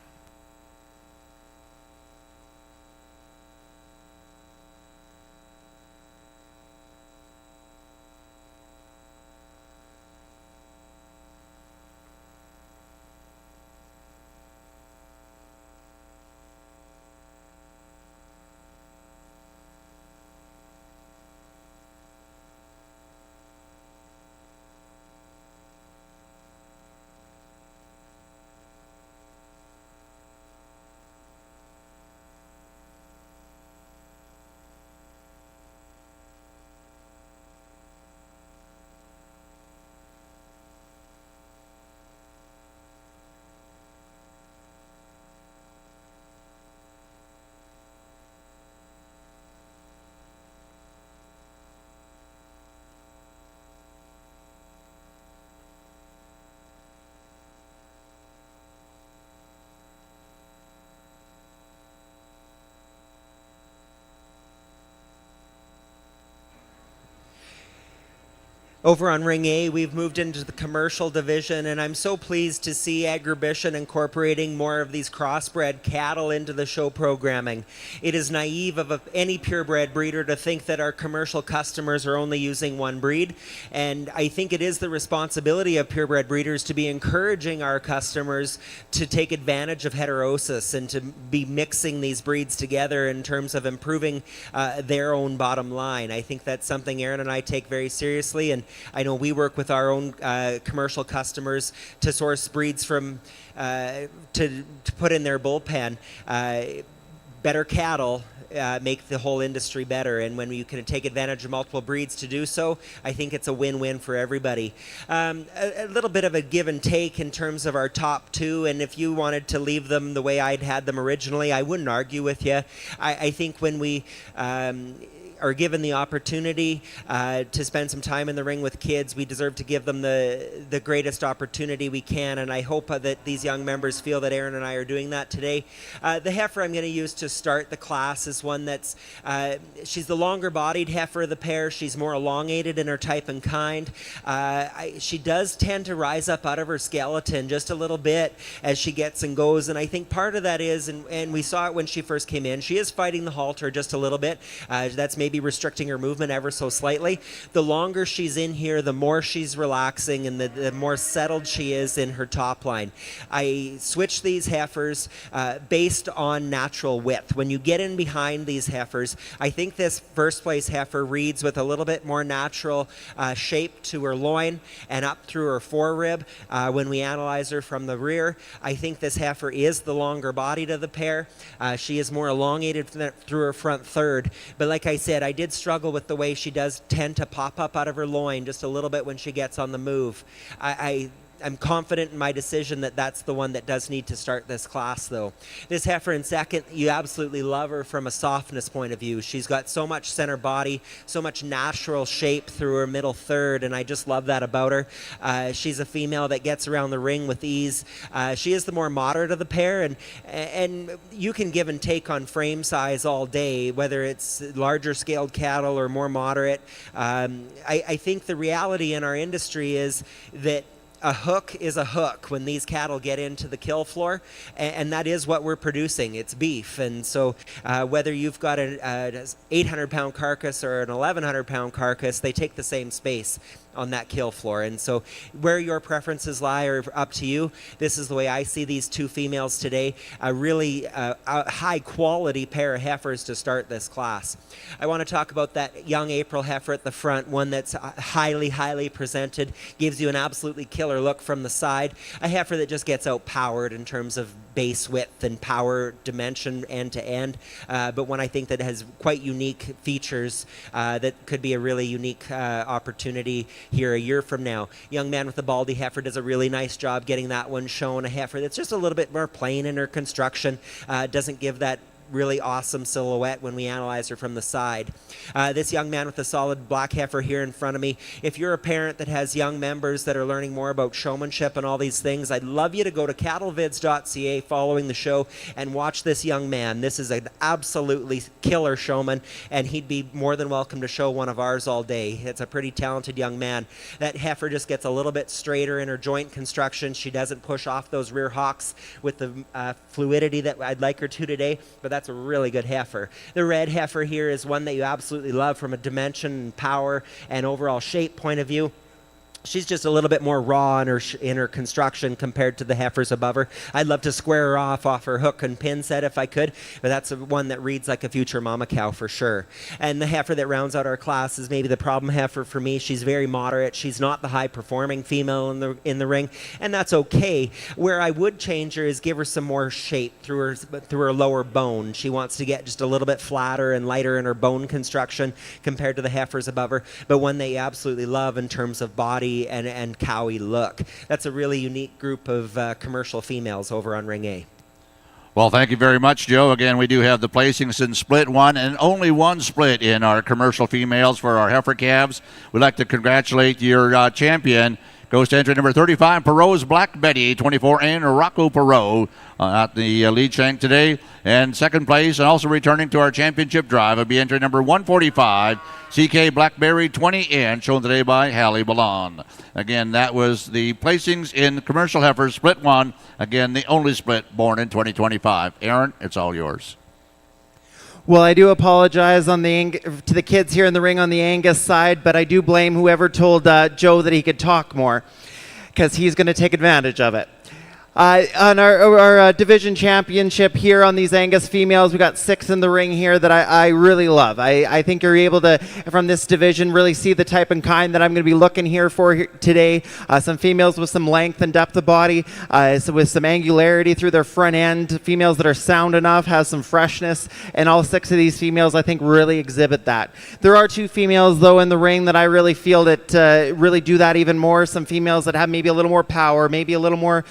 Over on Ring A, we've moved into the commercial division, and I'm so pleased to see Agribition incorporating more of these crossbred cattle into the show programming. It is naive of any purebred breeder to think that our commercial customers are only using one breed, and I think it is the responsibility of purebred breeders to be encouraging our customers to take advantage of heterosis and to be mixing these breeds together in terms of improving their own bottom line. I think that's something Aaron and I take very seriously, and I know we work with our own commercial customers to source breeds from to put in their bullpen. Better cattle make the whole industry better, and when you can take advantage of multiple breeds to do so, I think it's a win-win for everybody. A little bit of a give and take in terms of our top two, and if you wanted to leave them the way I'd had them originally, I wouldn't argue with you. I think when we are given the opportunity to spend some time in the ring with kids, we deserve to give them the greatest opportunity we can, and I hope that these young members feel that Aaron and I are doing that today. The heifer I'm going to use to start the class is one that's, she's the longer bodied heifer of the pair. She's more elongated in her type and kind. She does tend to rise up out of her skeleton just a little bit as she gets and goes, and I think part of that is, and we saw it when she first came in, she is fighting the halter just a little bit. That's maybe restricting her movement ever so slightly. The longer she's in here, the more she's relaxing and the more settled she is in her top line. I switched these heifers based on natural width. When you get in behind these heifers, I think this first place heifer reads with a little bit more natural shape to her loin and up through her forerib. When we analyze her from the rear, I think this heifer is the longer bodied of the pair. She is more elongated through her front third, but like I said, I did struggle with the way she does tend to pop up out of her loin just a little bit when she gets on the move. I'm confident in my decision that that's the one that does need to start this class, though. This heifer in second, you absolutely love her from a softness point of view. She's got so much center body, so much natural shape through her middle third, and I just love that about her. She's a female that gets around the ring with ease. She is the more moderate of the pair, and you can give and take on frame size all day, whether it's larger scaled cattle or more moderate. I think the reality in our industry is that a hook is a hook when these cattle get into the kill floor, and that is what we're producing. It's beef, and so whether you've got an 800-pound carcass or an 1,100-pound carcass, they take the same space on that kill floor. And so where your preferences lie are up to you. This is the way I see these two females today, a really high quality pair of heifers to start this class. I want to talk about that young April heifer at the front, one that's highly presented, gives you an absolutely killer look from the side, a heifer that just gets outpowered in terms of base width and power dimension end to end, but one I think that has quite unique features that could be a really unique opportunity here a year from now. Young man with the baldy heifer does a really nice job getting that one shown. A heifer that's just a little bit more plain in her construction, doesn't give that really awesome silhouette when we analyze her from the side. This young man with the solid black heifer here in front of me, if you're a parent that has young members that are learning more about showmanship and all these things, I'd love you to go to Vids.ca following the show and watch this young man. This is an absolutely killer showman, and he'd be more than welcome to show one of ours all day. It's a pretty talented young man. That heifer just gets a little bit straighter in her joint construction. She doesn't push off those rear hocks with the fluidity that I'd like her to today, but that's a really good heifer. The red heifer here is one that you absolutely love from a dimension and power and overall shape point of view. She's just a little bit more raw in her construction compared to the heifers above her. I'd love to square her off her hook and pin set if I could, but that's one that reads like a future mama cow for sure. And the heifer that rounds out our class is maybe the problem heifer for me. She's very moderate. She's not the high-performing female in the ring, and that's okay. Where I would change her is give her some more shape through her lower bone. She wants to get just a little bit flatter and lighter in her bone construction compared to the heifers above her, but one that you absolutely love in terms of body and cowy look. That's a really unique group of commercial females over on Ring A. Well, thank you very much, Joe. Again, we do have the placings in split one and only one split in our commercial females for our heifer calves. We'd like to congratulate your champion. Goes to entry number 35, Perot's Black Betty, 24, and Rocco Perot at the lead shank today. And second place, and also returning to our championship drive, will be entry number 145, CK Blackberry, 20N, shown today by Hallie Ballon. Again, that was the placings in commercial heifers, split one. Again, the only split born in 2025. Aaron, it's all yours. Well, I do apologize to the kids here in the ring on the Angus side, but I do blame whoever told Joe that he could talk more, because he's going to take advantage of it. On our division championship here on these Angus females, we got 6 in the ring here that I really love. I think you're able to, from this division, really see the type and kind that I'm going to be looking here for today. Some females with some length and depth of body, so with some angularity through their front end, females that are sound enough, have some freshness, and all 6 of these females I think really exhibit that. There are 2 females though in the ring that I really feel that really do that even more. Some females that have maybe a little more power, maybe a little more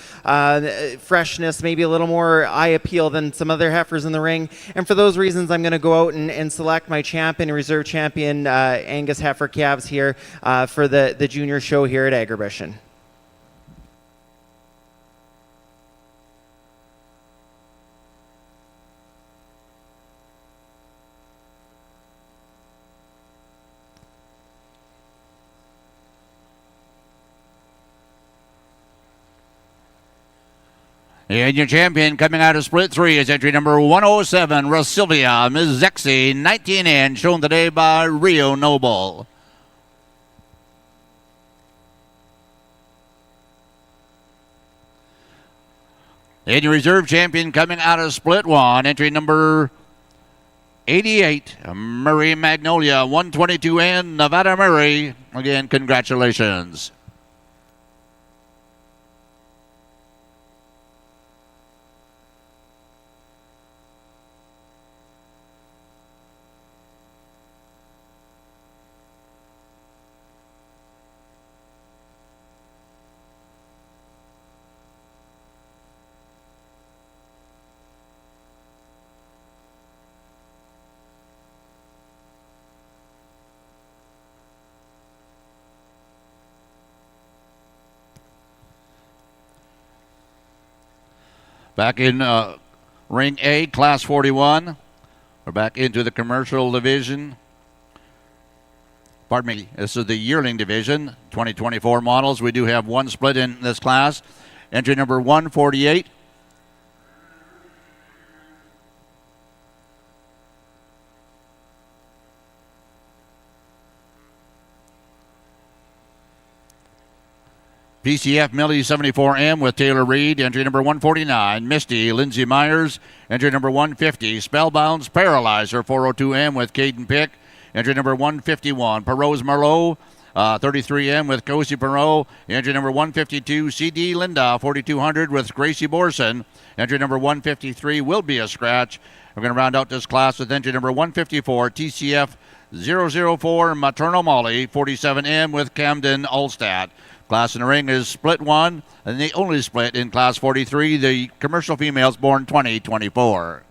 freshness, maybe a little more eye appeal than some other heifers in the ring. And for those reasons, I'm going to go out and select my champion, reserve champion Angus heifer calves here for the junior show here at Agribition. And your champion coming out of split 3 is entry number 107, Rosilvia Ms. Zexi, 19N, shown today by Rio Noble. And your reserve champion coming out of split 1, entry number 88, Murray Magnolia, 122N, Nevada Murray. Again, congratulations. Back in Ring A, Class 41. We're back into the commercial division. Pardon me, this is the yearling division, 2024 models. We do have one split in this class. Entry number 148. PCF Millie 74M with Taylor Reed, entry number 149. Misty Lindsay Myers, entry number 150. Spellbound's Paralyzer 402M with Caden Pick, entry number 151. Perot's Merlot 33M with Cozy Perot, entry number 152. CD Linda 4200 with Gracie Borson, entry number 153 will be a scratch. We're going to round out this class with entry number 154. TCF 004 Maternal Molly, 47M with Camden Ulstadt. Class in the ring is split 1, and the only split in Class 43, the commercial females born 2024.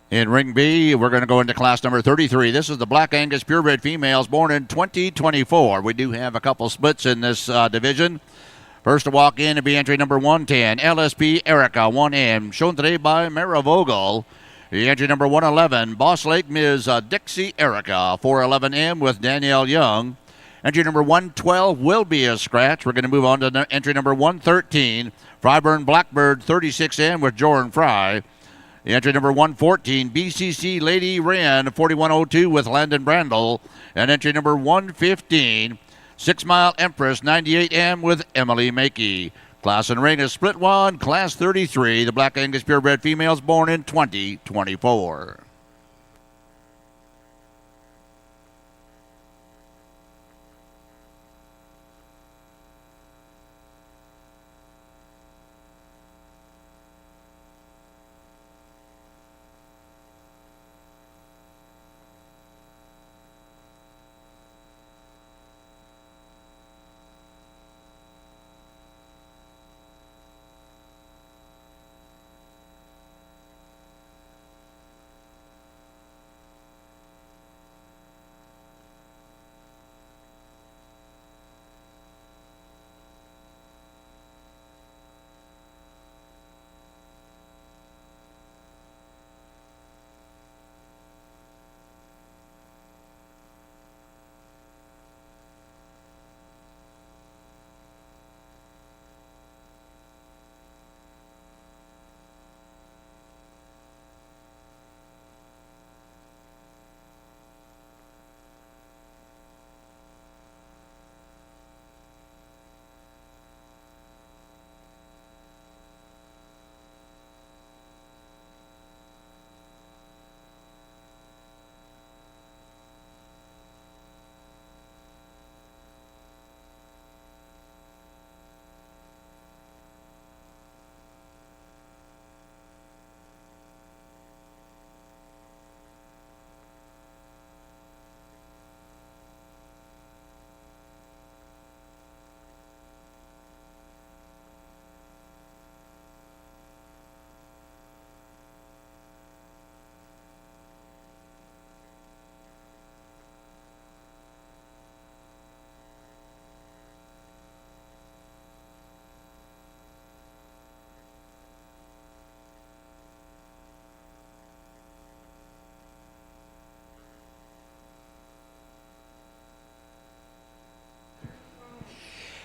In Ring B, we're going to go into class number 33. This is the Black Angus purebred females born in 2024. We do have a couple splits in this division. First to walk in to be entry number 110, LSP Erica 1M, shown today by Mara Vogel. The entry number 111, Boss Lake Ms. Dixie Erica 411M with Danielle Young. Entry number 112 will be a scratch. We're going to move on to entry number 113, Fryburn Blackbird 36M with Jordan Fry. The entry number 114, BCC Lady Wren 4102 with Landon Brandel. And entry number 115, 6 Mile Empress 98M with Emily Makey. Class and ring is split 1, class 33, the Black Angus purebred females born in 2024.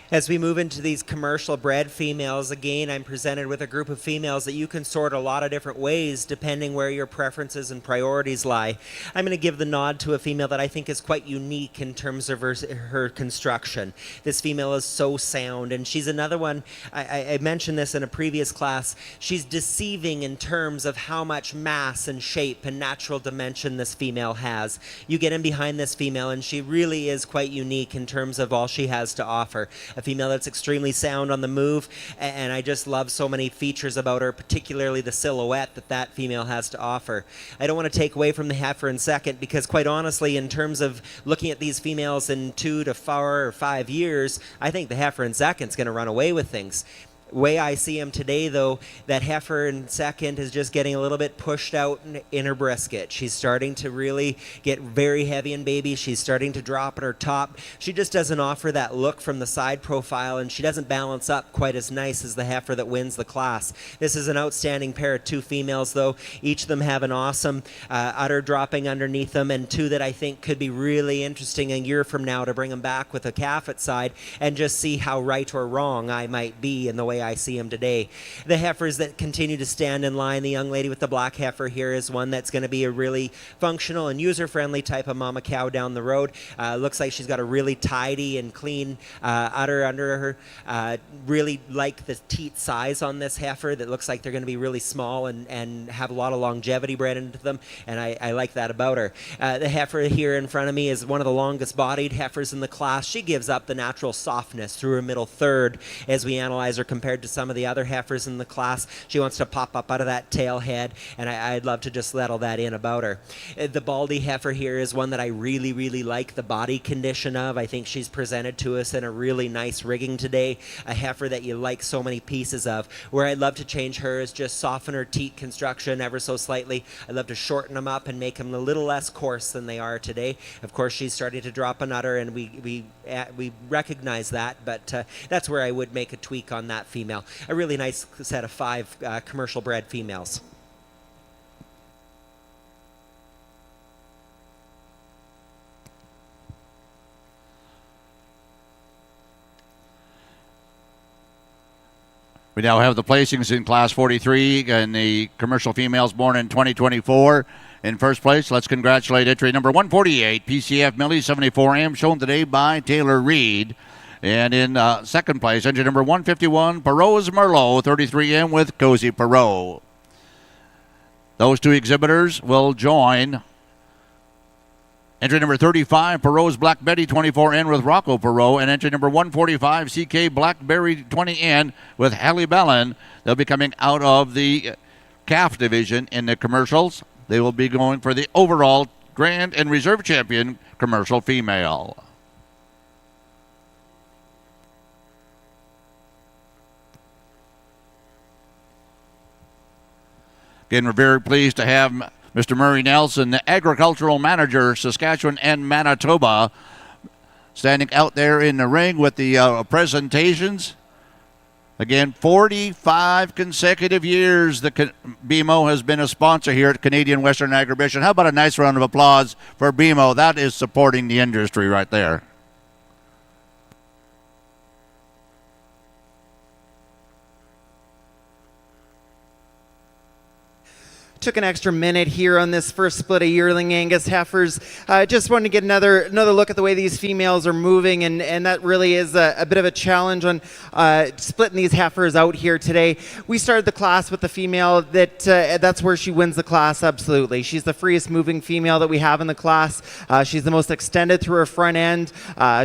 As we move into these commercial bred females, again, I'm presented with a group of females that you can sort a lot of different ways depending where your preferences and priorities lie. I'm going to give the nod to a female that I think is quite unique in terms of her construction. This female is so sound, and she's another one, I mentioned this in a previous class, she's deceiving in terms of how much mass and shape and natural dimension this female has. You get in behind this female, and she really is quite unique in terms of all she has to offer. A female that's extremely sound on the move, and I just love so many features about her, particularly the silhouette that female has to offer. I don't want to take away from the heifer in second, because quite honestly, in terms of looking at these females in 2 to 4 or 5 years, I think the heifer in second is going to run away with things. Way I see him today, though, that heifer in second is just getting a little bit pushed out in her brisket. She's starting to really get very heavy in baby. She's starting to drop at her top. She just doesn't offer that look from the side profile, and she doesn't balance up quite as nice as the heifer that wins the class. This is an outstanding pair of 2 females, though. Each of them have an awesome udder dropping underneath them, and 2 that I think could be really interesting a year from now to bring them back with a calf at side and just see how right or wrong I might be in the way I see them today. The heifers that continue to stand in line, the young lady with the black heifer here is one that's going to be a really functional and user-friendly type of mama cow down the road. Looks like she's got a really tidy and clean udder under her. Really like the teat size on this heifer. That looks like they're going to be really small and have a lot of longevity bred into them, and I like that about her. The heifer here in front of me is one of the longest bodied heifers in the class. She gives up the natural softness through her middle third as we analyze her compared to some of the other heifers in the class. She wants to pop up out of that tail head, and I'd love to just settle that in about her. The baldy heifer here is one that I really, really like the body condition of. I think she's presented to us in a really nice rigging today. A heifer that you like so many pieces of. Where I'd love to change her is just soften her teat construction ever so slightly. I'd love to shorten them up and make them a little less coarse than they are today. Of course, she's starting to drop an udder, and we recognize that, but that's where I would make a tweak on that female. A really nice set of 5 commercial bred females. We now have the placings in Class 43 and the commercial females born in 2024. In first place, let's congratulate entry number 148, PCF Millie 74M, shown today by Taylor Reed. And in second place, entry number 151, Perot's Merlot 33M with Cozy Perot. Those 2 exhibitors will join entry number 35, Perot's Black Betty 24N with Rocco Perot, and entry number 145, CK Blackberry 20N with Halle Bellin. They'll be coming out of the calf division in the commercials. They will be going for the overall Grand and Reserve Champion commercial female. Again, we're very pleased to have Mr. Murray Nelson, the Agricultural Manager, Saskatchewan and Manitoba, standing out there in the ring with the presentations. Again, 45 consecutive years the BMO has been a sponsor here at Canadian Western Agribition. How about a nice round of applause for BMO? That is supporting the industry right there. Took an extra minute here on this first split of yearling Angus heifers. Just wanted to get another look at the way these females are moving, and that really is a bit of a challenge on splitting these heifers out here today. We started the class with the female that's where she wins the class, absolutely. She's the freest moving female that we have in the class. She's the most extended through her front end.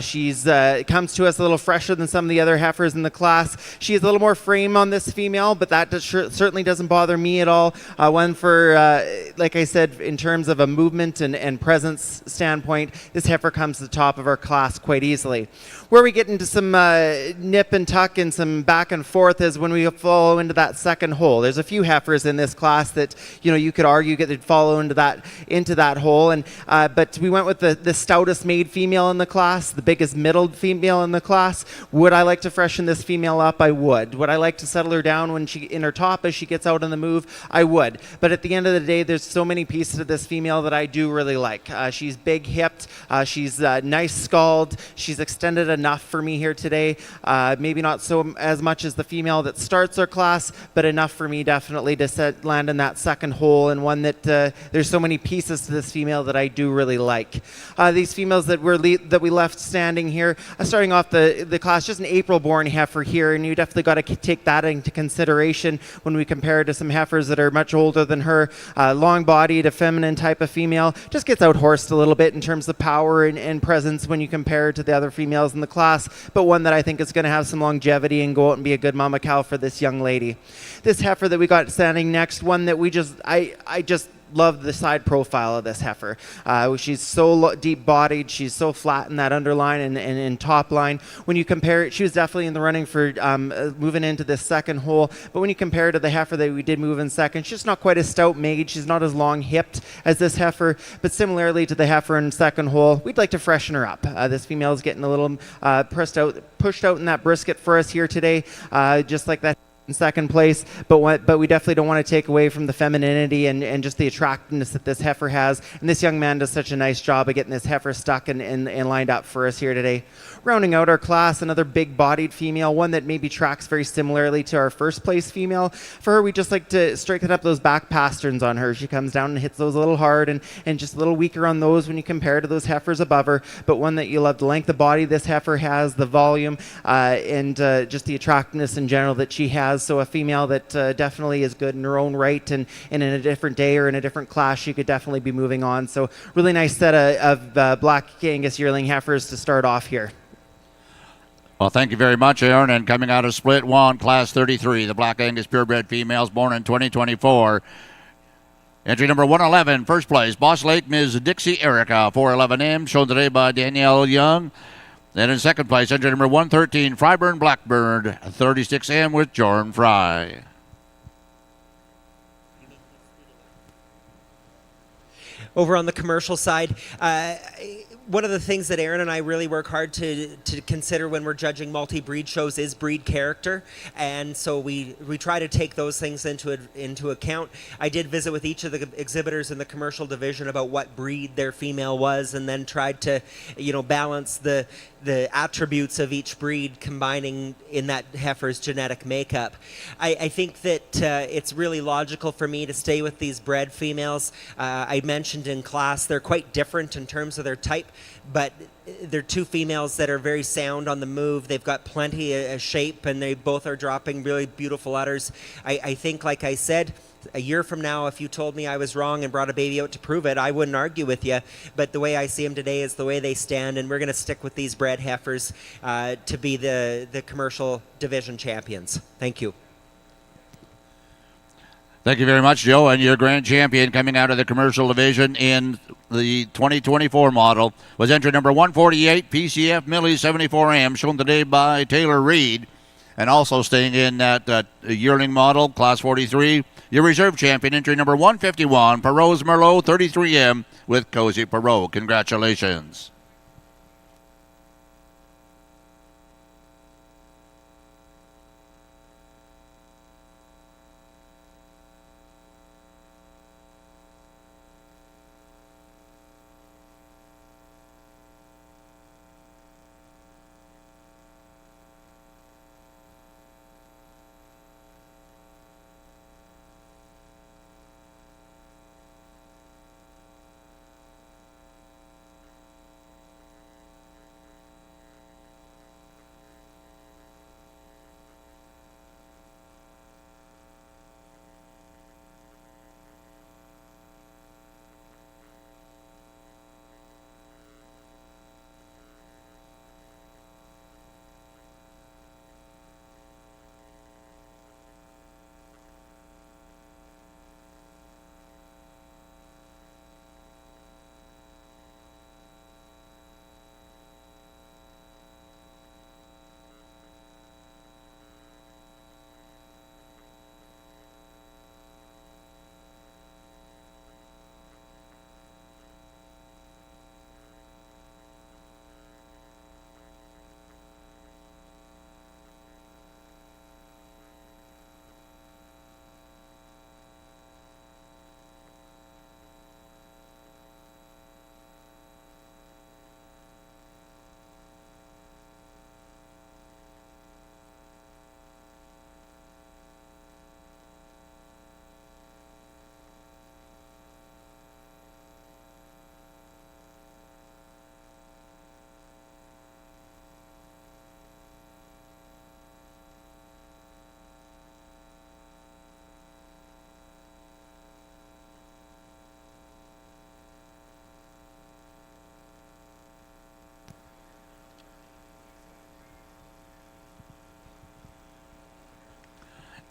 She's comes to us a little fresher than some of the other heifers in the class. She has a little more frame on this female, but that certainly doesn't bother me at all. One for like I said, in terms of a movement and presence standpoint, this heifer comes to the top of our class quite easily. Where we get into some nip and tuck and some back and forth is when we follow into that second hole. There's a few heifers in this class that you could argue they'd follow into that hole, and but we went with the stoutest made female in the class, the biggest middled female in the class. Would I like to freshen this female up? I would. Would I like to settle her down when she in her top as she gets out on the move? I would. But but at the end of the day, there's so many pieces of this female that I do really like. She's big hipped, she's nice skulled, she's extended enough for me here today. Maybe not so as much as the female that starts our class, but enough for me definitely to land in that second hole, and one that there's so many pieces to this female that I do really like. These females that we left standing here, starting off the class, just an April-born heifer here, and you definitely got to take that into consideration when we compare it to some heifers that are much older than her. Long-bodied, a feminine type of female, just gets out-horsed a little bit in terms of power and presence when you compare it to the other females in the class, but one that I think is going to have some longevity and go out and be a good mama cow for this young lady. This heifer that we got standing next, one that I just love the side profile of this heifer. She's so deep-bodied. She's so flat in that underline and in top line. When you compare it, she was definitely in the running for moving into this second hole. But when you compare it to the heifer that we did move in second, she's not quite as stout-made. She's not as long-hipped as this heifer. But similarly to the heifer in second hole, we'd like to freshen her up. This female is getting a little pushed out in that brisket for us here today, just like that in second place, but we definitely don't want to take away from the femininity and just the attractiveness that this heifer has. And this young man does such a nice job of getting this heifer stuck and lined up for us here today. Rounding out our class, another big-bodied female, one that maybe tracks very similarly to our first place female. For her, we just like to straighten up those back pasterns on her. She comes down and hits those a little hard and just a little weaker on those when you compare to those heifers above her, but one that you love the length of body this heifer has, the volume, and just the attractiveness in general that she has. So a female that definitely is good in her own right, and in a different day or in a different class, she could definitely be moving on. So really nice set of Black Angus yearling heifers to start off here. Well, thank you very much, Aaron. And coming out of Split 1, Class 33, the Black Angus purebred females born in 2024. Entry number 111, first place, Boss Lake, Ms. Dixie Erica, 411M, shown today by Danielle Young. Then in second place, entry number 113, Fryburn Blackbird, 36M with Jorn Fry. Over on the commercial side, one of the things that Aaron and I really work hard to consider when we're judging multi-breed shows is breed character, and so we try to take those things into account. I did visit with each of the exhibitors in the commercial division about what breed their female was, and then tried to, balance the attributes of each breed combining in that heifer's genetic makeup. I think that it's really logical for me to stay with these bred females. I mentioned in class they're quite different in terms of their type, but they're two females that are very sound on the move. They've got plenty of shape, and they both are dropping really beautiful udders. I think, like I said, a year from now, if you told me I was wrong and brought a baby out to prove it, I wouldn't argue with you. But the way I see them today is the way they stand, and we're going to stick with these bred heifers to be the commercial division champions. Thank you. Thank you very much, Joe. And your grand champion coming out of the commercial division in the 2024 model was entry number 148, PCF Millie 74M, shown today by Taylor Reed. And also staying in that yearling model, Class 43, your reserve champion, entry number 151, Perot's Merlot 33M with Cozy Perot. Congratulations.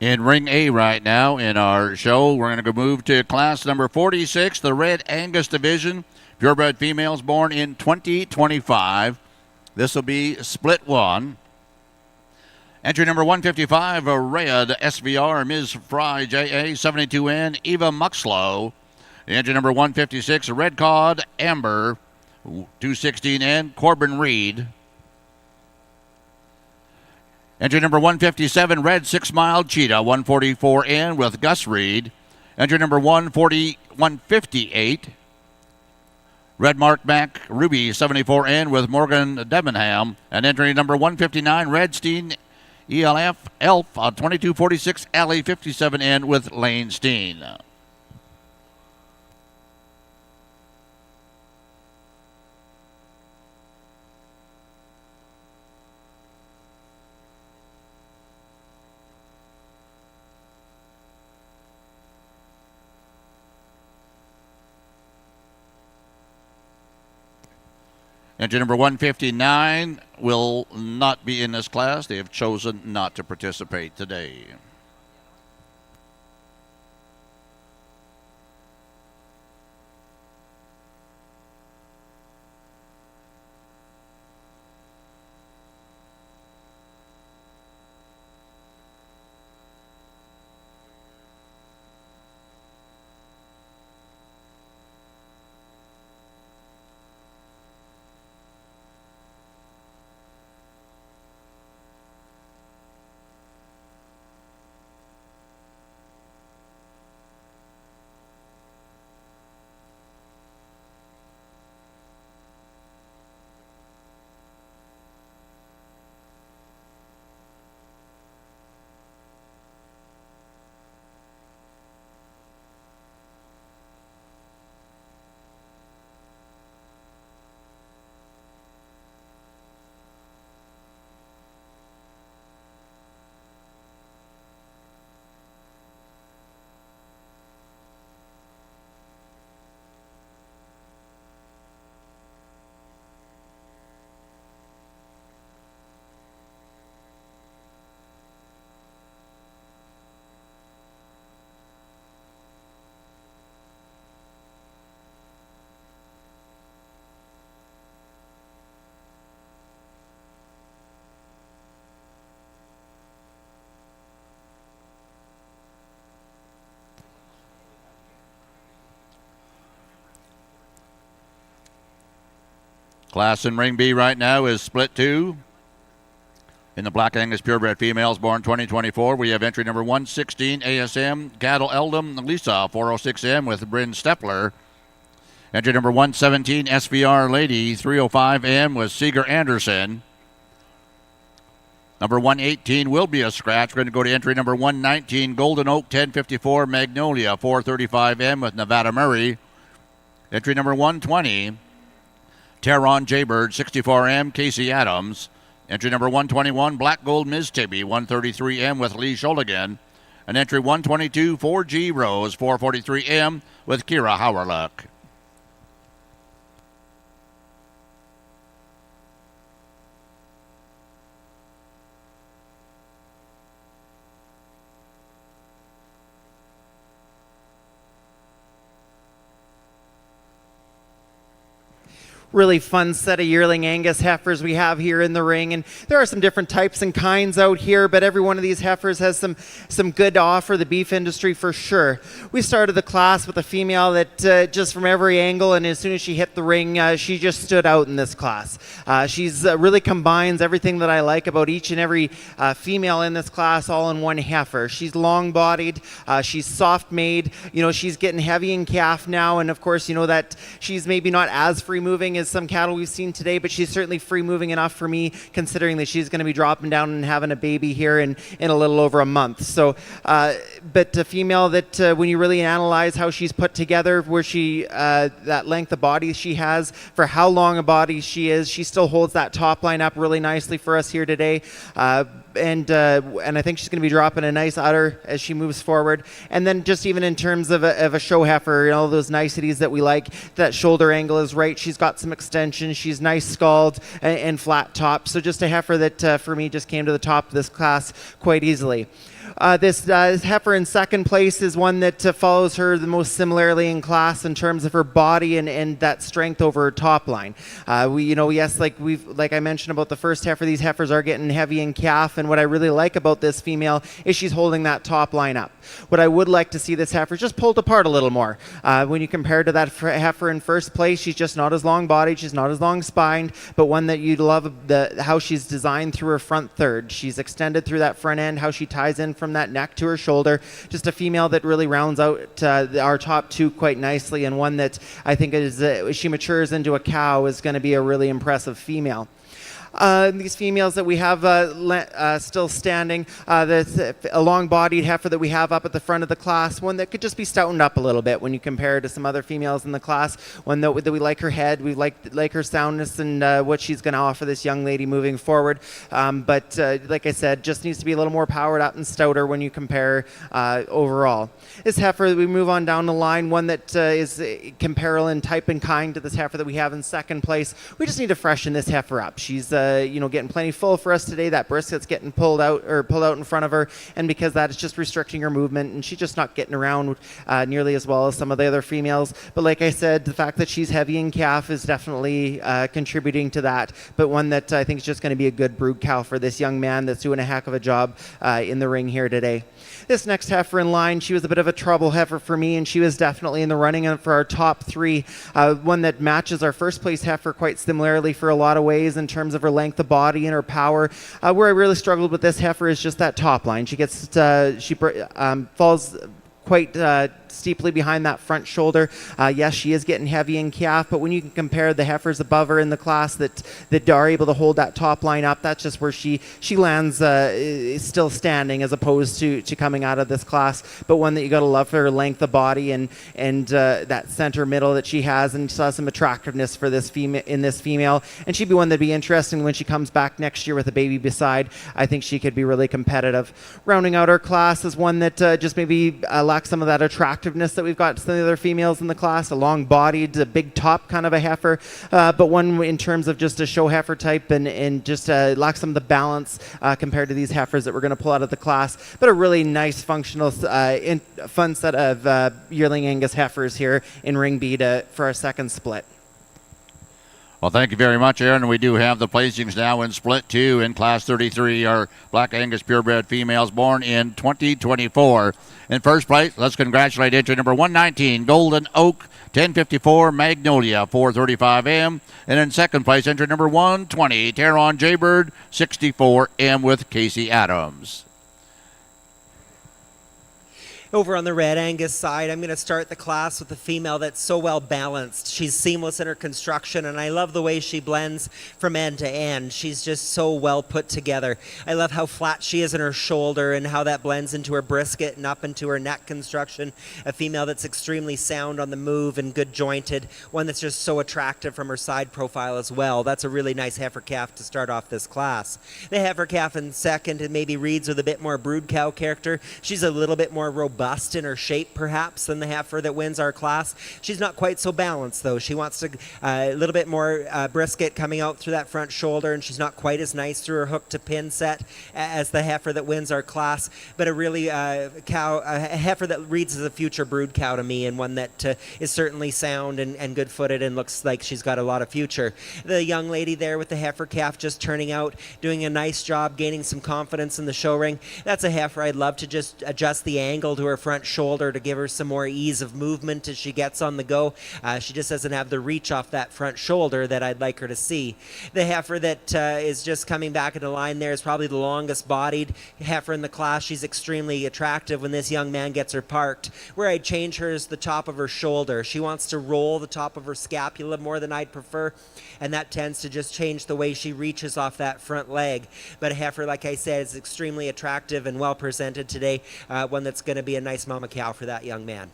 In Ring A right now in our show, we're going to move to class number 46, the Red Angus Division, purebred females born in 2025. This will be split one. Entry number 155, a Red SVR, Ms. Fry, JA, 72N, Eva Muxlow. Entry number 156, a Red Cod, Amber, 216N, Corbin Reed. Entry number 157, Red 6-Mile Cheetah, 144N with Gus Reed. Entry number 158, Red Mark Mac Ruby, 74N with Morgan Debenham. And entry number 159, Red Steen ELF, 2246 Alley, 57N with Lane Steen. Entry number 159 will not be in this class. They have chosen not to participate today. Class in Ring B right now is split two. In the Black Angus purebred females born 2024, we have entry number 116 ASM, Cattle Eldom, Lisa, 406M with Bryn Stepler. Entry number 117 SVR Lady, 305M with Seeger Anderson. Number 118 will be a scratch. We're going to go to entry number 119, Golden Oak 1054 Magnolia, 435M with Nevada Murray. Entry number 120, Terron Jaybird, 64M, Casey Adams. Entry number 121, Black Gold Ms. Tibby, 133M with Lee Sholigan. And entry 122, 4G Rose, 443M with Kira Howerluck. Really fun set of yearling Angus heifers we have here in the ring, and there are some different types and kinds out here, but every one of these heifers has some good to offer the beef industry for sure. We started the class with a female that just from every angle, and as soon as she hit the ring, she just stood out in this class. She's really combines everything that I like about each and every female in this class all in one heifer. She's long-bodied, she's soft-made, she's getting heavy in calf now, and of course, that she's maybe not as free-moving as some cattle we've seen today, but she's certainly free-moving enough for me, considering that she's going to be dropping down and having a baby here in a little over a month. So, but a female that when you really analyze how she's put together, where she, that length of body she has, for how long a body she is, she still holds that top line up really nicely for us here today. And I think she's going to be dropping a nice udder as she moves forward. And then just even in terms of a show heifer, all those niceties that we like, that shoulder angle is right. She's got some extension. She's nice scald and flat top. So just a heifer that for me just came to the top of this class quite easily. This heifer in second place is one that follows her the most similarly in class in terms of her body and that strength over her top line. Yes, like I mentioned about the first heifer, these heifers are getting heavy in calf, and what I really like about this female is she's holding that top line up. What I would like to see this heifer just pulled apart a little more. When you compare to that heifer in first place, she's just not as long bodied, she's not as long spined, but one that you'd love how she's designed through her front third. She's extended through that front end, how she ties in from that neck to her shoulder. Just a female that really rounds out our top two quite nicely, and one that I think is, as she matures into a cow, is going to be a really impressive female. These females that we have still standing, a long-bodied heifer that we have up at the front of the class, one that could just be stoutened up a little bit when you compare to some other females in the class. One that we like her head, we like her soundness and what she's going to offer this young lady moving forward. But like I said, just needs to be a little more powered up and stouter when you compare overall. This heifer, we move on down the line, one that is comparable in type and kind to this heifer that we have in second place. We just need to freshen this heifer up. She's getting plenty full for us today. That brisket's getting pulled out in front of her, and because that is just restricting her movement, and she's just not getting around nearly as well as some of the other females. But like I said, the fact that she's heavy in calf is definitely contributing to that, but one that I think is just going to be a good brood cow for this young man that's doing a heck of a job in the ring here today. This next heifer in line, she was a bit of a trouble heifer for me, and she was definitely in the running for our top three. One that matches our first place heifer quite similarly for a lot of ways in terms of her length of body and her power. Where I really struggled with this heifer is just that top line. She falls quite steeply behind that front shoulder. Yes, she is getting heavy in calf, but when you can compare the heifers above her in the class that are able to hold that top line up, that's just where she lands still standing as opposed to coming out of this class. But one that you got to love for her length of body and that center middle that she has, and saw some attractiveness for this female. And she'd be one that'd be interesting when she comes back next year with a baby beside. I think she could be really competitive. Rounding out our class is one that just maybe lacks some of that attractiveness that we've got some of the other females in the class. A long-bodied, a big top kind of a heifer, but one in terms of just a show heifer type and just lacks some of the balance compared to these heifers that we're going to pull out of the class. But a really nice, functional, fun set of yearling Angus heifers here in Ring B for our second split. Well, thank you very much, Aaron. We do have the placings now in Split 2 in Class 33, our Black Angus purebred females born in 2024. In first place, let's congratulate entry number 119, Golden Oak, 1054, Magnolia, 435M. And in second place, entry number 120, Teron Jaybird, 64M with Casey Adams. Over on the Red Angus side, I'm going to start the class with a female that's so well balanced. She's seamless in her construction, and I love the way she blends from end to end. She's just so well put together. I love how flat she is in her shoulder and how that blends into her brisket and up into her neck construction. A female that's extremely sound on the move and good jointed. One that's just so attractive from her side profile as well. That's a really nice heifer calf to start off this class. The heifer calf in second, and maybe reads with a bit more brood cow character. She's a little bit more robust in her shape perhaps than the heifer that wins our class. She's not quite so balanced though. She wants to a little bit more brisket coming out through that front shoulder, and she's not quite as nice through her hook to pin set as the heifer that wins our class, but a really a heifer that reads as a future brood cow to me, and one that is certainly sound and good footed and looks like she's got a lot of future. The young lady there with the heifer calf just turning out, doing a nice job gaining some confidence in the show ring. That's a heifer I'd love to just adjust the angle to her front shoulder to give her some more ease of movement as she gets on the go. She just doesn't have the reach off that front shoulder that I'd like her to see. The heifer that is just coming back into line there is probably the longest bodied heifer in the class. She's extremely attractive when this young man gets her parked. Where I'd change her is the top of her shoulder. She wants to roll the top of her scapula more than I'd prefer, and that tends to just change the way she reaches off that front leg. But a heifer, like I said, is extremely attractive and well presented today. One that's going to be a nice mama cow for that young man.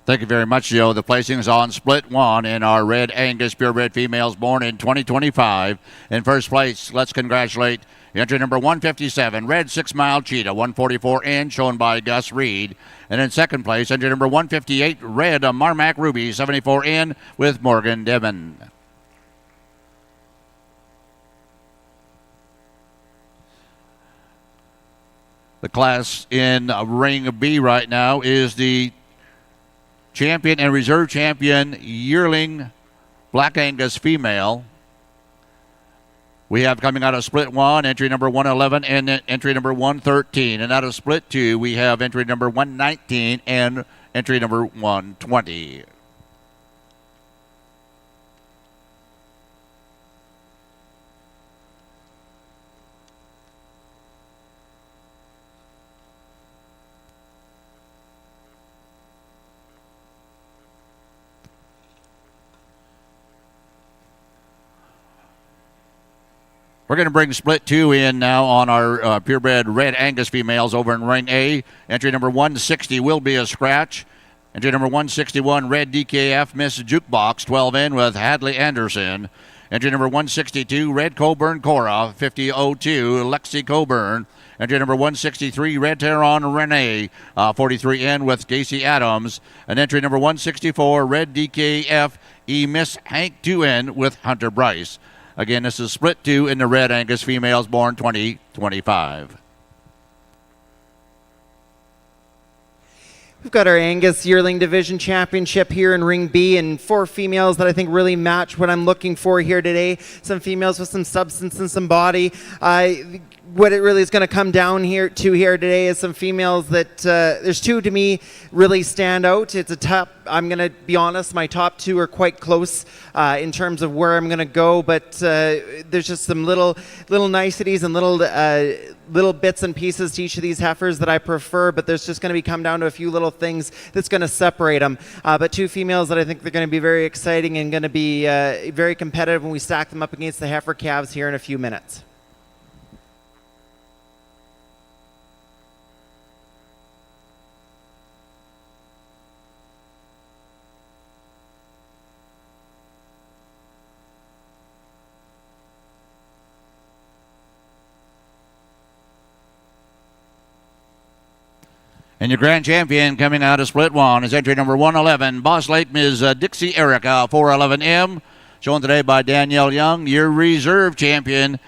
Thank you very much, Joe. The placings on Split 1 in our Red Angus purebred females born in 2025. In first place, let's congratulate entry number 157, Red 6 Mile Cheetah, 144N, shown by Gus Reed. And in second place, entry number 158, Red Marmac Ruby, 74N, with Morgan Devon. The class in Ring B right now is the champion and reserve champion yearling Black Angus female. We have coming out of split 1, entry number 111 and entry number 113. And out of split 2, we have entry number 119 and entry number 120. We're going to bring split 2 in now on our purebred red Angus females over in ring A. Entry number 160 will be a scratch. Entry number 161, red DKF Miss Jukebox, 12 in with Hadley Anderson. Entry number 162, red Coburn Cora, 5002, Lexi Coburn. Entry number 163, red Tehran Renee, 43 in with Casey Adams. And entry number 164, red DKF Miss Hank 2 in with Hunter Bryce. Again, this is split 2 in the red Angus females born 2025. We've got our Angus Yearling Division Championship here in Ring B, and 4 females that I think really match what I'm looking for here today. Some females with some substance and some body. What it really is going to come down here today is some females that there's 2 to me really stand out. It's a top. I'm going to be honest, my top 2 are quite close in terms of where I'm going to go, but there's just some little niceties and little bits and pieces to each of these heifers that I prefer, but there's just going to be come down to a few little things that's going to separate them. But 2 females that I think they're going to be very exciting and going to be very competitive when we stack them up against the heifer calves here in a few minutes. And your grand champion coming out of split 1 is entry number 111, Boss Lake Ms. Dixie Erica, 411M. Shown today by Danielle Young. Your reserve champion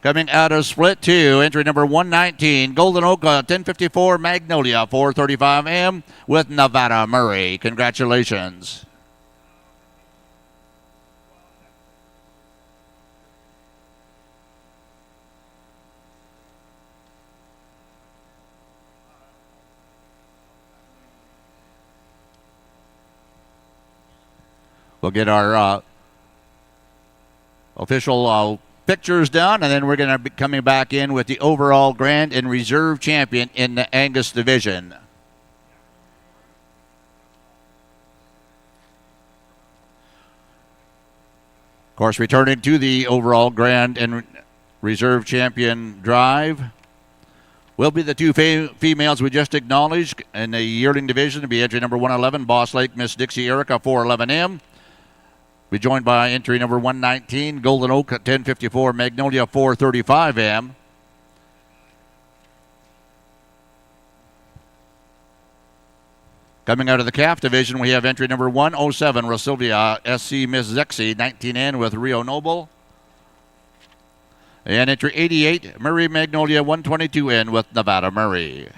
coming out of split 2, entry number 119, Golden Oak 1054 Magnolia, 435M with Nevada Murray. Congratulations. We'll get our official pictures done, and then we're going to be coming back in with the overall grand and reserve champion in the Angus division. Of course, returning to the overall grand and reserve champion drive will be the 2 females we just acknowledged in the yearling division. To be entry number 111, Boss Lake Miss Dixie Erica, 411M. Be joined by entry number 119, Golden Oak 1054 Magnolia, 435M. Coming out of the calf division, we have entry number 107, Rosilvia SC Miss Zexi, 19N with Rio Noble. And entry 88, Murray Magnolia, 122N with Nevada Murray.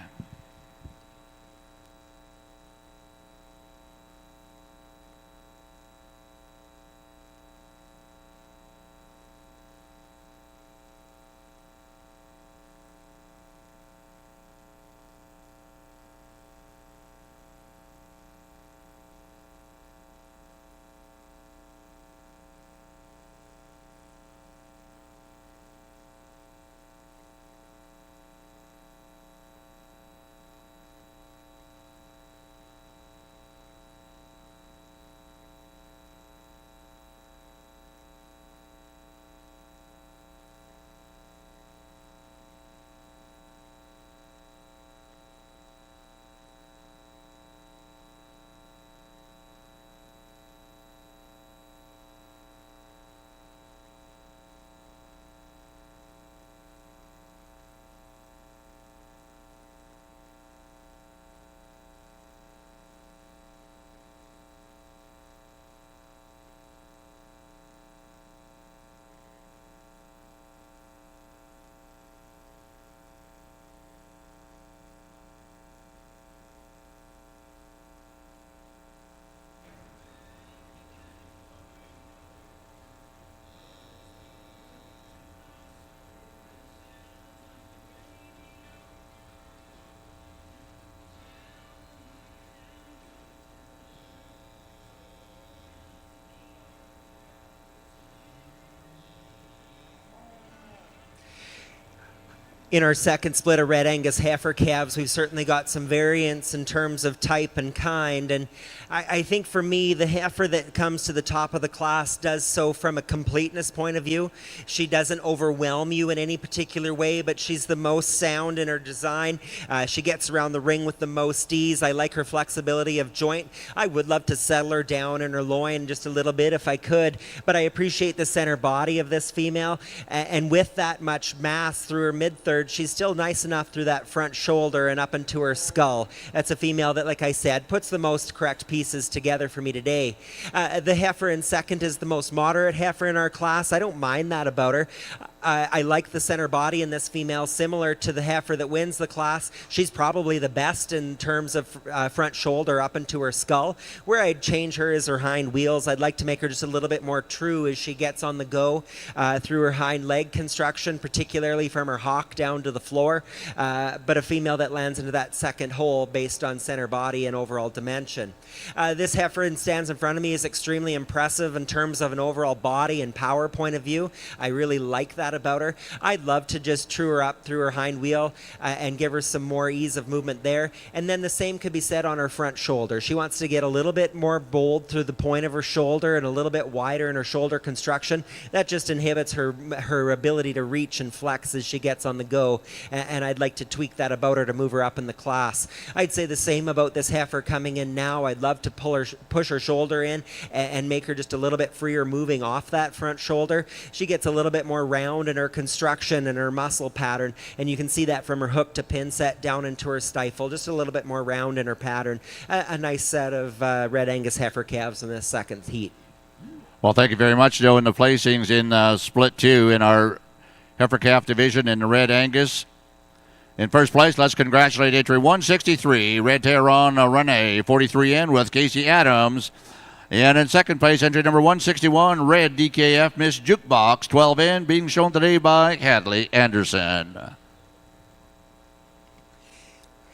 In our second split of Red Angus heifer calves, we've certainly got some variance in terms of type and kind. And I think for me, the heifer that comes to the top of the class does so from a completeness point of view. She doesn't overwhelm you in any particular way, but she's the most sound in her design. She gets around the ring with the most ease. I like her flexibility of joint. I would love to settle her down in her loin just a little bit if I could, but I appreciate the center body of this female. And with that much mass through her mid-third, she's still nice enough through that front shoulder and up into her skull. That's a female that, like I said, puts the most correct pieces together for me today. The heifer in second is the most moderate heifer in our class. I don't mind that about her. I like the center body in this female, similar to the heifer that wins the class. She's probably the best in terms of front shoulder up into her skull. Where I'd change her is her hind wheels. I'd like to make her just a little bit more true as she gets on the go through her hind leg construction, particularly from her hock down to the floor. But a female that lands into that second hole based on center body and overall dimension. This heifer stands in front of me is extremely impressive in terms of an overall body and power point of view. I really like that about her. I'd love to just true her up through her hind wheel and give her some more ease of movement there. And then the same could be said on her front shoulder. She wants to get a little bit more bold through the point of her shoulder and a little bit wider in her shoulder construction. That just inhibits her ability to reach and flex as she gets on the go. And I'd like to tweak that about her to move her up in the class. I'd say the same about this heifer coming in now. I'd love to push her shoulder in and make her just a little bit freer moving off that front shoulder. She gets a little bit more round in her construction and her muscle pattern, and you can see that from her hook to pin set down into her stifle, just a little bit more round in her pattern. A nice set of Red Angus heifer calves in this second heat. Well, thank you very much, Joe. In the placings in split 2 in our heifer calf division in the Red Angus. In first place, let's congratulate entry 163, Red Tehran Renee, 43N with Casey Adams. And in second place, entry number 161, Red DKF Miss Jukebox, 12N, being shown today by Hadley Anderson.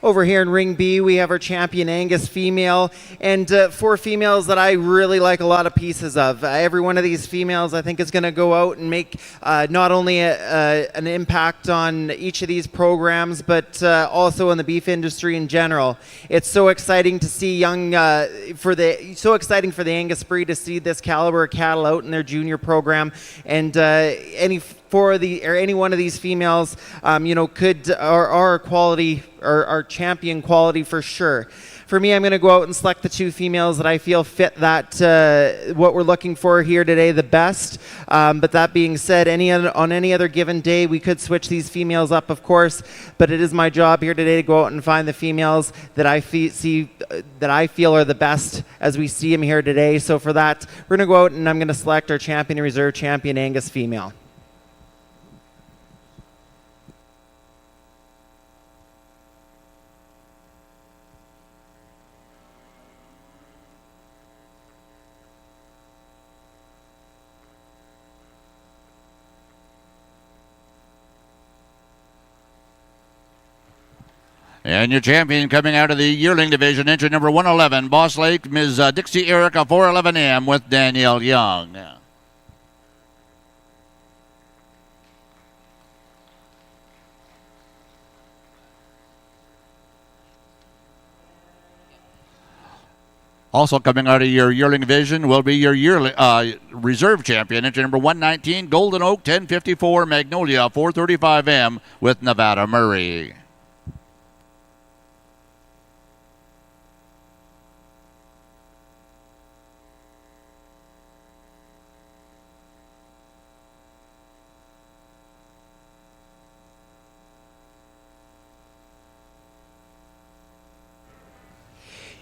Over here in Ring B, we have our champion Angus female, and 4 females that I really like a lot of pieces of. Every one of these females I think is going to go out and make not only an impact on each of these programs, but also in the beef industry in general. It's so exciting to see so exciting for the Angus breed to see this caliber of cattle out in their junior program, and any one of these females, are quality, are champion quality for sure. For me, I'm going to go out and select the 2 females that I feel fit that what we're looking for here today the best. But that being said, on any other given day, we could switch these females up, of course. But it is my job here today to go out and find the females that I feel are the best as we see them here today. So for that, we're going to go out and I'm going to select our champion and reserve champion Angus female. And your champion coming out of the yearling division, entry number 111, Boss Lake, Ms. Dixie Erica, 411M with Danielle Young. Also coming out of your yearling division will be your reserve champion, entry number 119, Golden Oak, 1054, Magnolia, 435M with Nevada Murray.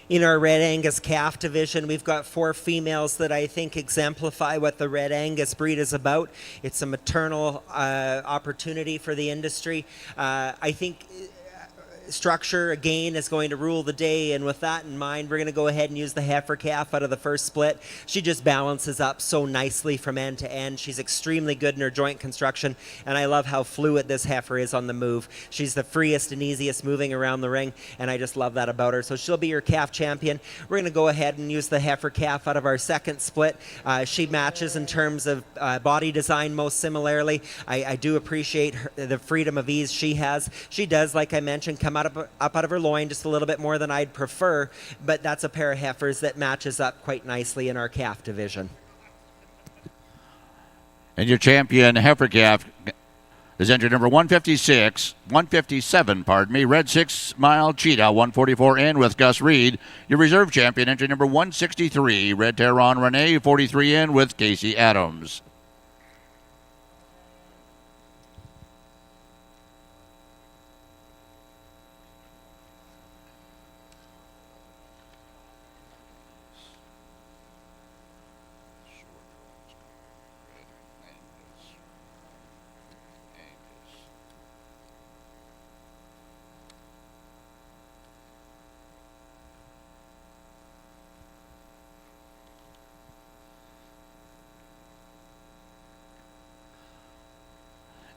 In our Red Angus calf division, we've got 4 females that I think exemplify what the Red Angus breed is about. It's a maternal opportunity for the industry. I think structure again is going to rule the day, and with that in mind, we're going to go ahead and use the heifer calf out of the first split. She just balances up so nicely from end to end. She's extremely good in her joint construction, and I love how fluid this heifer is on the move. She's the freest and easiest moving around the ring, and I just love that about her. So she'll be your calf champion. We're going to go ahead and use the heifer calf out of our second split. She matches in terms of body design most similarly. I do appreciate the freedom of ease she has. She does, like I mentioned, come up out of her loin just a little bit more than I'd prefer, but that's a pair of heifers that matches up quite nicely in our calf division. And your champion heifer calf is entry number 157, Red 6 Mile Cheetah, 144 in with Gus Reed. Your reserve champion, entry number 163, Red Tehran Renee, 43 in with Casey Adams.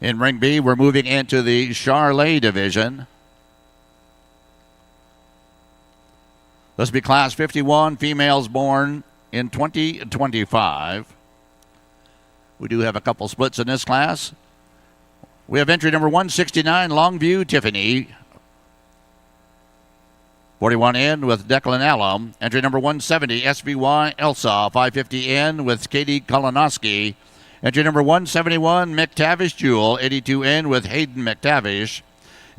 In Ring B, we're moving into the Charlet division. This will be Class 51, females born in 2025. We do have a couple splits in this class. We have entry number 169, Longview Tiffany, 41 in with Declan Alum. Entry number 170, SBY Elsa, 550 in with Katie Kolonowski. Entry number 171, McTavish Jewel, 82 in with Hayden McTavish.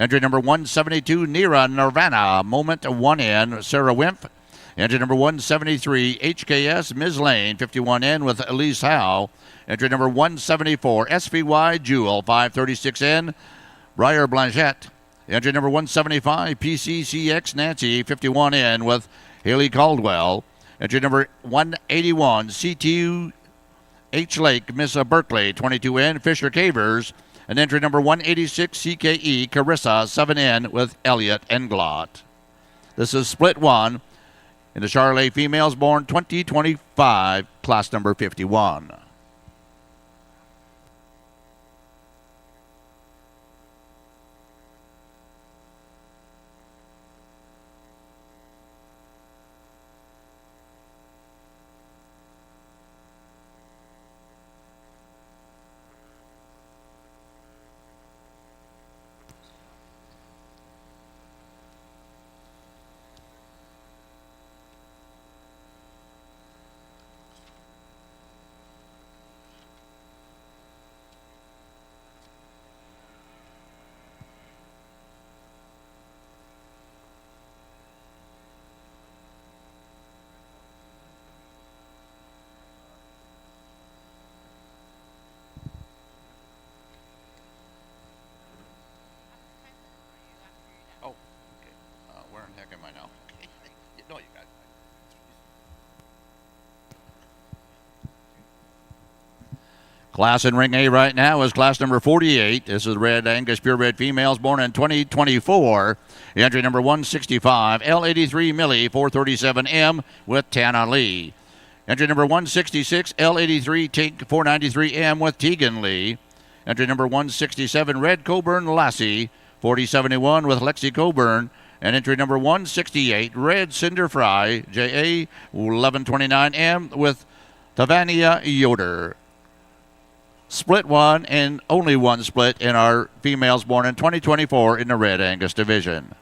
Entry number 172, Nira Nirvana, Moment 1 in, Sarah Wimp. Entry number 173, HKS Ms. Lane, 51 in with Elise Howe. Entry number 174, SVY Jewel, 536 in, Briar Blanchette. Entry number 175, PCCX Nancy, 51 in with Haley Caldwell. Entry number 181, CTU H. Lake, Miss Berkeley, 22 in, Fisher Cavers. And entry number 186, CKE Carissa, 7 in with Elliot Englot. This is split one in the Charlet females born 2025, class number 51. Where in the heck am I now? No, you got it. Class in Ring A right now is class number 48. This is Red Angus Purebred females born in 2024. Entry number 165, L83 Millie, 437M with Tana Lee. Entry number 166, L83 Tink, 493M with Tegan Lee. Entry number 167, Red Coburn Lassie, 4071 with Lexi Coburn. And entry number 168, Red Cinder Fry, JA 1129M with Tavania Yoder. Split one and only one split in our females born in 2024 in the Red Angus division.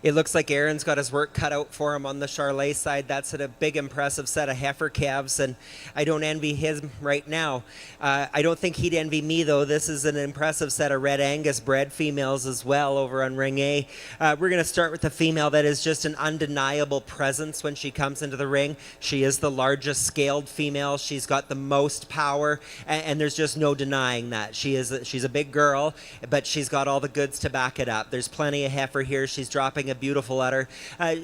It looks like Aaron's got his work cut out for him on the Charlet side. That's a big, impressive set of heifer calves, and I don't envy him right now. I don't think he'd envy me, though. This is an impressive set of Red Angus bred females as well over on Ring A. We're going to start with the female that is just an undeniable presence when she comes into the ring. She is the largest scaled female. She's got the most power, and there's just no denying that. She's a big girl, but she's got all the goods to back it up. There's plenty of heifer here. She's dropping a beautiful udder.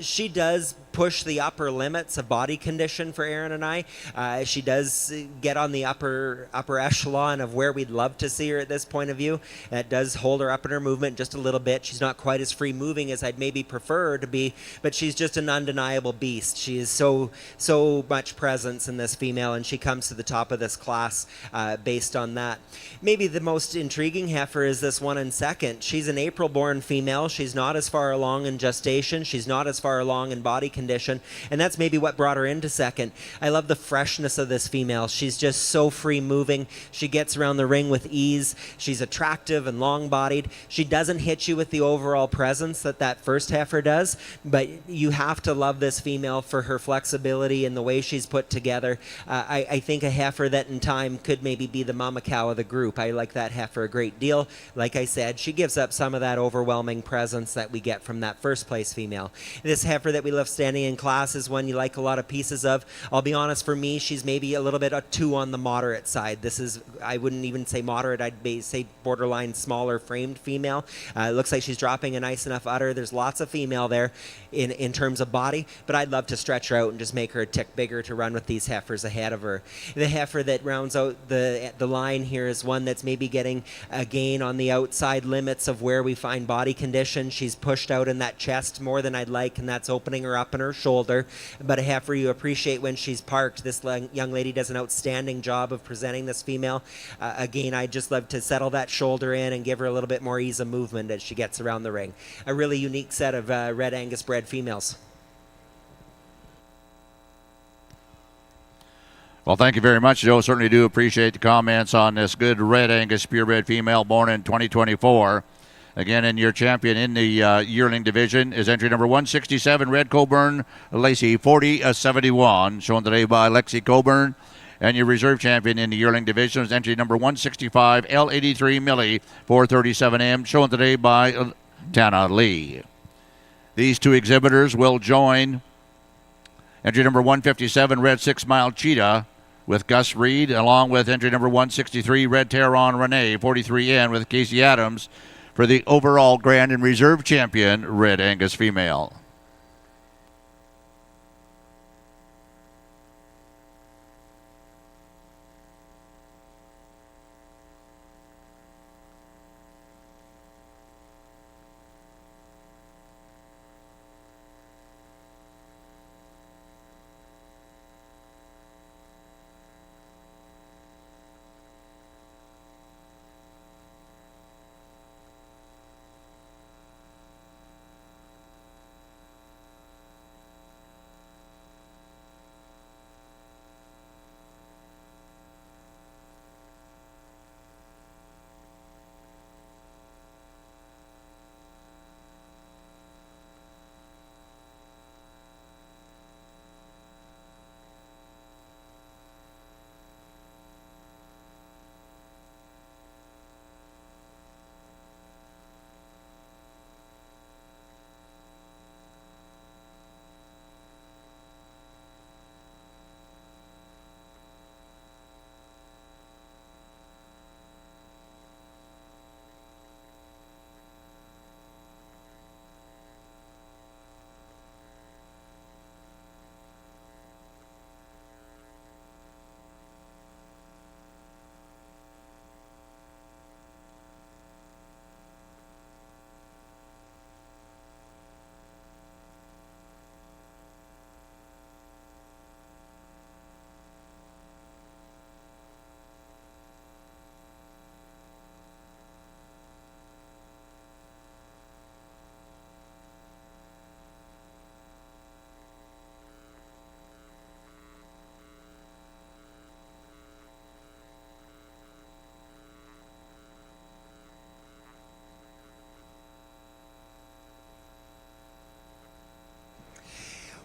She does push the upper limits of body condition for Aaron and I. She does get on the upper echelon of where we'd love to see her at this point of view. That does hold her up in her movement just a little bit. She's not quite as free moving as I'd maybe prefer her to be, but she's just an undeniable beast. She is so much presence in this female, and she comes to the top of this class based on that. Maybe the most intriguing heifer is this one in second. She's an April-born female. She's not as far along in gestation. She's not as far along in body condition, and that's maybe what brought her into second. I love the freshness of this female. She's just so free moving. She gets around the ring with ease. She's attractive and long-bodied. She doesn't hit you with the overall presence that first heifer does, but you have to love this female for her flexibility and the way she's put together. I think a heifer that in time could maybe be the mama cow of the group. I like that heifer a great deal. Like I said, she gives up some of that overwhelming presence that we get from that first place female. This heifer that we left standing in class is one you like a lot of pieces of. I'll be honest, for me, she's maybe a little bit too on the moderate side. This is, I wouldn't even say moderate, I'd say borderline smaller framed female. It looks like she's dropping a nice enough udder. There's lots of female there in terms of body, but I'd love to stretch her out and just make her a tick bigger to run with these heifers ahead of her. The heifer that rounds out the line here is one that's maybe getting a gain on the outside limits of where we find body condition. She's pushed out in that chest more than I'd like, and that's opening her up in her shoulder. But a heifer you appreciate when she's parked. This young lady does an outstanding job of presenting this female. Again, I'd just love to settle that shoulder in and give her a little bit more ease of movement as she gets around the ring. A really unique set of Red Angus bred females. Well, thank you very much, Joe. Certainly do appreciate the comments on this good Red Angus purebred female born in 2024. Again, and your champion in the yearling division is entry number 167, Red Coburn Lacey, 40-71, shown today by Lexi Coburn. And your reserve champion in the yearling division is entry number 165, L83 Millie, 437M, shown today by Tana Lee. These two exhibitors will join entry number 157, Red 6 Mile Cheetah, with Gus Reed, along with entry number 163, Red Terron Renee, 43N, with Casey Adams, for the overall Grand and Reserve champion, Red Angus female.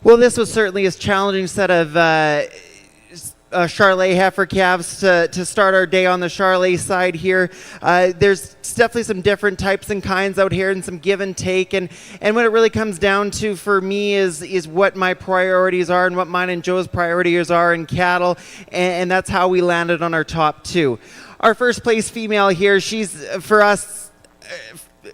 Well, this was certainly a challenging set of Charolais heifer calves to start our day on the Charolais side here. There's definitely some different types and kinds out here and some give and take. And what it really comes down to for me is what my priorities are and what mine and Joe's priorities are in cattle. And that's how we landed on our top two. Our first place female here, she's, for us,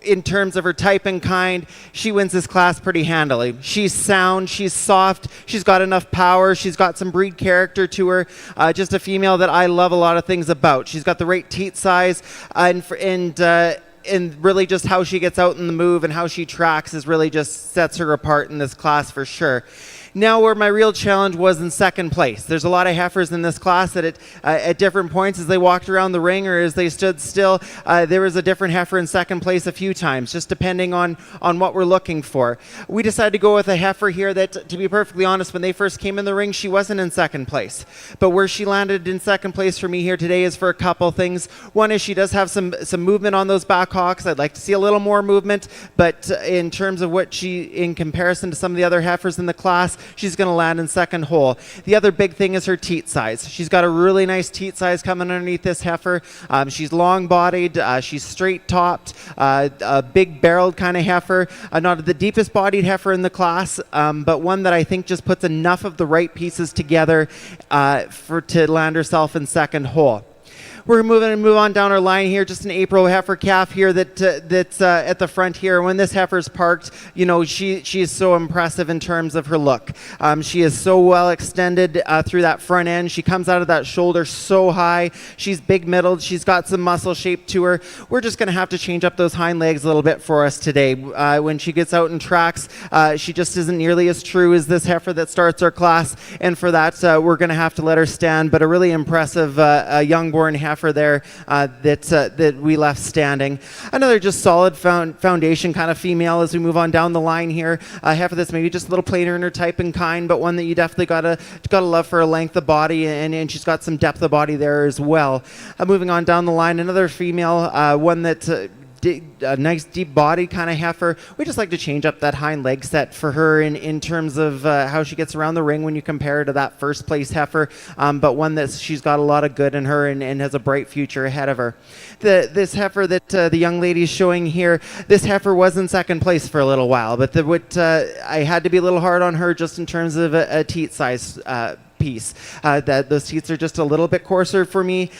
in terms of her type and kind, she wins this class pretty handily. She's sound, she's soft, she's got enough power, she's got some breed character to her. Just a female that I love a lot of things about. She's got the right teat size, and really just how she gets out in the move and how she tracks is really just sets her apart in this class for sure. Now where my real challenge was in second place. There's a lot of heifers in this class that at different points as they walked around the ring or as they stood still, there was a different heifer in second place a few times, just depending on what we're looking for. We decided to go with a heifer here that, to be perfectly honest, when they first came in the ring, she wasn't in second place. But where she landed in second place for me here today is for a couple things. One is she does have some movement on those back hocks. I'd like to see a little more movement, but in terms of what she, in comparison to some of the other heifers in the class, she's going to land in second hole. The other big thing is her teat size. She's got a really nice teat size coming underneath this heifer. She's long-bodied. She's straight-topped, a big-barreled kind of heifer. Not the deepest-bodied heifer in the class, but one that I think just puts enough of the right pieces together to land herself in second hole. We're moving and move on down our line here. Just an April heifer calf here that's at the front here. When this heifer's parked, you know, she is so impressive in terms of her look. She is so well extended through that front end. She comes out of that shoulder so high. She's big middled. She's got some muscle shape to her. We're just going to have to change up those hind legs a little bit for us today. When she gets out and tracks, she just isn't nearly as true as this heifer that starts our class. And for that, we're going to have to let her stand. But a really impressive young-born heifer there that we left standing. Another just solid foundation kind of female as we move on down the line here. A heifer that's maybe just a little plainer in her type and kind, but one that you definitely gotta love for her length of body, and she's got some depth of body there as well. Moving on down the line, another female, one that a nice deep body kind of heifer. We just like to change up that hind leg set for her in terms of how she gets around the ring when you compare her to that first place heifer, but one that she's got a lot of good in her and has a bright future ahead of her. This heifer that the young lady's showing here, this heifer was in second place for a little while, but I had to be a little hard on her just in terms of a teat size piece. That those teats are just a little bit coarser for me,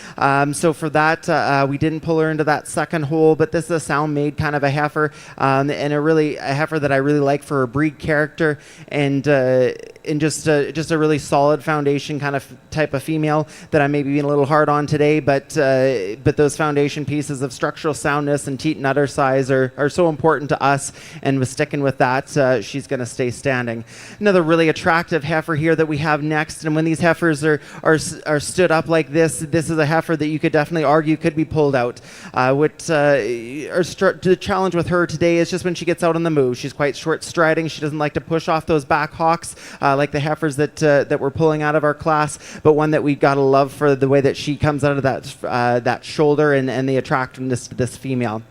so for that we didn't pull her into that second hole. But this is a sound made kind of a heifer, and a heifer that I really like for her breed character and just a really solid foundation kind of type of female that I may be being a little hard on today. But those foundation pieces of structural soundness and teat and udder size are so important to us, and with sticking with that, she's going to stay standing. Another really attractive heifer here that we have next. And when these heifers are stood up like this is a heifer that you could definitely argue could be pulled out. The challenge with her today is just when she gets out on the move. She's quite short striding. She doesn't like to push off those back hocks like the heifers that we're pulling out of our class, but one that we got to love for the way that she comes out of that shoulder and the attractiveness to this female.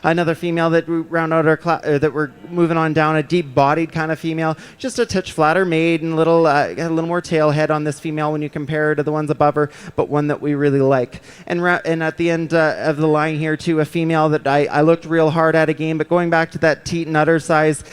Another female that we round out our class, that we're moving on down, a deep-bodied kind of female, just a touch flatter made and got a little more tail head on this female when you compare her to the ones above her, but one that we really like. And at the end of the line here too, a female that I looked real hard at again, but going back to that teat and udder size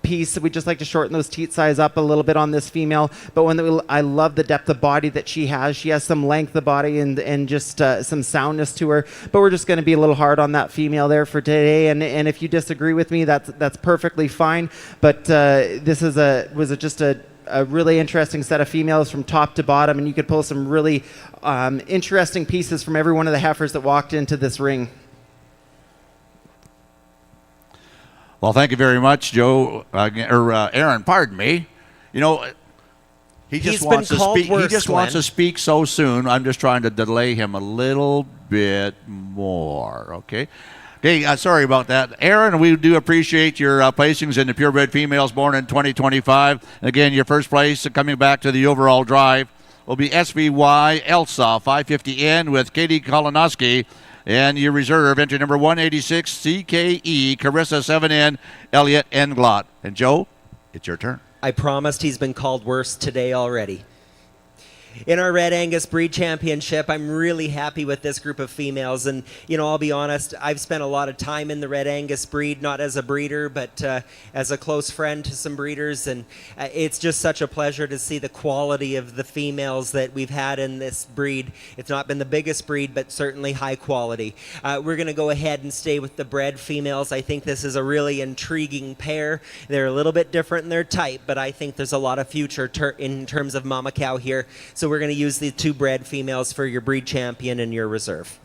piece, we just like to shorten those teat size up a little bit on this female, but one that I love the depth of body that she has. She has some length of body and just some soundness to her, but we're just going to be a little hard on that female there for today, and if you disagree with me, that's perfectly fine, but this was just a really interesting set of females from top to bottom, and you could pull some really interesting pieces from every one of the heifers that walked into this ring. Well, thank you very much, Joe, Aaron, pardon me. You know, he just wants to speak. He just wants to speak so soon. I'm just trying to delay him a little bit more, okay? Okay, sorry about that. Aaron, we do appreciate your placings in the purebred females born in 2025. And again, your first place coming back to the overall drive will be SVY Elsa 550N with Katie Kolonowski. And your reserve, entry number 186, CKE, Carissa 7N, Elliot Englot. And Joe, it's your turn. I promised he's been called worse today already. In our Red Angus Breed Championship, I'm really happy with this group of females. And, I'll be honest, I've spent a lot of time in the Red Angus breed, not as a breeder, but as a close friend to some breeders. And it's just such a pleasure to see the quality of the females that we've had in this breed. It's not been the biggest breed, but certainly high quality. We're going to go ahead and stay with the bred females. I think this is a really intriguing pair. They're a little bit different in their type, but I think there's a lot of future in terms of mama cow here. So we're going to use the 2 bred females for your breed champion and your reserve.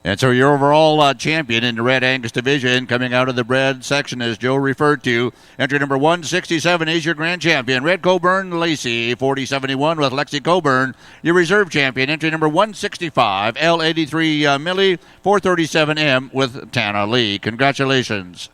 And so your overall champion in the Red Angus division coming out of the bred section, as Joe referred to. Entry number 167 is your grand champion, Red Coburn Lacey, 4071 with Lexi Coburn. Your reserve champion, entry number 165, L83 Millie, 437M with Tana Lee. Congratulations.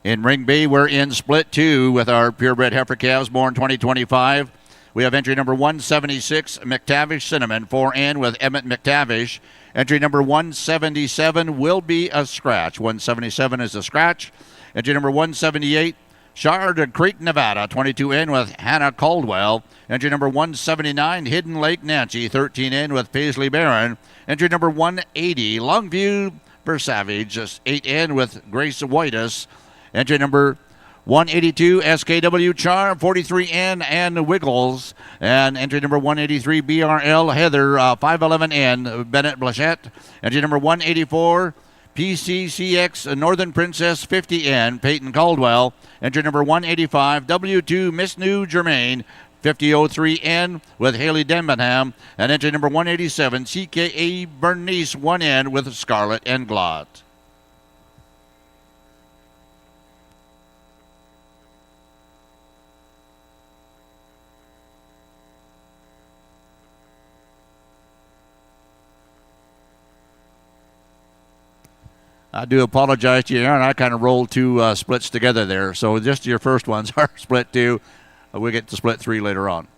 In Ring B, we're in split 2 with our purebred heifer calves born 2025. We have entry number 176, McTavish Cinnamon, 4N with Emmett McTavish. Entry number 177 will be a scratch. 177 is a scratch. Entry number 178, Shard Creek, Nevada, 22N with Hannah Caldwell. Entry number 179, Hidden Lake Nancy, 13N with Paisley Barron. Entry number 180, Longview Versavage, 8N with Grace Whitus. Entry number 182, SKW Charm, 43N and Wiggles. And entry number 183, BRL Heather, 511N, Bennett Blachette. Entry number 184, PCCX Northern Princess, 50N, Peyton Caldwell. Entry number 185, W2 Miss New Germain, 5003N with Haley Denbenham. And entry number 187, CKA Bernice, 1N with Scarlett Englot. I do apologize to you, Aaron. I kind of rolled 2 splits together there. So just your first ones are split 2. We'll get to split 3 later on.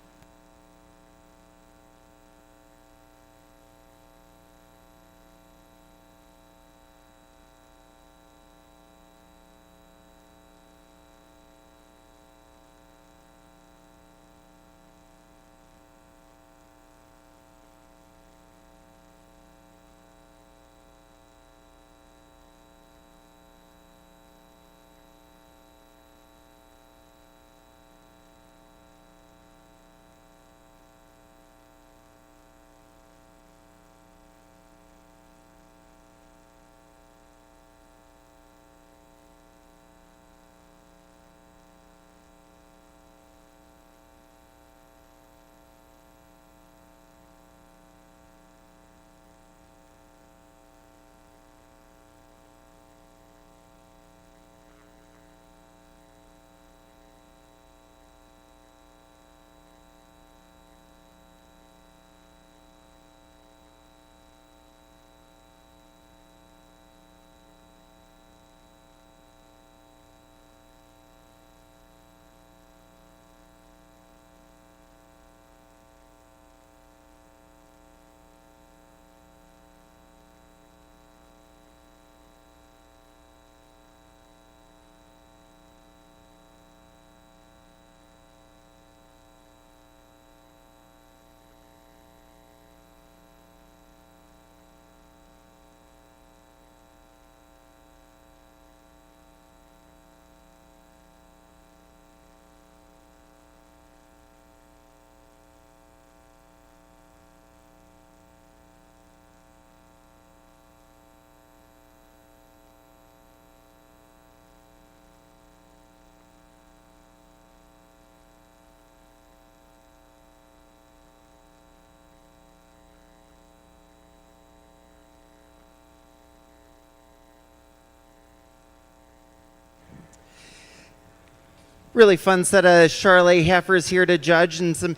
really fun set of Charolais heifers here to judge, and some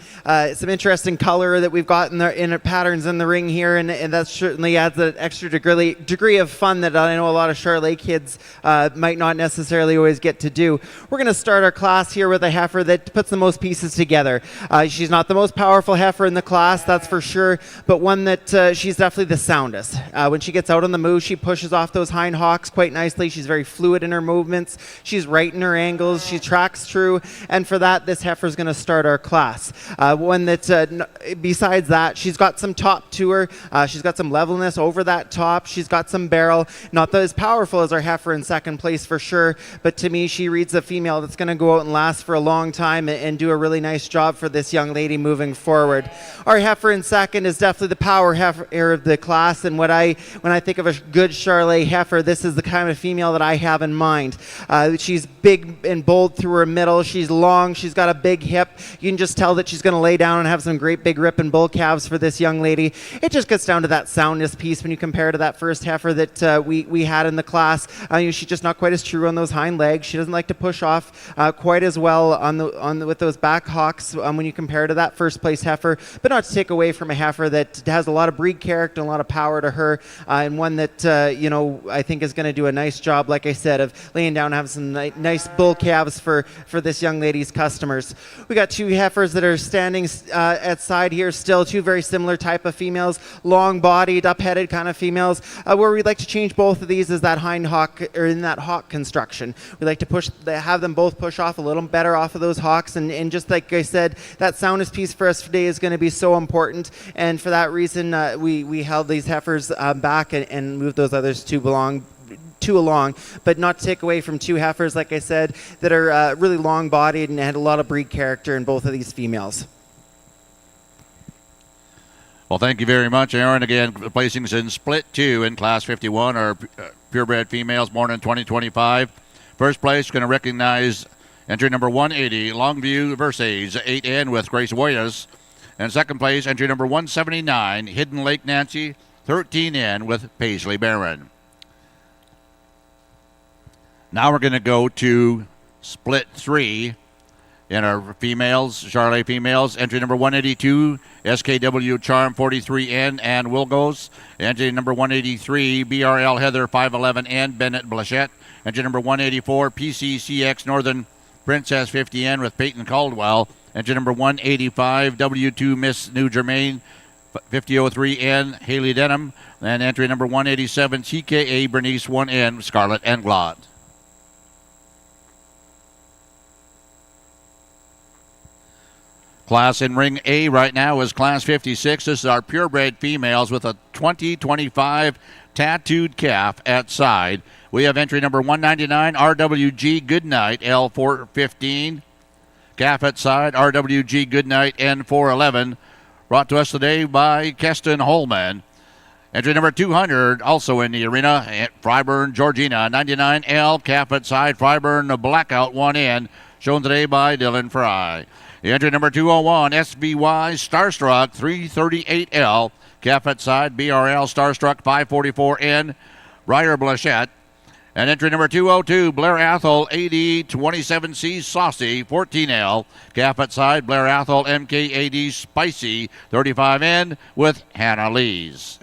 interesting color that we've got in patterns in the ring here, and that certainly adds an extra degree of fun that I know a lot of Charolais kids might not necessarily always get to do. We're going to start our class here with a heifer that puts the most pieces together. She's not the most powerful heifer in the class, that's for sure, but one that she's definitely the soundest. When she gets out on the move, she pushes off those hind hocks quite nicely. She's very fluid in her movements. She's right in her angles. She tracks true, and for that, this heifer is going to start our class. One that, besides that, she's got some top to her. She's got some levelness over that top. She's got some barrel. Not as powerful as our heifer in second place for sure, but to me, she reads a female that's going to go out and last for a long time and do a really nice job for this young lady moving forward. Our heifer in second is definitely the power heifer of the class, and when I think of a good Charolais heifer, this is the kind of female that I have in mind. She's big and bold through her middle. She's long. She's got a big hip. You can just tell that she's going to lay down and have some great big ripping bull calves for this young lady. It just gets down to that soundness piece when you compare to that first heifer that we had in the class. She's just not quite as true on those hind legs. She doesn't like to push off quite as well with those back hocks when you compare to that first place heifer, but not to take away from a heifer that has a lot of breed character and a lot of power to her, and one that I think is going to do a nice job, like I said, of laying down and having some nice bull calves for this young lady's customers. We got two heifers that are standing at side here still, two very similar type of females, long-bodied, up-headed kind of females. Where we'd like to change both of these is that hind hock, or in that hock construction. We like to have them both push off a little better off of those hocks, and just like I said, that soundness piece for us today is going to be so important, and for that reason, we held these heifers back and moved those others two along, but not to take away from two heifers, like I said, that are really long-bodied and had a lot of breed character in both of these females. Well, thank you very much, Aaron. Again, placings in split 2 in Class 51 are purebred females born in 2025. First place, going to recognize entry number 180, Longview Versailles, 8N with Grace Hoyas. And second place, entry number 179, Hidden Lake Nancy, 13N with Paisley Barron. Now we're going to go to split 3 in our females, Charolais females. Entry number 182, SKW Charm 43N and Wilgos. Entry number 183, BRL Heather 511N Bennett Blachette. Entry number 184, PCCX Northern Princess 50N with Peyton Caldwell. Entry number 185, W2 Miss New Germain 5003N Haley Denham. And entry number 187, TKA Bernice 1N Scarlett Englot. Class in Ring A right now is Class 56. This is our purebred females with a 2025 tattooed calf at side. We have entry number 199, RWG Goodnight L415. Calf at side, RWG Goodnight N411. Brought to us today by Keston Holman. Entry number 200, also in the arena, at Freiburn, Georgina, 99L. Calf at side, Freiburn Blackout 1N. Shown today by Dylan Fry. Entry number 201, SBY Starstruck 338L. Calf at side, BRL Starstruck 544N. Briar Blachette. And entry number 202, Blair Athol AD 27C Saucy 14L. Calf at side, Blair Athol MKAD Spicy 35N with Hannah Lees.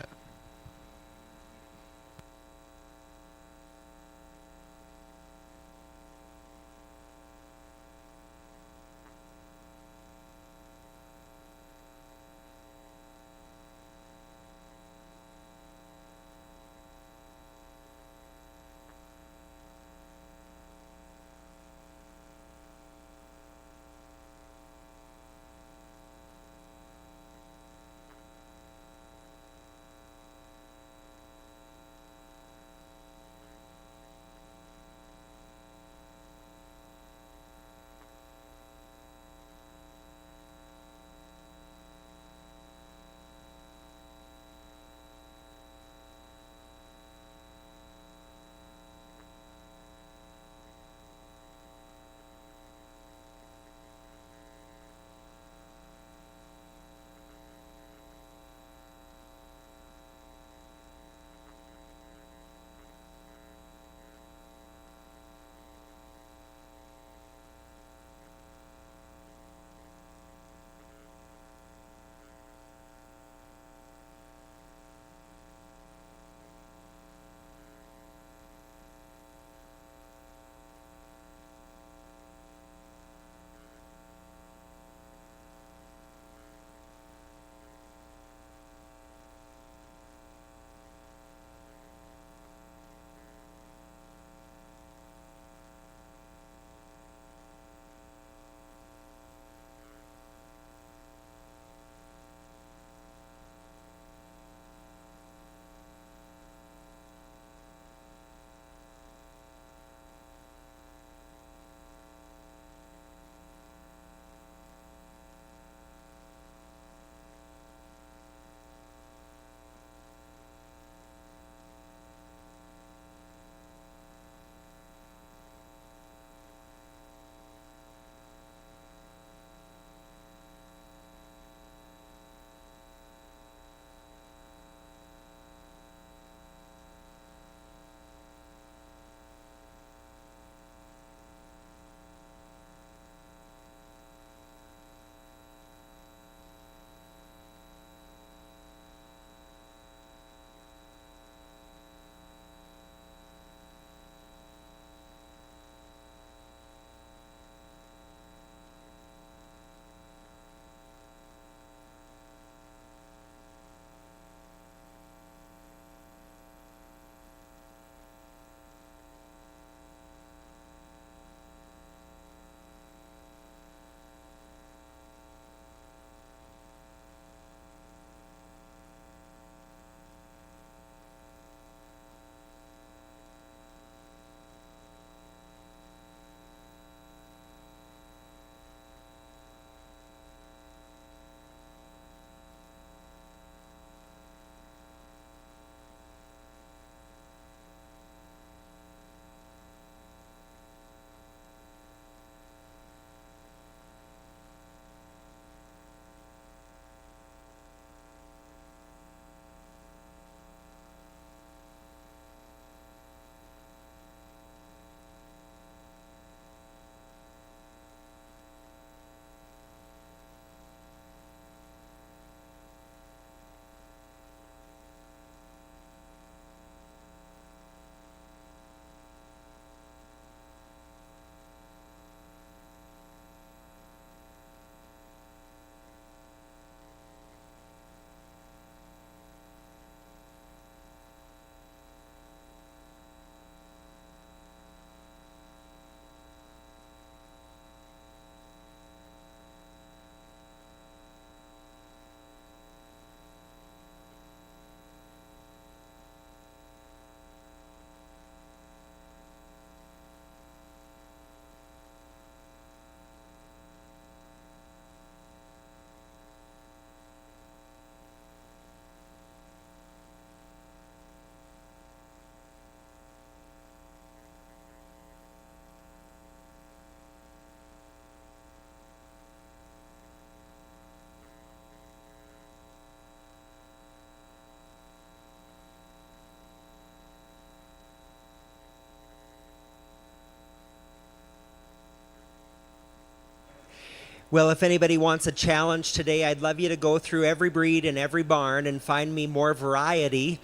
Well, if anybody wants a challenge today, I'd love you to go through every breed in every barn and find me more variety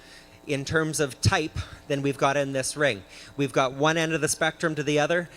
in terms of type than we've got in this ring. We've got one end of the spectrum to the other.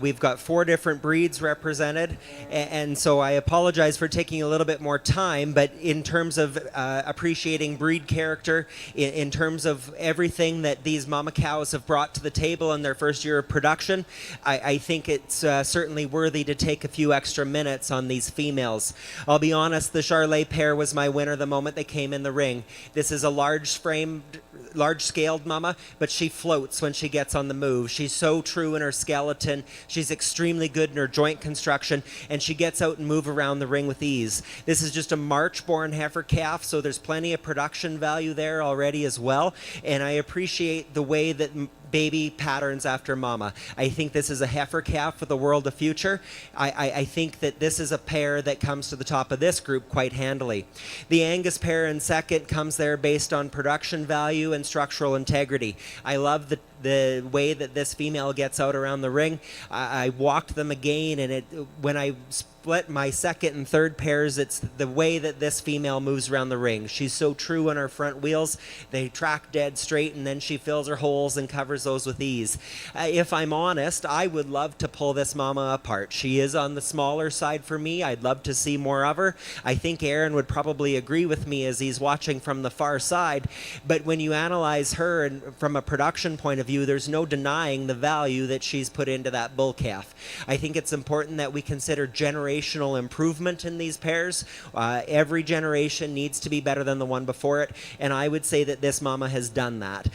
We've got 4 different breeds represented, and so I apologize for taking a little bit more time, but in terms of appreciating breed character, in terms of everything that these mama cows have brought to the table in their first year of production, I think it's certainly worthy to take a few extra minutes on these females. I'll be honest, the Charlet pair was my winner the moment they came in the ring. This is a large-scaled mama, but she floats when she gets on the move. She's so true in her skeleton. She's extremely good in her joint construction, and she gets out and move around the ring with ease. This is just a March-born heifer calf, so there's plenty of production value there already as well, and I appreciate the way that baby patterns after mama. I think this is a heifer calf with a world of future. I think that this is a pair that comes to the top of this group quite handily. The Angus pair in second comes there based on production value and structural integrity. I love the way that this female gets out around the ring. I walked them again, and when I split my second and third pairs, it's the way that this female moves around the ring. She's so true on her front wheels. They track dead straight, and then she fills her holes and covers those with ease. If I'm honest, I would love to pull this mama apart. She is on the smaller side for me. I'd love to see more of her. I think Aaron would probably agree with me as he's watching from the far side, but when you analyze her and from a production point of view, there's no denying the value that she's put into that bull calf. I think it's important that we consider generational improvement in these pairs. Every generation needs to be better than the one before it, and I would say that this mama has done that.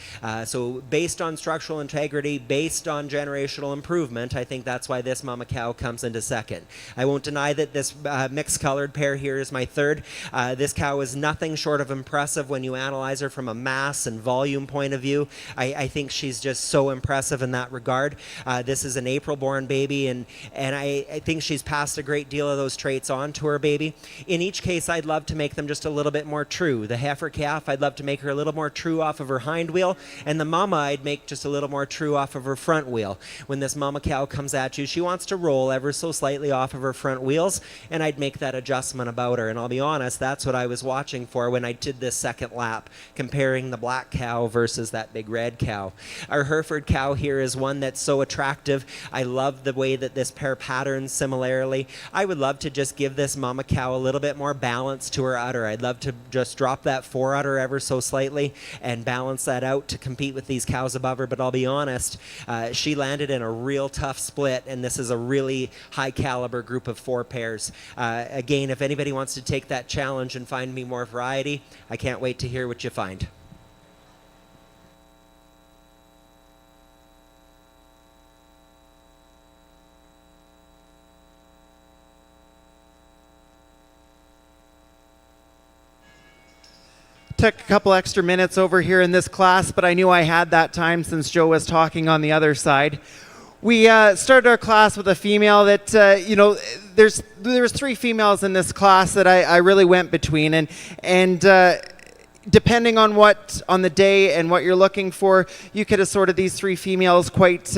So based on structural integrity, based on generational improvement, I think that's why this mama cow comes into second. I won't deny that this mixed colored pair here is my third. This cow is nothing short of impressive when you analyze her from a mass and volume point of view. I think she's just so impressive in that regard. This is an April-born baby, and I think she's passed a great deal of those traits on to her baby. In each case, I'd love to make them just a little bit more true. The heifer calf, I'd love to make her a little more true off of her hind wheel, and the mama, I'd make just a little more true off of her front wheel. When this mama cow comes at you, she wants to roll ever so slightly off of her front wheels, and I'd make that adjustment about her. And I'll be honest, that's what I was watching for when I did this second lap, comparing the black cow versus that big red cow. Our Hereford cow here is one that's so attractive. I love the way that this pair patterns similarly. I would love to just give this mama cow a little bit more balance to her udder. I'd love to just drop that fore udder ever so slightly and balance that out to compete with these cows above her. But I'll be honest, she landed in a real tough split, and this is a really high caliber group of 4 pairs. Again, if anybody wants to take that challenge and find me more variety, I can't wait to hear what you find. Took a couple extra minutes over here in this class, but I knew I had that time since Joe was talking on the other side. We started our class with a female that, there's 3 females in this class that I really went between, and depending on the day and what you're looking for, you could have sorted these 3 females quite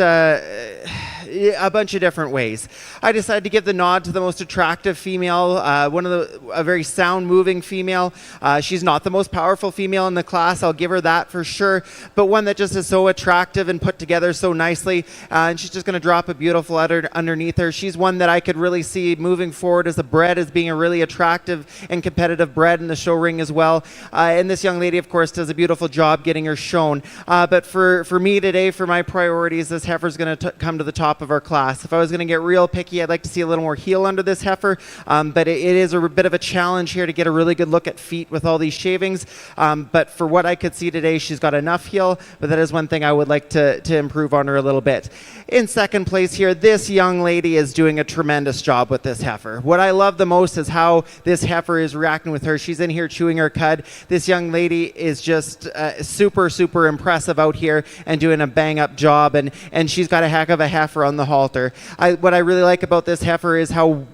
a bunch of different ways. I decided to give the nod to the most attractive female, a very sound moving female. She's not the most powerful female in the class, I'll give her that for sure, but one that just is so attractive and put together so nicely, and she's just going to drop a beautiful udder underneath her. She's one that I could really see moving forward as a bred, as being a really attractive and competitive bred in the show ring as well. And this young lady, of course, does a beautiful job getting her shown. But for me today, for my priorities, this heifer is going to come to the top of our class. If I was going to get real picky, I'd like to see a little more heel under this heifer, but it is a bit of a challenge here to get a really good look at feet with all these shavings. But for what I could see today, she's got enough heel, but that is one thing I would like to improve on her a little bit. In second place here, this young lady is doing a tremendous job with this heifer. What I love the most is how this heifer is reacting with her. She's in here chewing her cud. This young lady is just super, super impressive out here and doing a bang-up job, and she's got a heck of a heifer. on the halter. What I really like about this heifer is how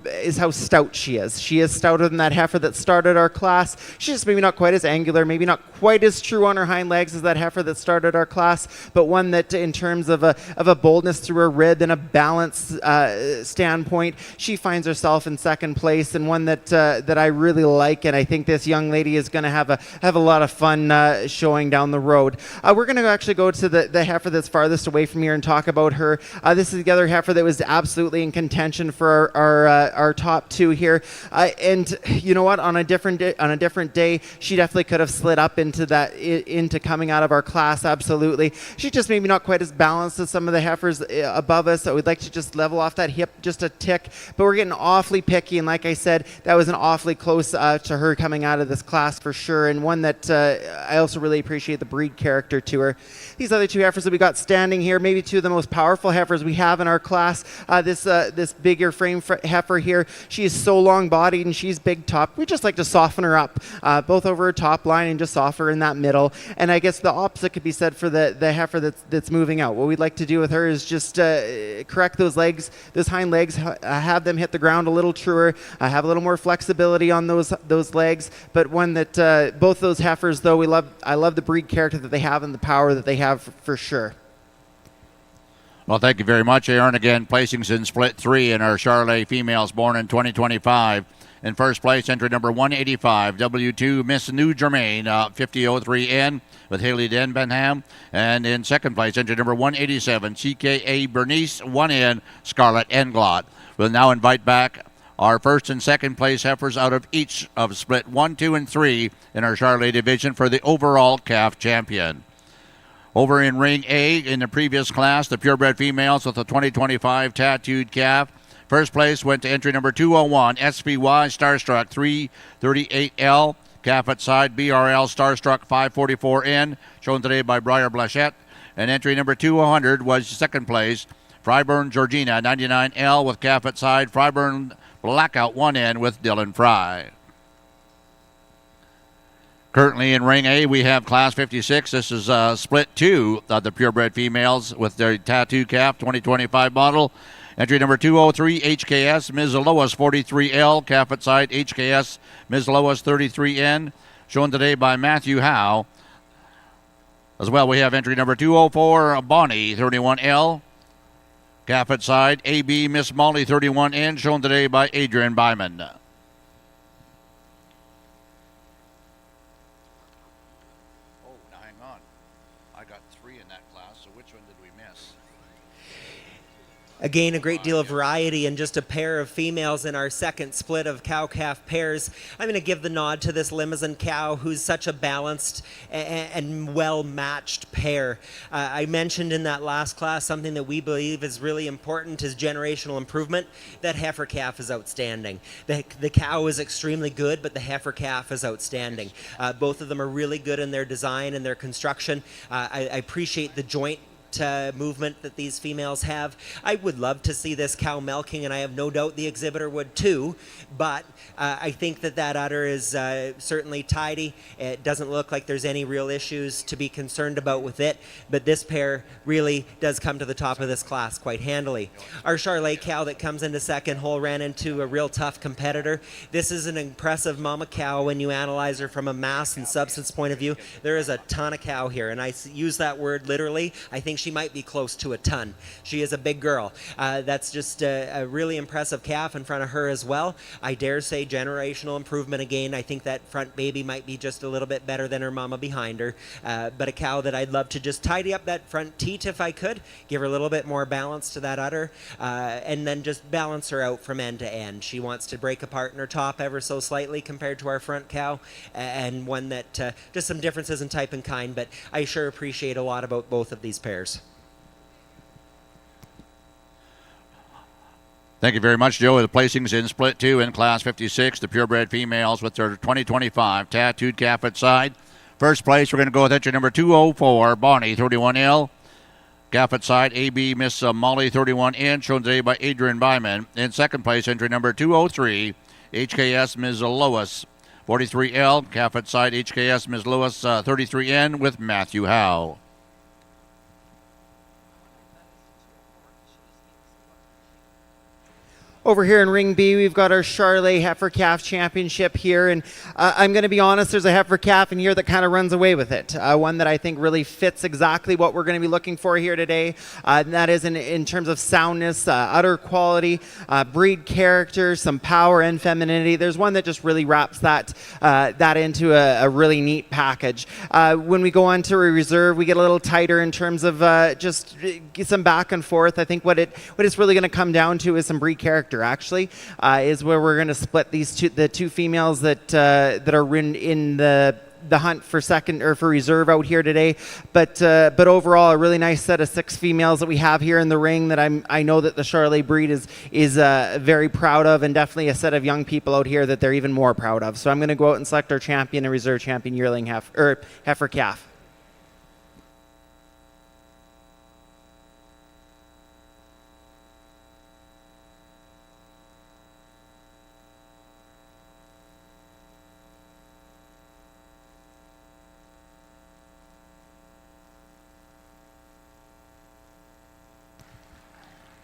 stout she is. She is stouter than that heifer that started our class. She's just maybe not quite as angular, maybe not quite as true on her hind legs as that heifer that started our class, but one that in terms of a boldness through her rib and a balance standpoint, she finds herself in second place, and one that I really like, and I think this young lady is going to have a lot of fun showing down the road. We're going to actually go to the heifer that's farthest away from here and talk about her. This is the other heifer that was absolutely in contention for our top two here, and you know what? On a different day, she definitely could have slid up into coming out of our class. Absolutely, she's just maybe not quite as balanced as some of the heifers above us. So we'd like to just level off that hip just a tick, but we're getting awfully picky, and like I said, that was an awfully close to her coming out of this class for sure, and one that I also really appreciate the breed character to her. These other two heifers that we got standing here, maybe two of the most powerful heifers we have in our class. This bigger frame heifer here, she is so long bodied and she's big top. We just like to soften her up, both over her top line and just soften her in that middle. And I guess the opposite could be said for the heifer that's moving out. What we'd like to do with her is just correct those legs, those hind legs, have them hit the ground a little truer, have a little more flexibility on those legs. But one that both those heifers, though, I love the breed character that they have and the power that they have for sure. Well, thank you very much, Aaron. Again, placings in split 3 in our Charolais females born in 2025. In first place, entry number 185, W2 Miss New Germain, 5003N with Haley Denbenham. And in second place, entry number 187, CKA Bernice 1N Scarlett Englot. We'll now invite back our first and second place heifers out of each of split 1, 2, and 3 in our Charolais division for the overall calf champion. Over in ring A in the previous class, the purebred females with the 2025 tattooed calf. First place went to entry number 201, SPY Starstruck 338L. Calf at side, BRL Starstruck 544N, shown today by Briar Blachette. And entry number 200 was second place, Fryburn Regina 99L with calf at side, Fryburn Blackout 1N with Dylan Fry. Currently in ring A, we have class 56. This is split 2 of the purebred females with their tattoo calf 2025 model. Entry number 203, HKS Ms. Lois 43L, calf at side, HKS Ms. Lois 33N, shown today by Matthew Howe. As well, we have entry number 204, Bonnie 31L, calf at side, AB Miss Molly 31N, shown today by Adrian Byman. Again, a great deal of variety and just a pair of females in our second split of cow-calf pairs. I'm going to give the nod to this Limousin cow, who's such a balanced and well-matched pair. I mentioned in that last class something that we believe is really important is generational improvement. That heifer calf is outstanding. The cow is extremely good, but the heifer calf is outstanding. Both of them are really good in their design and their construction. I appreciate the joint movement that these females have. I would love to see this cow milking, and I have no doubt the exhibitor would too, but I think that udder is certainly tidy. It doesn't look like there's any real issues to be concerned about with it, but this pair really does come to the top of this class quite handily. Our Charolais cow that comes into second hole ran into a real tough competitor. This is an impressive mama cow when you analyze her from a mass and substance point of view. There is a ton of cow here, and I use that word literally. I think she might be close to a ton. She is a big girl. That's just a really impressive calf in front of her as well. I dare say generational improvement again. I think that front baby might be just a little bit better than her mama behind her, but a cow that I'd love to just tidy up that front teat if I could, give her a little bit more balance to that udder, and then just balance her out from end to end. She wants to break apart in her top ever so slightly compared to our front cow, and one that just some differences in type and kind, but I sure appreciate a lot about both of these pairs. Thank you very much, Joe. The placings in split 2 in class 56, the purebred females with their 2025 tattooed calf at side. First place, we're going to go with entry number 204, Bonnie 31L. Calf at side, AB Miss Molly 31N, shown today by Adrian Byman. In second place, entry number 203, HKS Ms. Lois 43L. Calf at side, HKS Ms. Lois 33N with Matthew Howe. Over here in Ring B, we've got our Charolais Heifer Calf Championship here, and I'm going to be honest, there's a heifer calf in here that kind of runs away with it. One that I think really fits exactly what we're going to be looking for here today, and that is in terms of soundness, udder quality, breed character, some power and femininity. There's one that just really wraps that into a really neat package. When we go on to a reserve, we get a little tighter in terms of just some back and forth. I think what it's really going to come down to is some breed character. Actually, is where we're going to split the two females that are in the hunt for second or for reserve out here today. But overall, a really nice set of 6 females that we have here in the ring that I know that the Charolais breed is very proud of, and definitely a set of young people out here that they're even more proud of. So I'm going to go out and select our champion and reserve champion yearling heifer calf.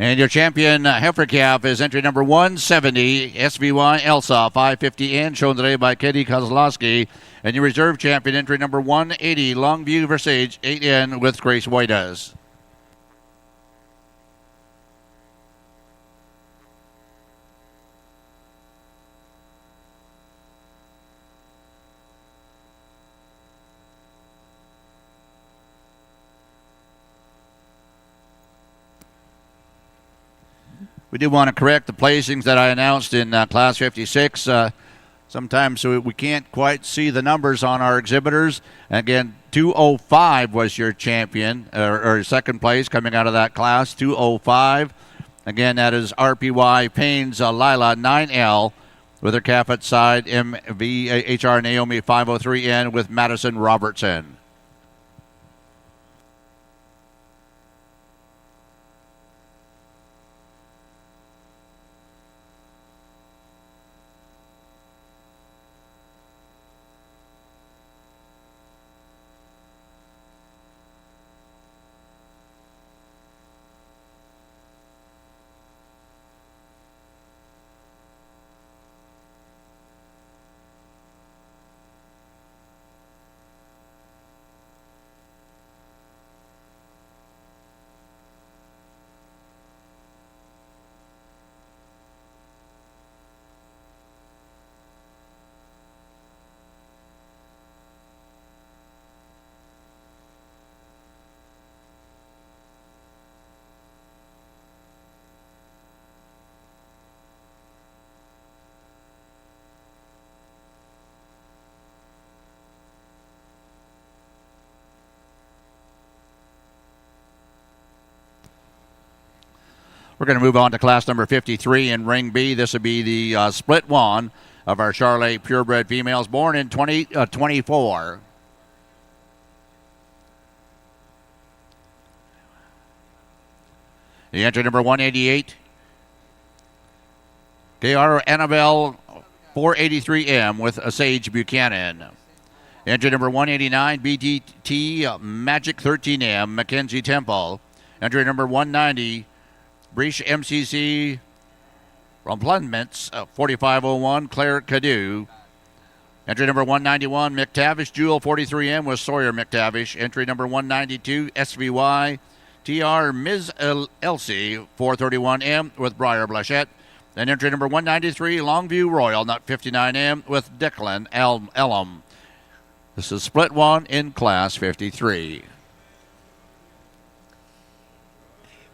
And your champion heifer calf is entry number 170, SVY Elsa 550N, shown today by Katie Kozlowski. And your reserve champion entry number 180, Longview Versage 8N with Grace Whiteas. We do want to correct the placings that I announced in Class 56. Sometimes we can't quite see the numbers on our exhibitors. Again, 205 was your champion, or second place coming out of that class, 205. Again, that is RPY Payne's Lila 9L with her calf at side, MVHR Naomi 503N with Madison Robertson. We're going to move on to class number 53 in Ring B. This will be the split one of our Charolais purebred females born in 2024. The entry number 188, KR Annabelle 483M with Sage Buchanan. Entry number 189, BDT Magic 13M, Mackenzie Temple. Entry number 190, Breach MCC Rumplundments 4501, Claire Cadu. Entry number 191, McTavish Jewel 43M with Sawyer McTavish. Entry number 192, SVY TR Ms. Elsie 431M with Briar Blanchette. And entry number 193, Longview Royal, not 59M, with Declan Elm. This is split one in class 53.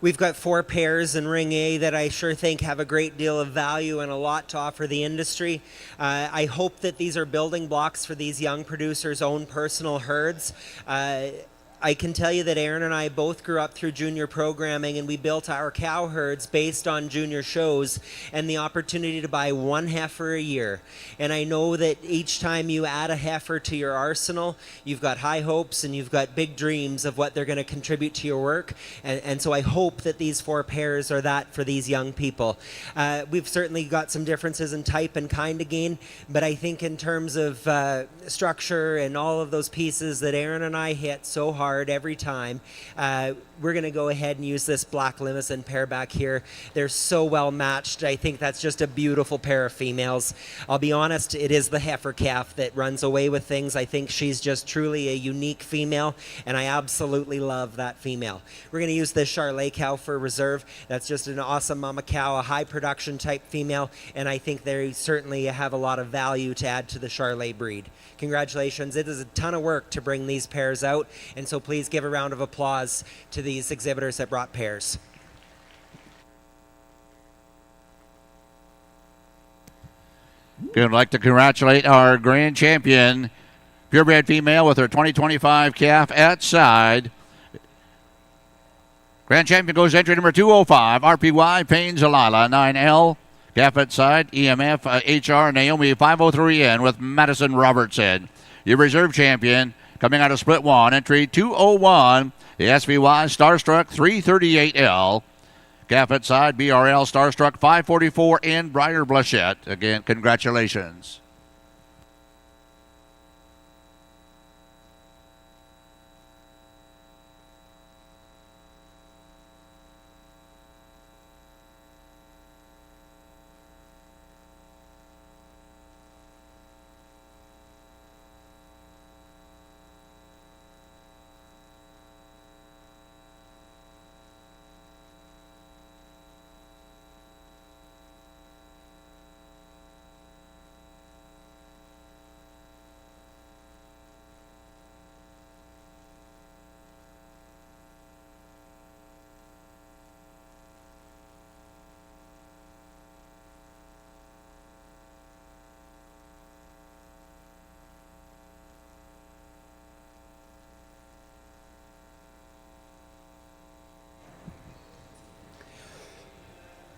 We've got 4 pairs in Ring A that I sure think have a great deal of value and a lot to offer the industry. I hope that these are building blocks for these young producers' own personal herds. I can tell you that Aaron and I both grew up through junior programming, and we built our cow herds based on junior shows and the opportunity to buy 1 heifer a year. And I know that each time you add a heifer to your arsenal, you've got high hopes and you've got big dreams of what they're going to contribute to your work. And so I hope that these 4 pairs are that for these young people. We've certainly got some differences in type and kind again, but I think in terms of structure and all of those pieces that Aaron and I hit so hard hard every time. We're going to go ahead and use this black Limousin pair back here. They're so well matched. I think that's just a beautiful pair of females. I'll be honest, it is the heifer calf that runs away with things. I think she's just truly a unique female, and I absolutely love that female. We're going to use this Charolais cow for reserve. That's just an awesome mama cow, a high production type female, and I think they certainly have a lot of value to add to the Charolais breed. Congratulations. It is a ton of work to bring these pairs out, and so please give a round of applause to these exhibitors that brought pairs. We'd like to congratulate our grand champion, purebred female with her 2025 calf at side. Grand champion goes entry number 205, RPY Payne Zalala, 9L. Calf at side, EMF HR Naomi 503N with Madison Robertson. Your reserve champion coming out of split one, entry 201, the SVY Starstruck 338L. Calf at side, BRL Starstruck 544N, Briar Blanchette. Again, congratulations.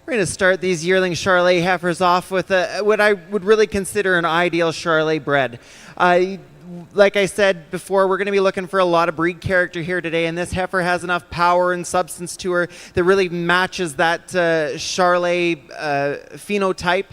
We're going to start these yearling Charolais heifers off with what I would really consider an ideal Charolais bred. Like I said before, we're going to be looking for a lot of breed character here today, and this heifer has enough power and substance to her that really matches that Charolais phenotype,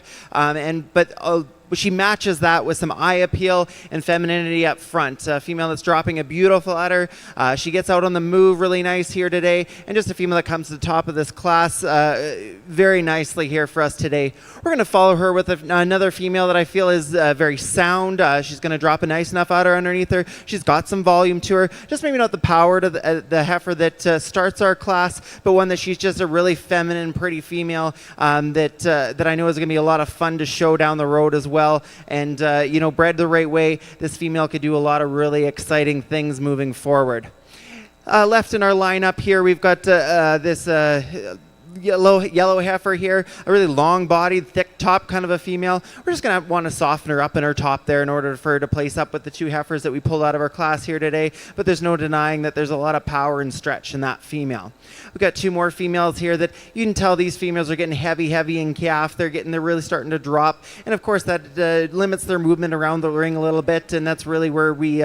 but she matches that with some eye appeal and femininity up front. A female that's dropping a beautiful udder. She gets out on the move really nice here today, and just a female that comes to the top of this class very nicely here for us today. We're going to follow her with another female that I feel is very sound. She's going to drop a nice enough udder underneath her. She's got some volume to her, just maybe not the power to the heifer that starts our class, but one that she's just a really feminine, pretty female that I know is going to be a lot of fun to show down the road as well. And, bred the right way, this female could do a lot of really exciting things moving forward. Left in our lineup here, we've got this yellow heifer here, a really long-bodied, thick top kind of a female. We're just going to want to soften her up in her top there in order for her to place up with the two heifers that we pulled out of our class here today, but there's no denying that there's a lot of power and stretch in that female. We've got two more females here that you can tell these females are getting heavy in calf. They're really starting to drop, and of course that limits their movement around the ring a little bit, and that's really where we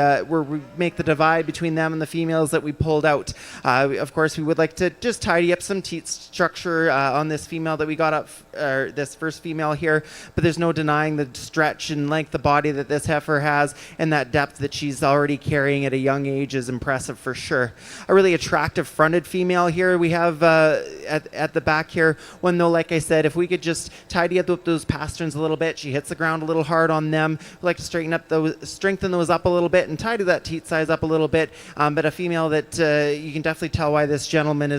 make the divide between them and the females that we pulled out. Of course, we would like to just tidy up some teat structure on this female that we got up, this first female here, but there's no denying the stretch and length of body that this heifer has, and that depth that she's already carrying at a young age is impressive for sure. A really attractive fronted female here we have at the back here. One though, like I said, if we could just tidy up those pasterns a little bit, she hits the ground a little hard on them. We like to strengthen those up a little bit and tidy that teat size up a little bit, but a female that you can definitely tell why this gentleman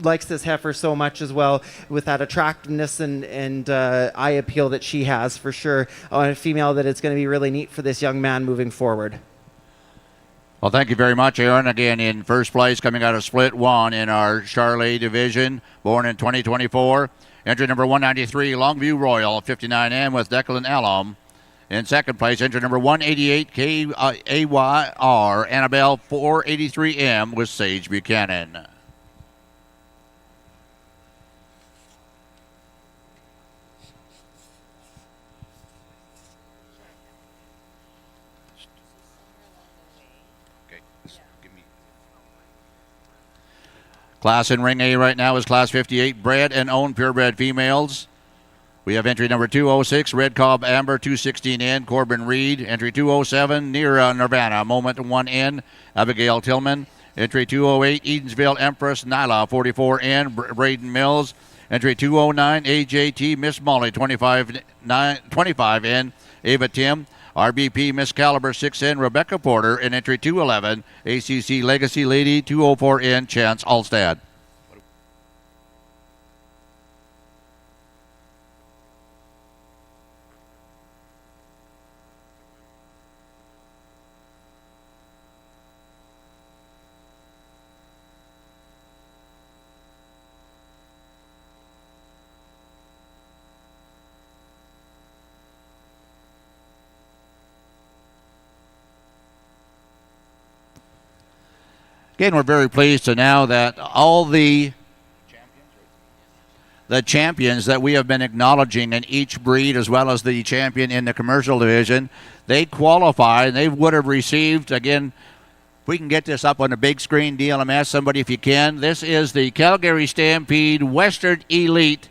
likes this heifer so much as well, with that attractiveness and eye appeal that she has for sure. A female that it's going to be really neat for this young man moving forward. Well, thank you very much, Aaron. Again, in first place, coming out of split one in our Charolais division, born in 2024. Entry number 193, Longview Royal, 59M with Declan Alum. In second place, entry number 188, KAYR, Annabelle 483M with Sage Buchanan. Class in Ring A right now is Class 58, bred and owned purebred females. We have entry number 206, Red Cobb Amber, 216N, Corbin Reed. Entry 207, near Nirvana, Moment 1N, Abigail Tillman. Entry 208, Edensville Empress Nyla, 44N, Braden Mills. Entry 209, AJT Miss Molly, 25N, Ava Tim. RBP Miss Caliber 6N, Rebecca Porter. And entry 211, ACC Legacy Lady, 204N, Chance Alstad. Again, we're very pleased to now that all the champions that we have been acknowledging in each breed, as well as the champion in the commercial division, they qualify. They would have received, again, if we can get this up on the big screen, DLMS, somebody if you can. This is the Calgary Stampede Western Elite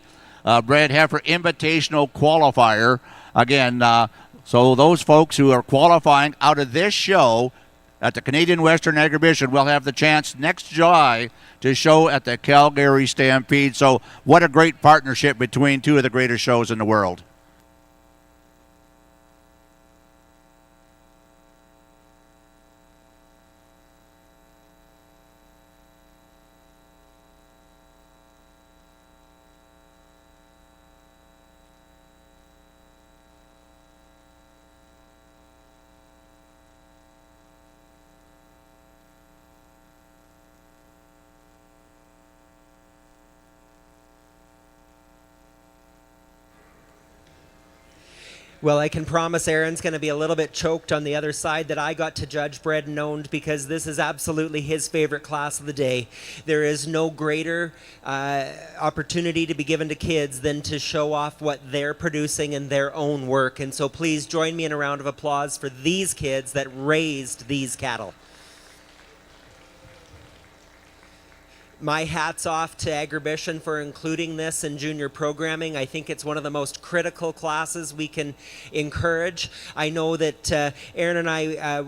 Bred Heifer Invitational Qualifier. Again, so those folks who are qualifying out of this show at the Canadian Western Agribition will have the chance next July to show at the Calgary Stampede. So what a great partnership between two of the greatest shows in the world. Well, I can promise Aaron's going to be a little bit choked on the other side that I got to judge bred and owned, because this is absolutely his favorite class of the day. There is no greater opportunity to be given to kids than to show off what they're producing in their own work. And so please join me in a round of applause for these kids that raised these cattle. My hat's off to Agribition for including this in junior programming. I think it's one of the most critical classes we can encourage. I know that Aaron and I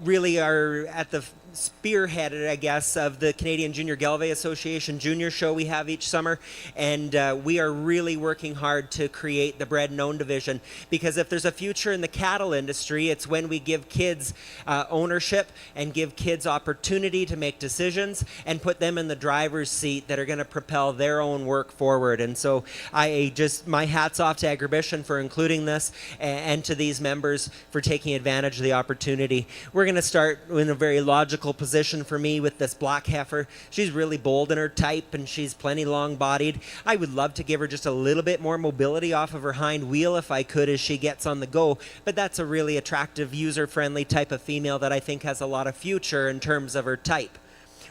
really are at the spearheaded, I guess, of the Canadian Junior Gelbvieh Association Junior Show we have each summer, and we are really working hard to create the bred and owned division, because if there's a future in the cattle industry, it's when we give kids ownership and give kids opportunity to make decisions and put them in the driver's seat that are going to propel their own work forward. And so my hat's off to Agribition for including this, and to these members for taking advantage of the opportunity. We're going to start in a very logical position for me with this black heifer. She's really bold in her type, and she's plenty long-bodied. I would love to give her just a little bit more mobility off of her hind wheel if I could as she gets on the go, but that's a really attractive, user-friendly type of female that I think has a lot of future in terms of her type.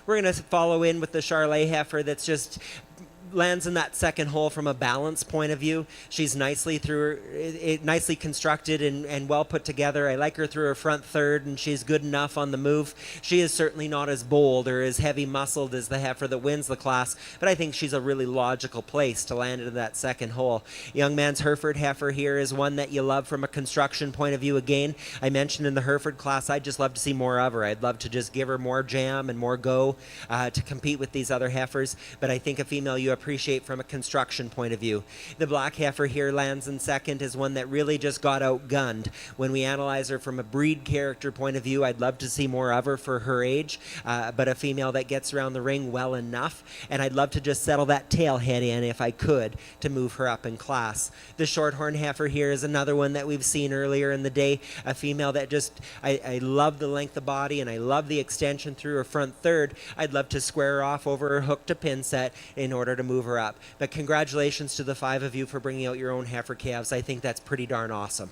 We're going to follow in with the Charlet heifer that's just lands in that second hole from a balance point of view. She's nicely constructed and well put together. I like her through her front third, and she's good enough on the move. She is certainly not as bold or as heavy muscled as the heifer that wins the class, but I think she's a really logical place to land into that second hole. Young man's Hereford heifer here is one that you love from a construction point of view. Again, I mentioned in the Hereford class, I'd just love to see more of her. I'd love to just give her more jam and more go to compete with these other heifers, but I think a female you appreciate from a construction point of view. The black heifer here lands in second, is one that really just got outgunned. When we analyze her from a breed character point of view, I'd love to see more of her for her age, but a female that gets around the ring well enough, and I'd love to just settle that tail head in if I could to move her up in class. The shorthorn heifer here is another one that we've seen earlier in the day, a female that just, I love the length of body, and I love the extension through her front third. I'd love to square her off over her hook to pin set in order to move her up. But congratulations to the 5 of you for bringing out your own heifer calves. I think that's pretty darn awesome.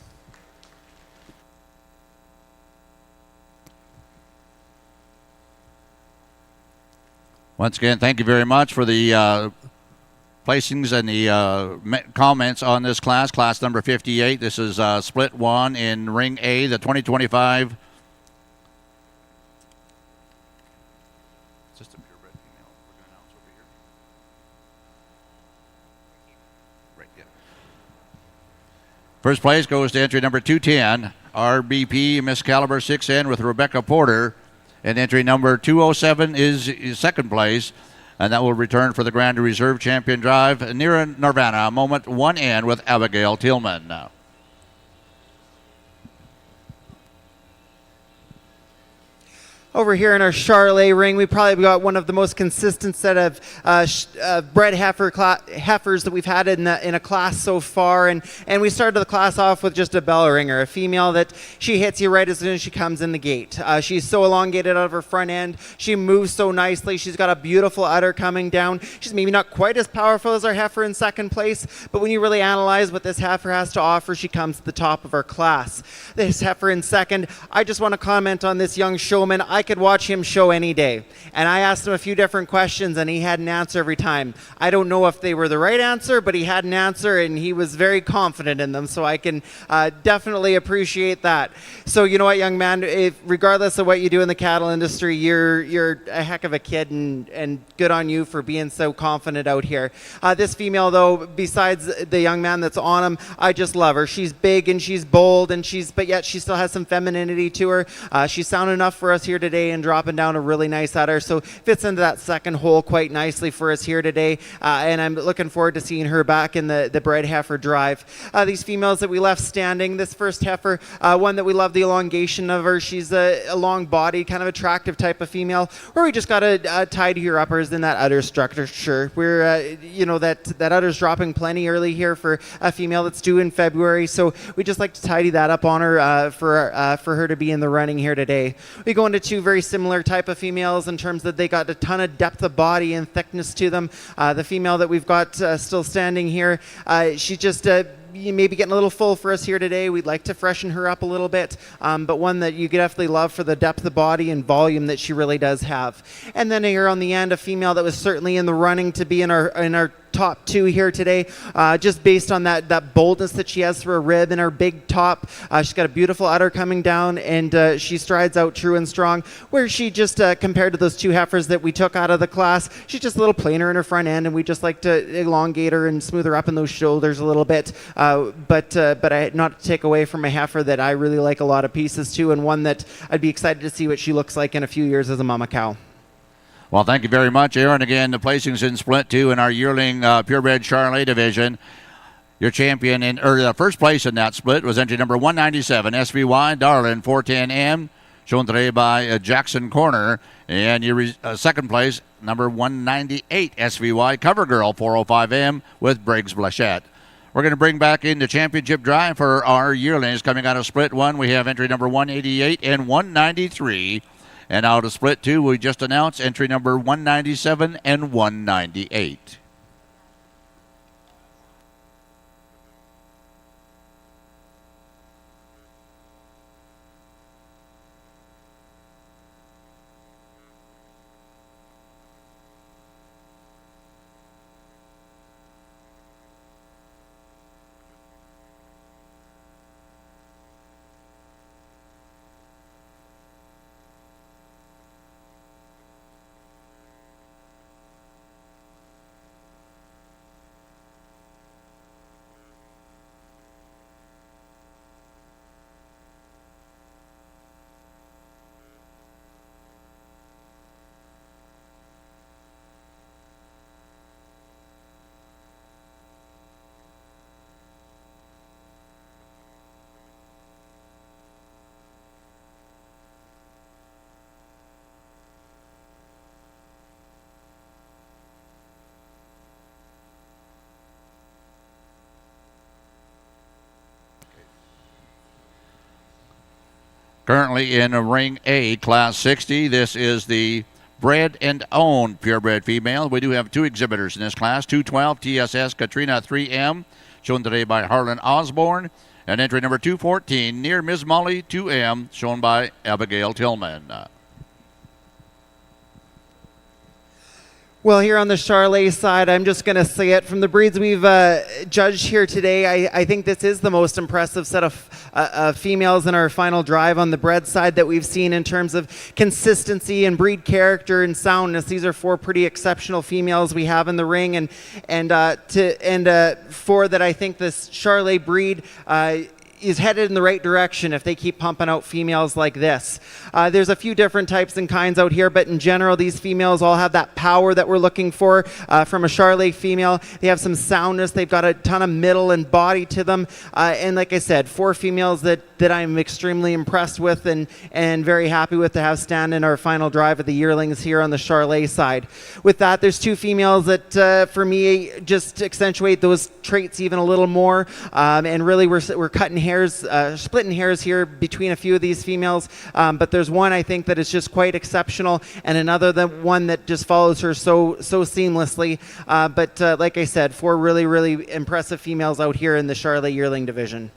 Once again, thank you very much for the placings and the comments on this class, class number 58. This is split one in Ring A, the 2025 system purebred female. We're going to announce over here. Right, yeah. First place goes to entry number 210, RBP Miss Caliber 6N with Rebecca Porter. And entry number 207 is second place. And that will return for the Grand Reserve Champion Drive. Nira Nirvana, moment 1N with Abigail Tillman. Over here in our Charlet ring, we probably got one of the most consistent set of bred heifers that we've had in a class so far. And we started the class off with just a bell ringer, a female that she hits you right as soon as she comes in the gate. She's so elongated out of her front end. She moves so nicely. She's got a beautiful udder coming down. She's maybe not quite as powerful as our heifer in second place, but when you really analyze what this heifer has to offer, she comes to the top of our class. This heifer in second, I just want to comment on this young showman. I could watch him show any day. And I asked him a few different questions and he had an answer every time. I don't know if they were the right answer, but he had an answer and he was very confident in them. So I can definitely appreciate that. So you know what, young man, regardless of what you do in the cattle industry, you're a heck of a kid and good on you for being so confident out here. This female though, besides the young man that's on him, I just love her. She's big and she's bold and but yet she still has some femininity to her. She's sound enough for us here today and dropping down a really nice udder, so fits into that second hole quite nicely for us here today, and I'm looking forward to seeing her back in the bred heifer drive. These females that we left standing, this first heifer, one that we love the elongation of her. She's a long body, kind of attractive type of female, where we just got to tidy her uppers in that udder structure. Sure, we're that udder's dropping plenty early here for a female that's due in February, so we just like to tidy that up on her for her to be in the running here today. We go into two very similar type of females in terms that they got a ton of depth of body and thickness to them. The female that we've got still standing here, she just you may be getting a little full for us here today. We'd like to freshen her up a little bit, but one that you could definitely love for the depth of body and volume that she really does have. And then here on the end, a female that was certainly in the running to be in our top two here today, just based on that boldness that she has through her rib and her big top. She's got a beautiful udder coming down, and she strides out true and strong, where she just, compared to those two heifers that we took out of the class, she's just a little plainer in her front end, and we just like to elongate her and smooth her up in those shoulders a little bit. But not to take away from a heifer that I really like a lot of pieces to, and one that I'd be excited to see what she looks like in a few years as a mama cow. Well, thank you very much, Aaron. Again, the placings in split two in our yearling purebred Charlet division. Your champion the first place in that split was entry number 197, SVY Darlin 410M, shown today by Jackson Corner. And your second place, number 198, SVY Cover Girl 405M with Briggs Blachette. We're going to bring back in the championship drive for our yearlings. Coming out of split one, we have entry number 188 and 193. And out of split two, we just announced entry number 197 and 198. Currently in ring A, class 60. This is the bred and owned purebred female. We do have two exhibitors in this class. 212 TSS Katrina 3M, shown today by Harlan Osborne. And entry number 214, near Ms. Molly 2M, shown by Abigail Tillman. Well, here on the Charlet side, I'm just going to say it. From the breeds we've judged here today, I think this is the most impressive set of females in our final drive on the bred side that we've seen in terms of consistency and breed character and soundness. These are four pretty exceptional females we have in the ring, and four that I think this Charlet breed is headed in the right direction if they keep pumping out females like this. There's a few different types and kinds out here, but in general, these females all have that power that we're looking for from a Charolais female. They have some soundness. They've got a ton of middle and body to them. And like I said, 4 females that I'm extremely impressed with and very happy with to have stand in our final drive of the yearlings here on the Charolais side. With that, there's 2 females that, for me, just accentuate those traits even a little more. And really, we're cutting hairs, splitting hairs here between a few of these females. But there's one I think that is just quite exceptional, and another one that just follows her so seamlessly. But like I said, 4 really, really impressive females out here in the Charolais yearling division.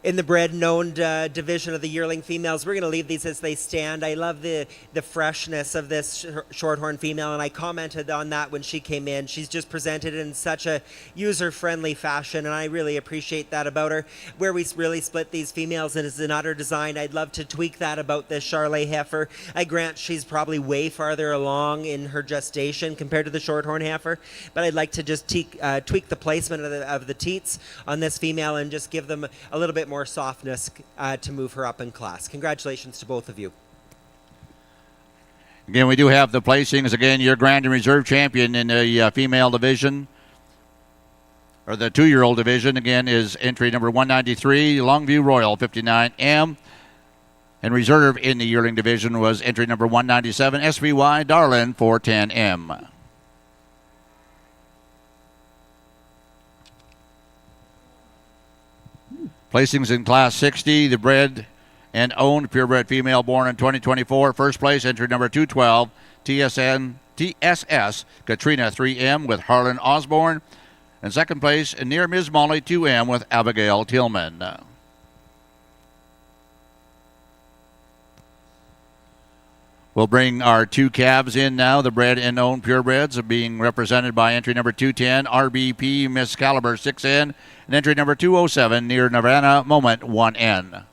In the bred and owned division of the yearling females, we're going to leave these as they stand. I love the freshness of this shorthorn female, and I commented on that when she came in. She's just presented in such a user-friendly fashion, and I really appreciate that about her. Where we really split these females is in udder design. I'd love to tweak that about this Charolais heifer. I grant she's probably way farther along in her gestation compared to the shorthorn heifer, but I'd like to just tweak the placement of the teats on this female and just give them a little bit more softness to move her up in class. Congratulations to both of you. Again, we do have the placings. Again, your Grand and Reserve champion in the female division, or the 2-year-old division, again, is entry number 193, Longview Royal 59M. And reserve in the yearling division was entry number 197, SVY Darlin 410M. Placings in Class 60, the bred and owned purebred female born in 2024. First place, entry number 212, TSS Katrina 3M with Harlan Osborne. And second place, near Ms. Molly 2M with Abigail Tillman. We'll bring our 2 calves in now. The bred and owned purebreds are being represented by entry number 210, RBP Miss Caliber 6N, and entry number 207, near Nirvana Moment 1N.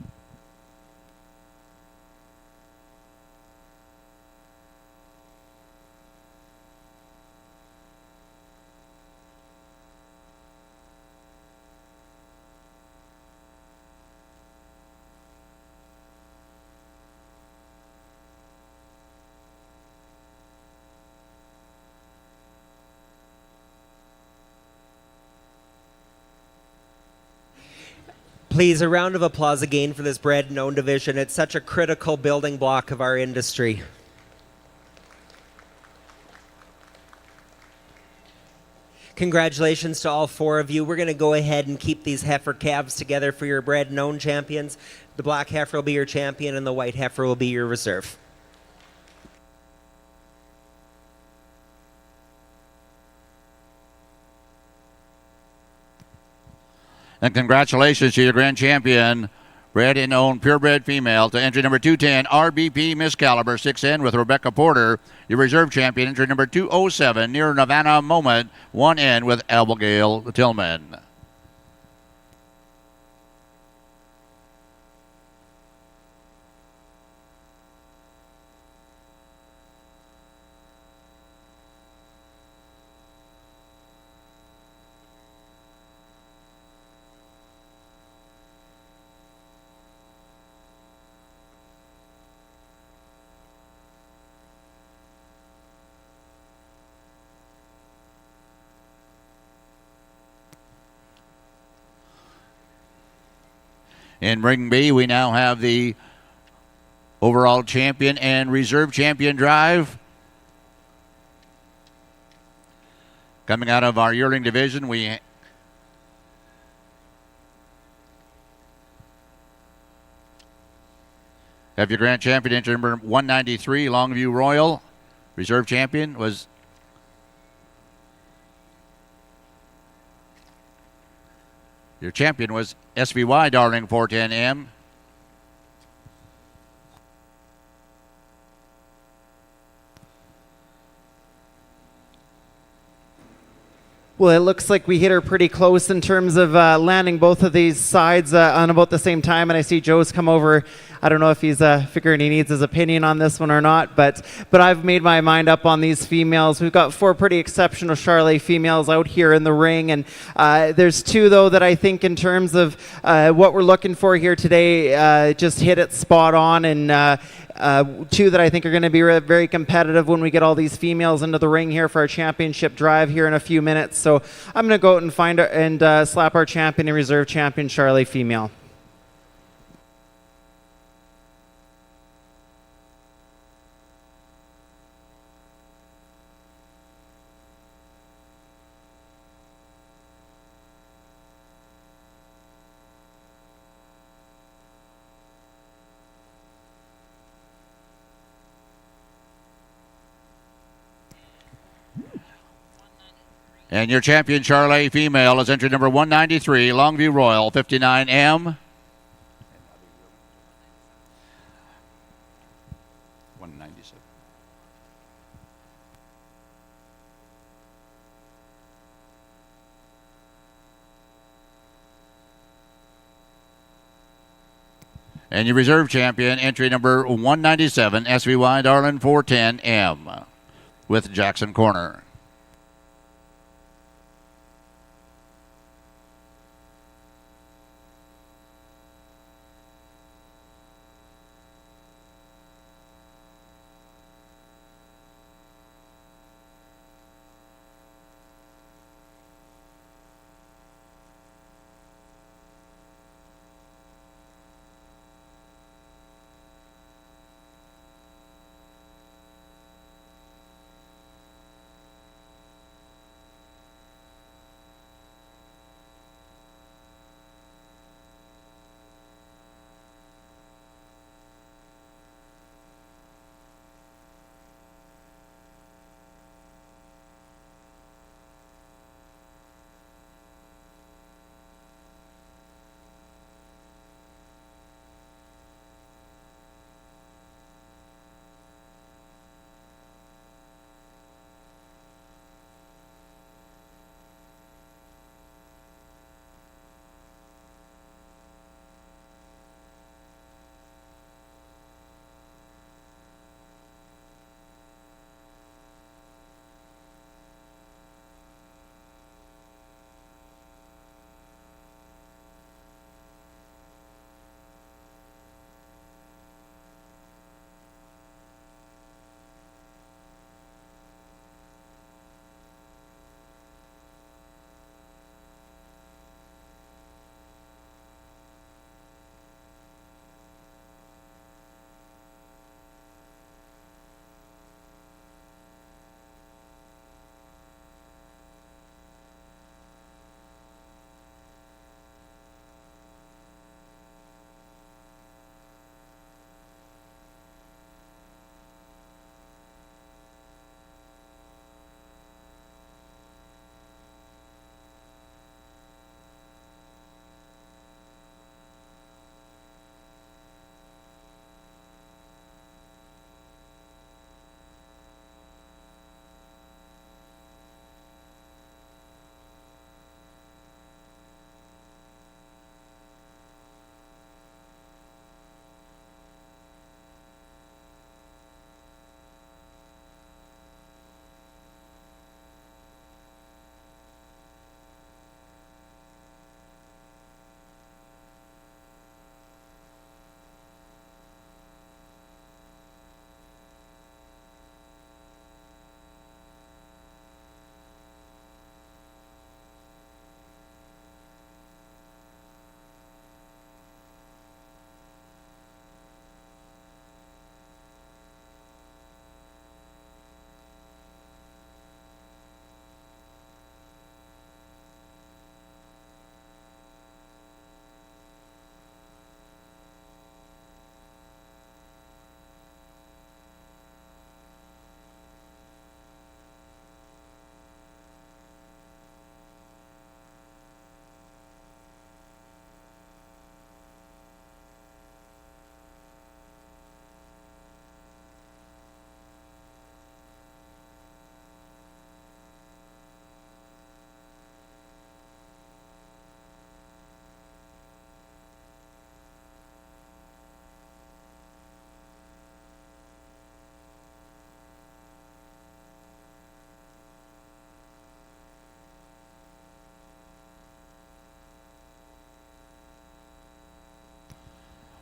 Please, a round of applause again for this bred and owned division. It's such a critical building block of our industry. Congratulations to all 4 of you. We're going to go ahead and keep these heifer calves together for your bred and owned champions. The black heifer will be your champion, and the white heifer will be your reserve. And congratulations to your grand champion, bred and owned purebred female, to entry number 210, RBP Miss Caliber 6N with Rebecca Porter. Your reserve champion, entry number 207, near Nirvana Moment 1N with Abigail Tillman. In Ring B, we now have the overall champion and reserve champion drive. Coming out of our yearling division, we have your grand champion, entry number 193, Longview Royal. Reserve champion was your champion was SVY Darling 410M. Well, it looks like we hit her pretty close in terms of landing both of these sides on about the same time. And I see Joe's come over. I don't know if he's figuring he needs his opinion on this one or not, but I've made my mind up on these females. We've got 4 pretty exceptional Charolais females out here in the ring, and there's 2 though that I think in terms of what we're looking for here today just hit it spot on, and 2 that I think are going to be very competitive when we get all these females into the ring here for our championship drive here in a few minutes. So I'm going to go out and find and slap our champion and reserve champion Charolais female. And your champion Charolais female is entry number 193, Longview Royal, 59M. 197. And your reserve champion, entry number 197, SVY Darlin 410M with Jackson Corner.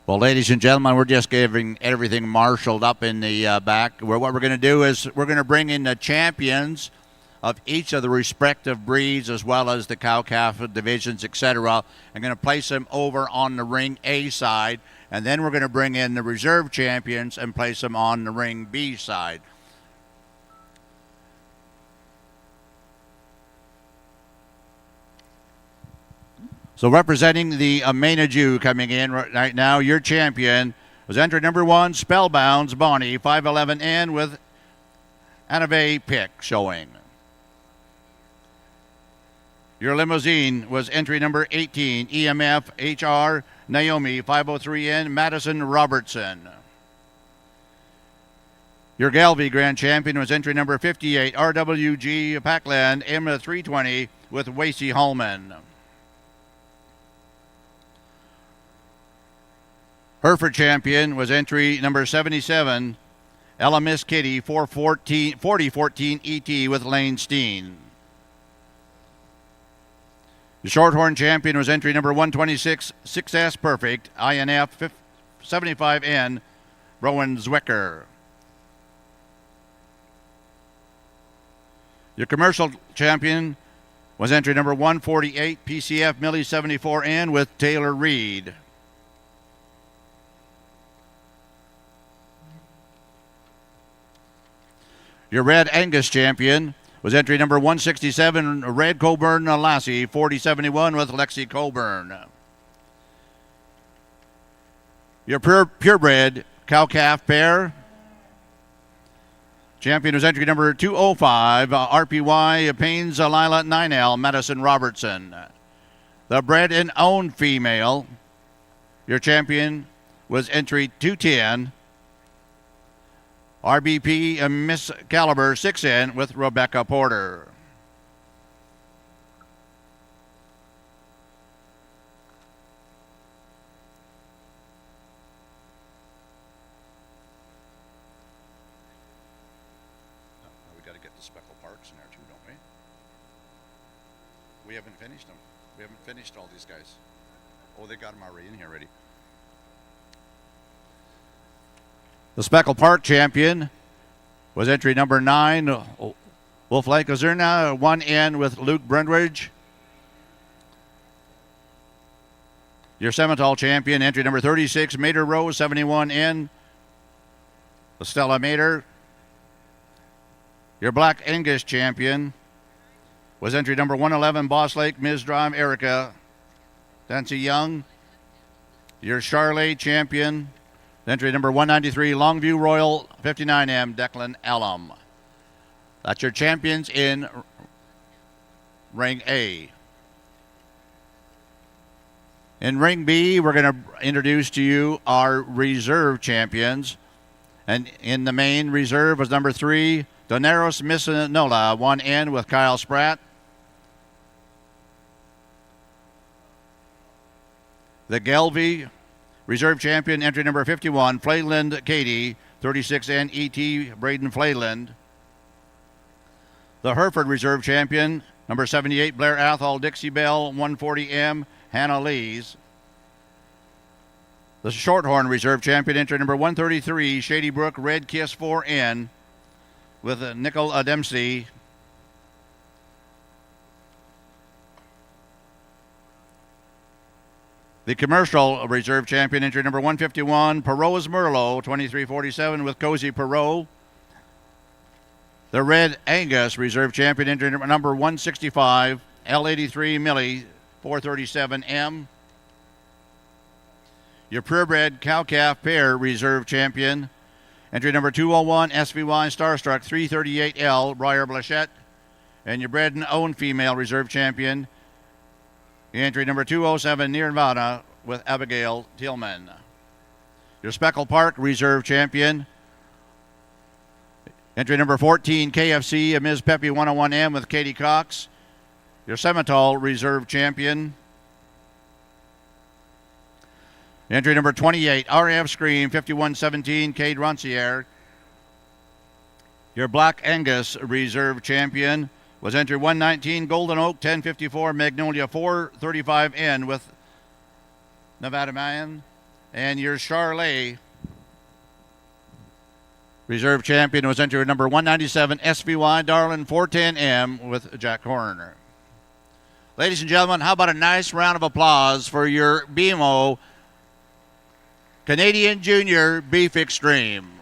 Well, ladies and gentlemen, we're just getting everything marshaled up in the back. What we're going to do is we're going to bring in the champions of each of the respective breeds, as well as the cow-calf divisions, etc. I'm going to place them over on the ring A side, and then we're going to bring in the reserve champions and place them on the ring B side. So representing the Maina Jew coming in right now, your champion was entry number 1, Spellbound's Bonnie, 5'11", with Anave pick showing. Your limousine was entry number 18, EMF HR Naomi, 503N, Madison Robertson. Your Galvey Grand Champion was entry number 58, RWG Packland M320 with Wasey Hallman. Hereford Champion was entry number 77, Ella Miss Kitty 4014 ET with Lane Steen. The Shorthorn Champion was entry number 126, 6S Perfect, INF 75N, Rowan Zwicker. Your Commercial Champion was entry number 148, PCF Millie 74N with Taylor Reed. Your Red Angus Champion was entry number 167, Red Coburn Lassie, 4071 with Lexi Coburn. Your Purebred Cow-Calf Pair champion was entry number 205, RPY Paynes Lila 9L, Madison Robertson. The Bred and Owned Female, your champion was entry 210, RBP Miss Caliber 6N with Rebecca Porter. We got to get the speckled parks in there too, don't we? We haven't finished them. We haven't finished all these guys. Oh, they got them already in here already. The Speckled Park champion was entry number 9, Wolf Lake Ozerna, 1N with Luke Brundridge. Your Simmental champion, entry number 36, Mater Rose, 71N, Stella Mater. Your Black Angus champion was entry number 111, Boss Lake, Ms. Drive, Erica Dancy Young. Your Charlotte champion, entry number 193, Longview Royal 59M, Declan Alum. That's your champions in Ring A. In Ring B, we're going to introduce to you our reserve champions. And in the main reserve was number 3, Doneros Missanola, 1N with Kyle Spratt. The Gelby reserve champion, entry number 51, Flayland Katie, 36N ET, Braden Flayland. The Hereford reserve champion, number 78, Blair Athol, Dixie Bell, 140M, Hannah Lees. The Shorthorn reserve champion, entry number 133, Shady Brook, Red Kiss 4N, with Nickel Dempsey. The Commercial reserve champion, entry number 151, Perot's Merlot, 2347 with Cozy Perot. The Red Angus reserve champion, entry number 165, L83 Millie, 437M. Your Purebred Cow-Calf Pair reserve champion, entry number 201, SVY Starstruck, 338L, Briar Blachette. And your Bred and Owned Female reserve champion, entry number 207, Nirvana with Abigail Tillman. Your Speckled Park reserve champion, entry number 14, KFC, Ms. Peppy 101M with Katie Cox. Your Simmental reserve champion, entry number 28, RF Scream 5117, Cade Ronciere. Your Black Angus reserve champion was entry 119, Golden Oak 1054, Magnolia 435N with Nevada Man. And your Charlet reserve champion was entered number 197 SVY Darlin 410M with Jack Horner. Ladies and gentlemen, how about a nice round of applause for your BMO Canadian Junior Beef Extreme.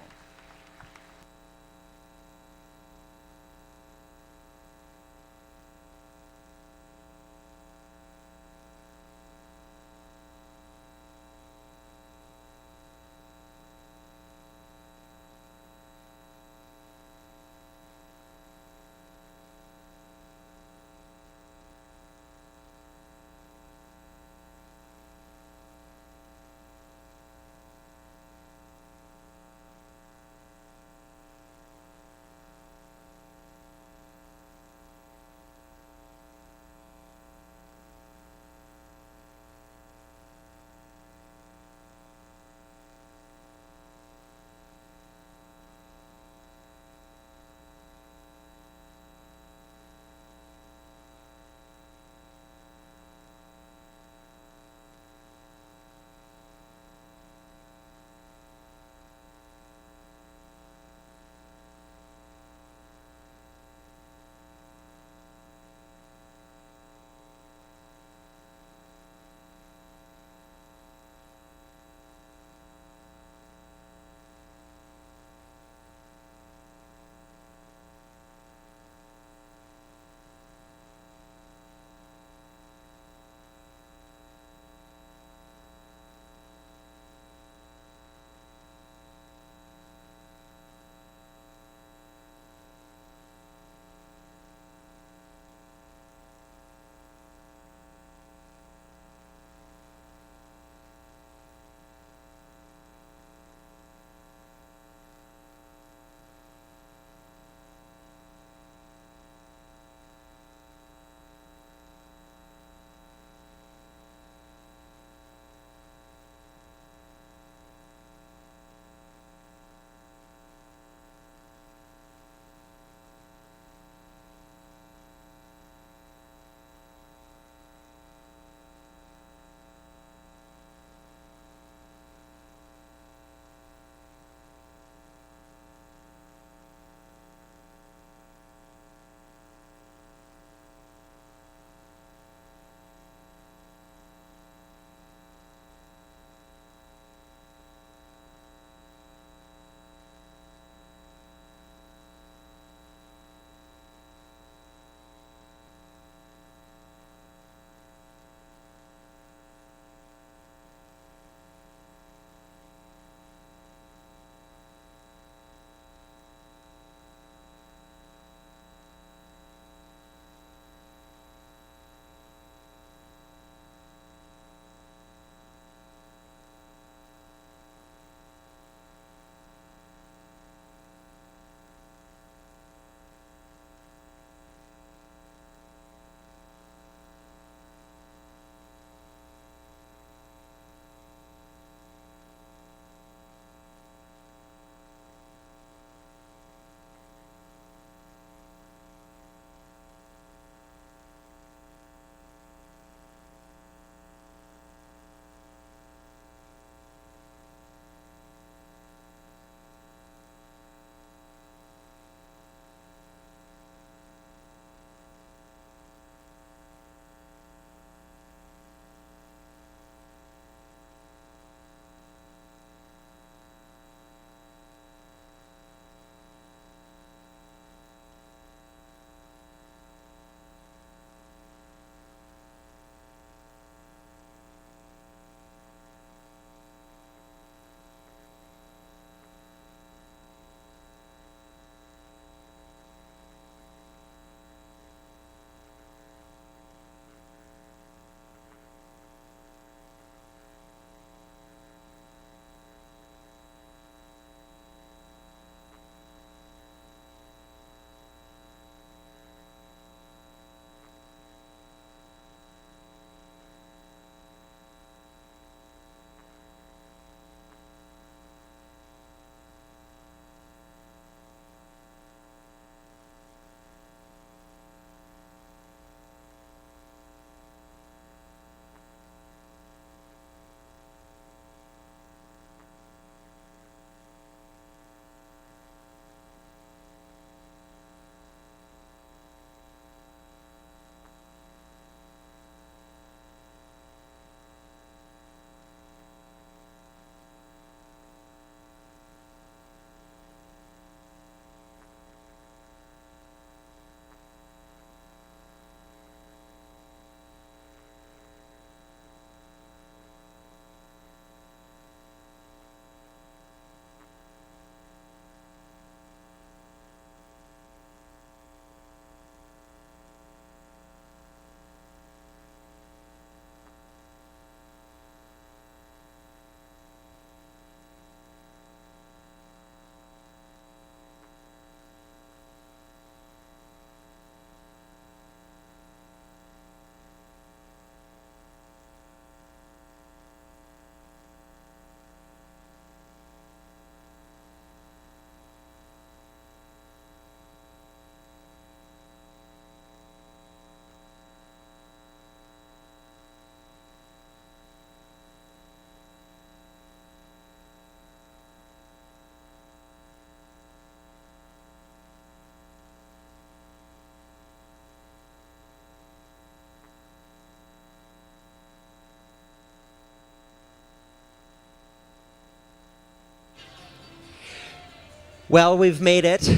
Well, we've made it.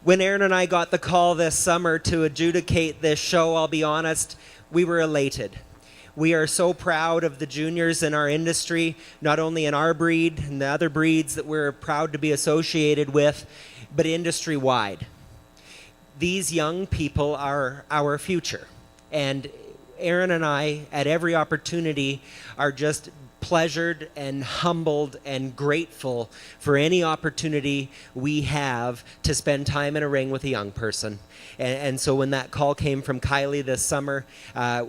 When Aaron and I got the call this summer to adjudicate this show, I'll be honest, we were elated. We are so proud of the juniors in our industry, not only in our breed and the other breeds that we're proud to be associated with, but industry-wide. These young people are our future. And Aaron and I, at every opportunity, are just pleasured and humbled and grateful for any opportunity we have to spend time in a ring with a young person. And so when that call came from Kylie this summer,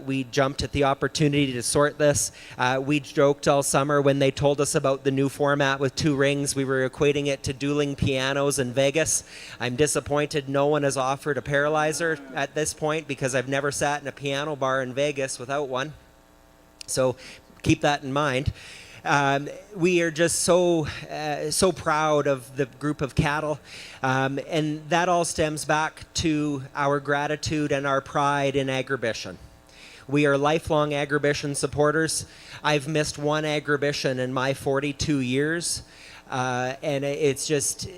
we jumped at the opportunity to sort this. We joked all summer when they told us about the new format with 2 rings. We were equating it to dueling pianos in Vegas. I'm disappointed no one has offered a paralyzer at this point because I've never sat in a piano bar in Vegas without one. So keep that in mind. We are just so proud of the group of cattle, and that all stems back to our gratitude and our pride in agribition. We are lifelong agribition supporters. I've missed one agribition in my 42 years, and it's just,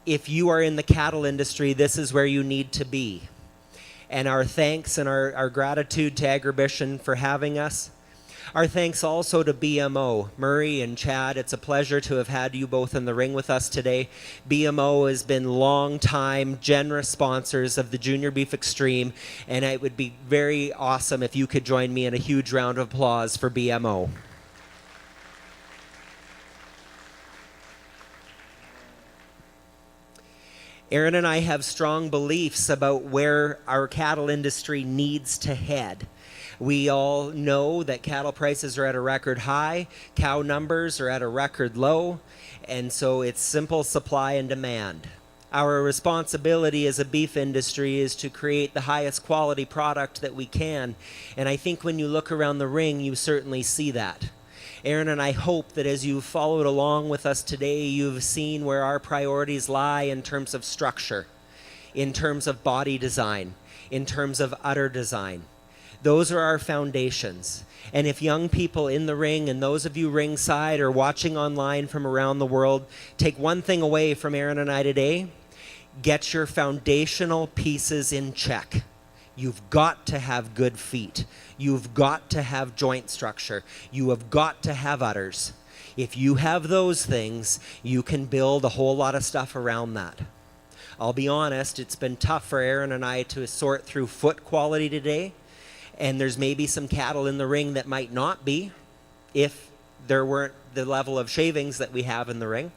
if you are in the cattle industry, this is where you need to be. And our thanks and our gratitude to agribition for having us. Our thanks also to BMO. Murray and Chad, it's a pleasure to have had you both in the ring with us today. BMO has been long-time, generous sponsors of the Junior Beef Extreme, and it would be very awesome if you could join me in a huge round of applause for BMO. Aaron and I have strong beliefs about where our cattle industry needs to head. We all know that cattle prices are at a record high, cow numbers are at a record low, and so it's simple supply and demand. Our responsibility as a beef industry is to create the highest quality product that we can, and I think when you look around the ring, you certainly see that. Aaron and I hope that as you've followed along with us today, you've seen where our priorities lie in terms of structure, in terms of body design, in terms of udder design. Those are our foundations. And if young people in the ring and those of you ringside or watching online from around the world take one thing away from Aaron and I today, get your foundational pieces in check. You've got to have good feet. You've got to have joint structure. You have got to have udders. If you have those things, you can build a whole lot of stuff around that. I'll be honest, it's been tough for Aaron and I to sort through foot quality today. And there's maybe some cattle in the ring that might not be if there weren't the level of shavings that we have in the ring.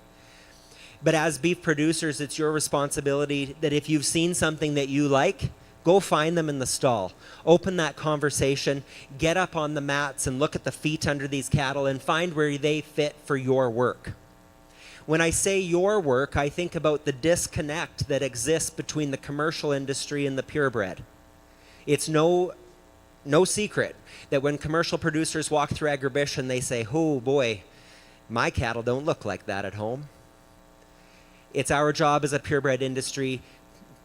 But as beef producers, it's your responsibility that if you've seen something that you like, go find them in the stall. Open that conversation, get up on the mats and look at the feet under these cattle and find where they fit for your work. When I say your work, I think about the disconnect that exists between the commercial industry and the purebred. It's no secret that when commercial producers walk through agribition, they say, oh boy, my cattle don't look like that at home. It's our job as a purebred industry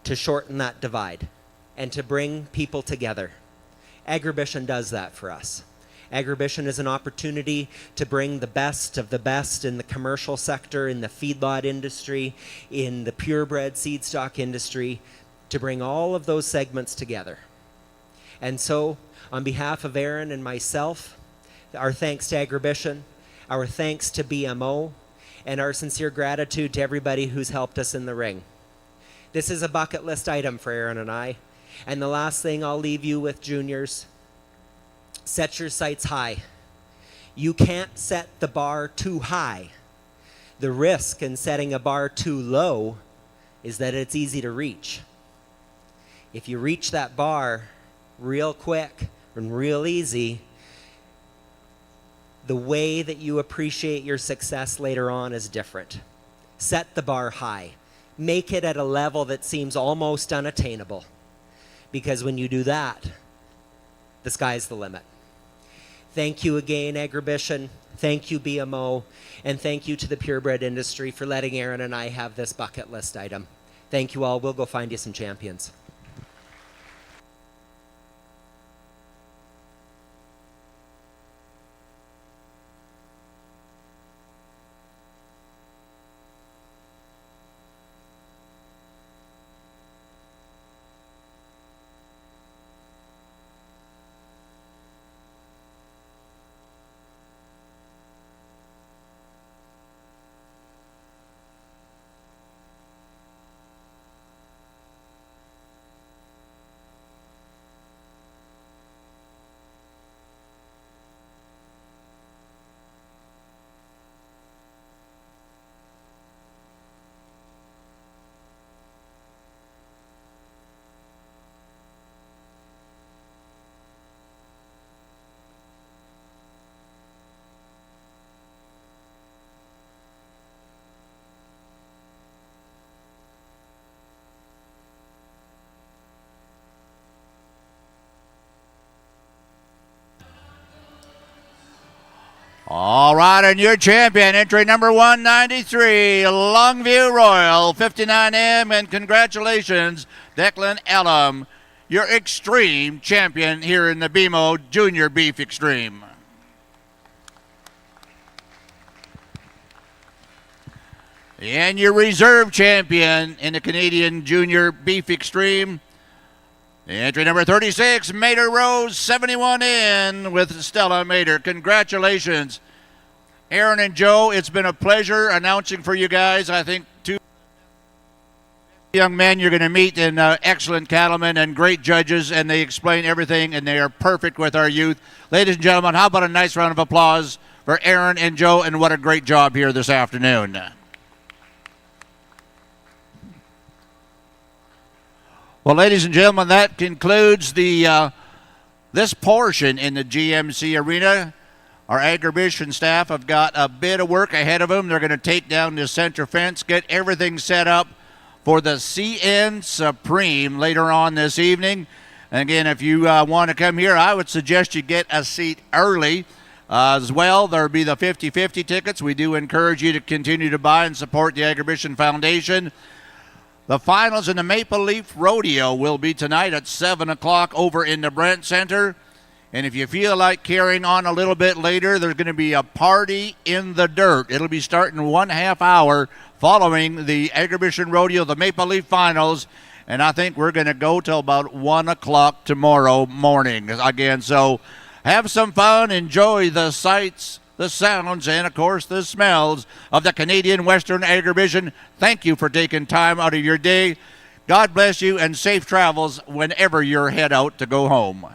to shorten that divide and to bring people together. Agribition does that for us. Agribition is an opportunity to bring the best of the best in the commercial sector, in the feedlot industry, in the purebred seed stock industry, to bring all of those segments together. And so, on behalf of Aaron and myself, our thanks to Agribition, our thanks to BMO, and our sincere gratitude to everybody who's helped us in the ring. This is a bucket list item for Aaron and I. And the last thing I'll leave you with, juniors, set your sights high. You can't set the bar too high. The risk in setting a bar too low is that it's easy to reach. If you reach that bar real quick and real easy, the way that you appreciate your success later on is different. Set the bar high. Make it at a level that seems almost unattainable. Because when you do that, the sky's the limit. Thank you again, Agribition. Thank you, BMO. And thank you to the purebred industry for letting Aaron and I have this bucket list item. Thank you all. We'll go find you some champions. All right, and your champion, entry number 193, Longview Royal, 59M, and congratulations, Declan Elam, your extreme champion here in the BMO Junior Beef Extreme. And your reserve champion in the Canadian Junior Beef Extreme, entry number 36, Mater Rose, 71N with Stella Mater. Congratulations. Aaron and Joe, it's been a pleasure announcing for you guys. I think two young men you're going to meet, and excellent cattlemen and great judges, and they explain everything, and they are perfect with our youth. Ladies and gentlemen, how about a nice round of applause for Aaron and Joe, and what a great job here this afternoon. Well, ladies and gentlemen, that concludes the this portion in the GMC Arena. Our agribition staff have got a bit of work ahead of them. They're going to take down the center fence, get everything set up for the CN Supreme later on this evening. And again, if you want to come here, I would suggest you get a seat early. As well, there'll be the 50-50 tickets. We do encourage you to continue to buy and support the Agribition Foundation. The finals in the Maple Leaf Rodeo will be tonight at 7 o'clock over in the Brent Center. And if you feel like carrying on a little bit later, there's going to be a party in the dirt. It'll be starting 1/2 hour following the Agribition Rodeo, the Maple Leaf Finals. And I think we're going to go till about 1 o'clock tomorrow morning again. So have some fun, enjoy the sights, the sounds, and, of course, the smells of the Canadian Western Agribition. Thank you for taking time out of your day. God bless you, and safe travels whenever you're head out to go home.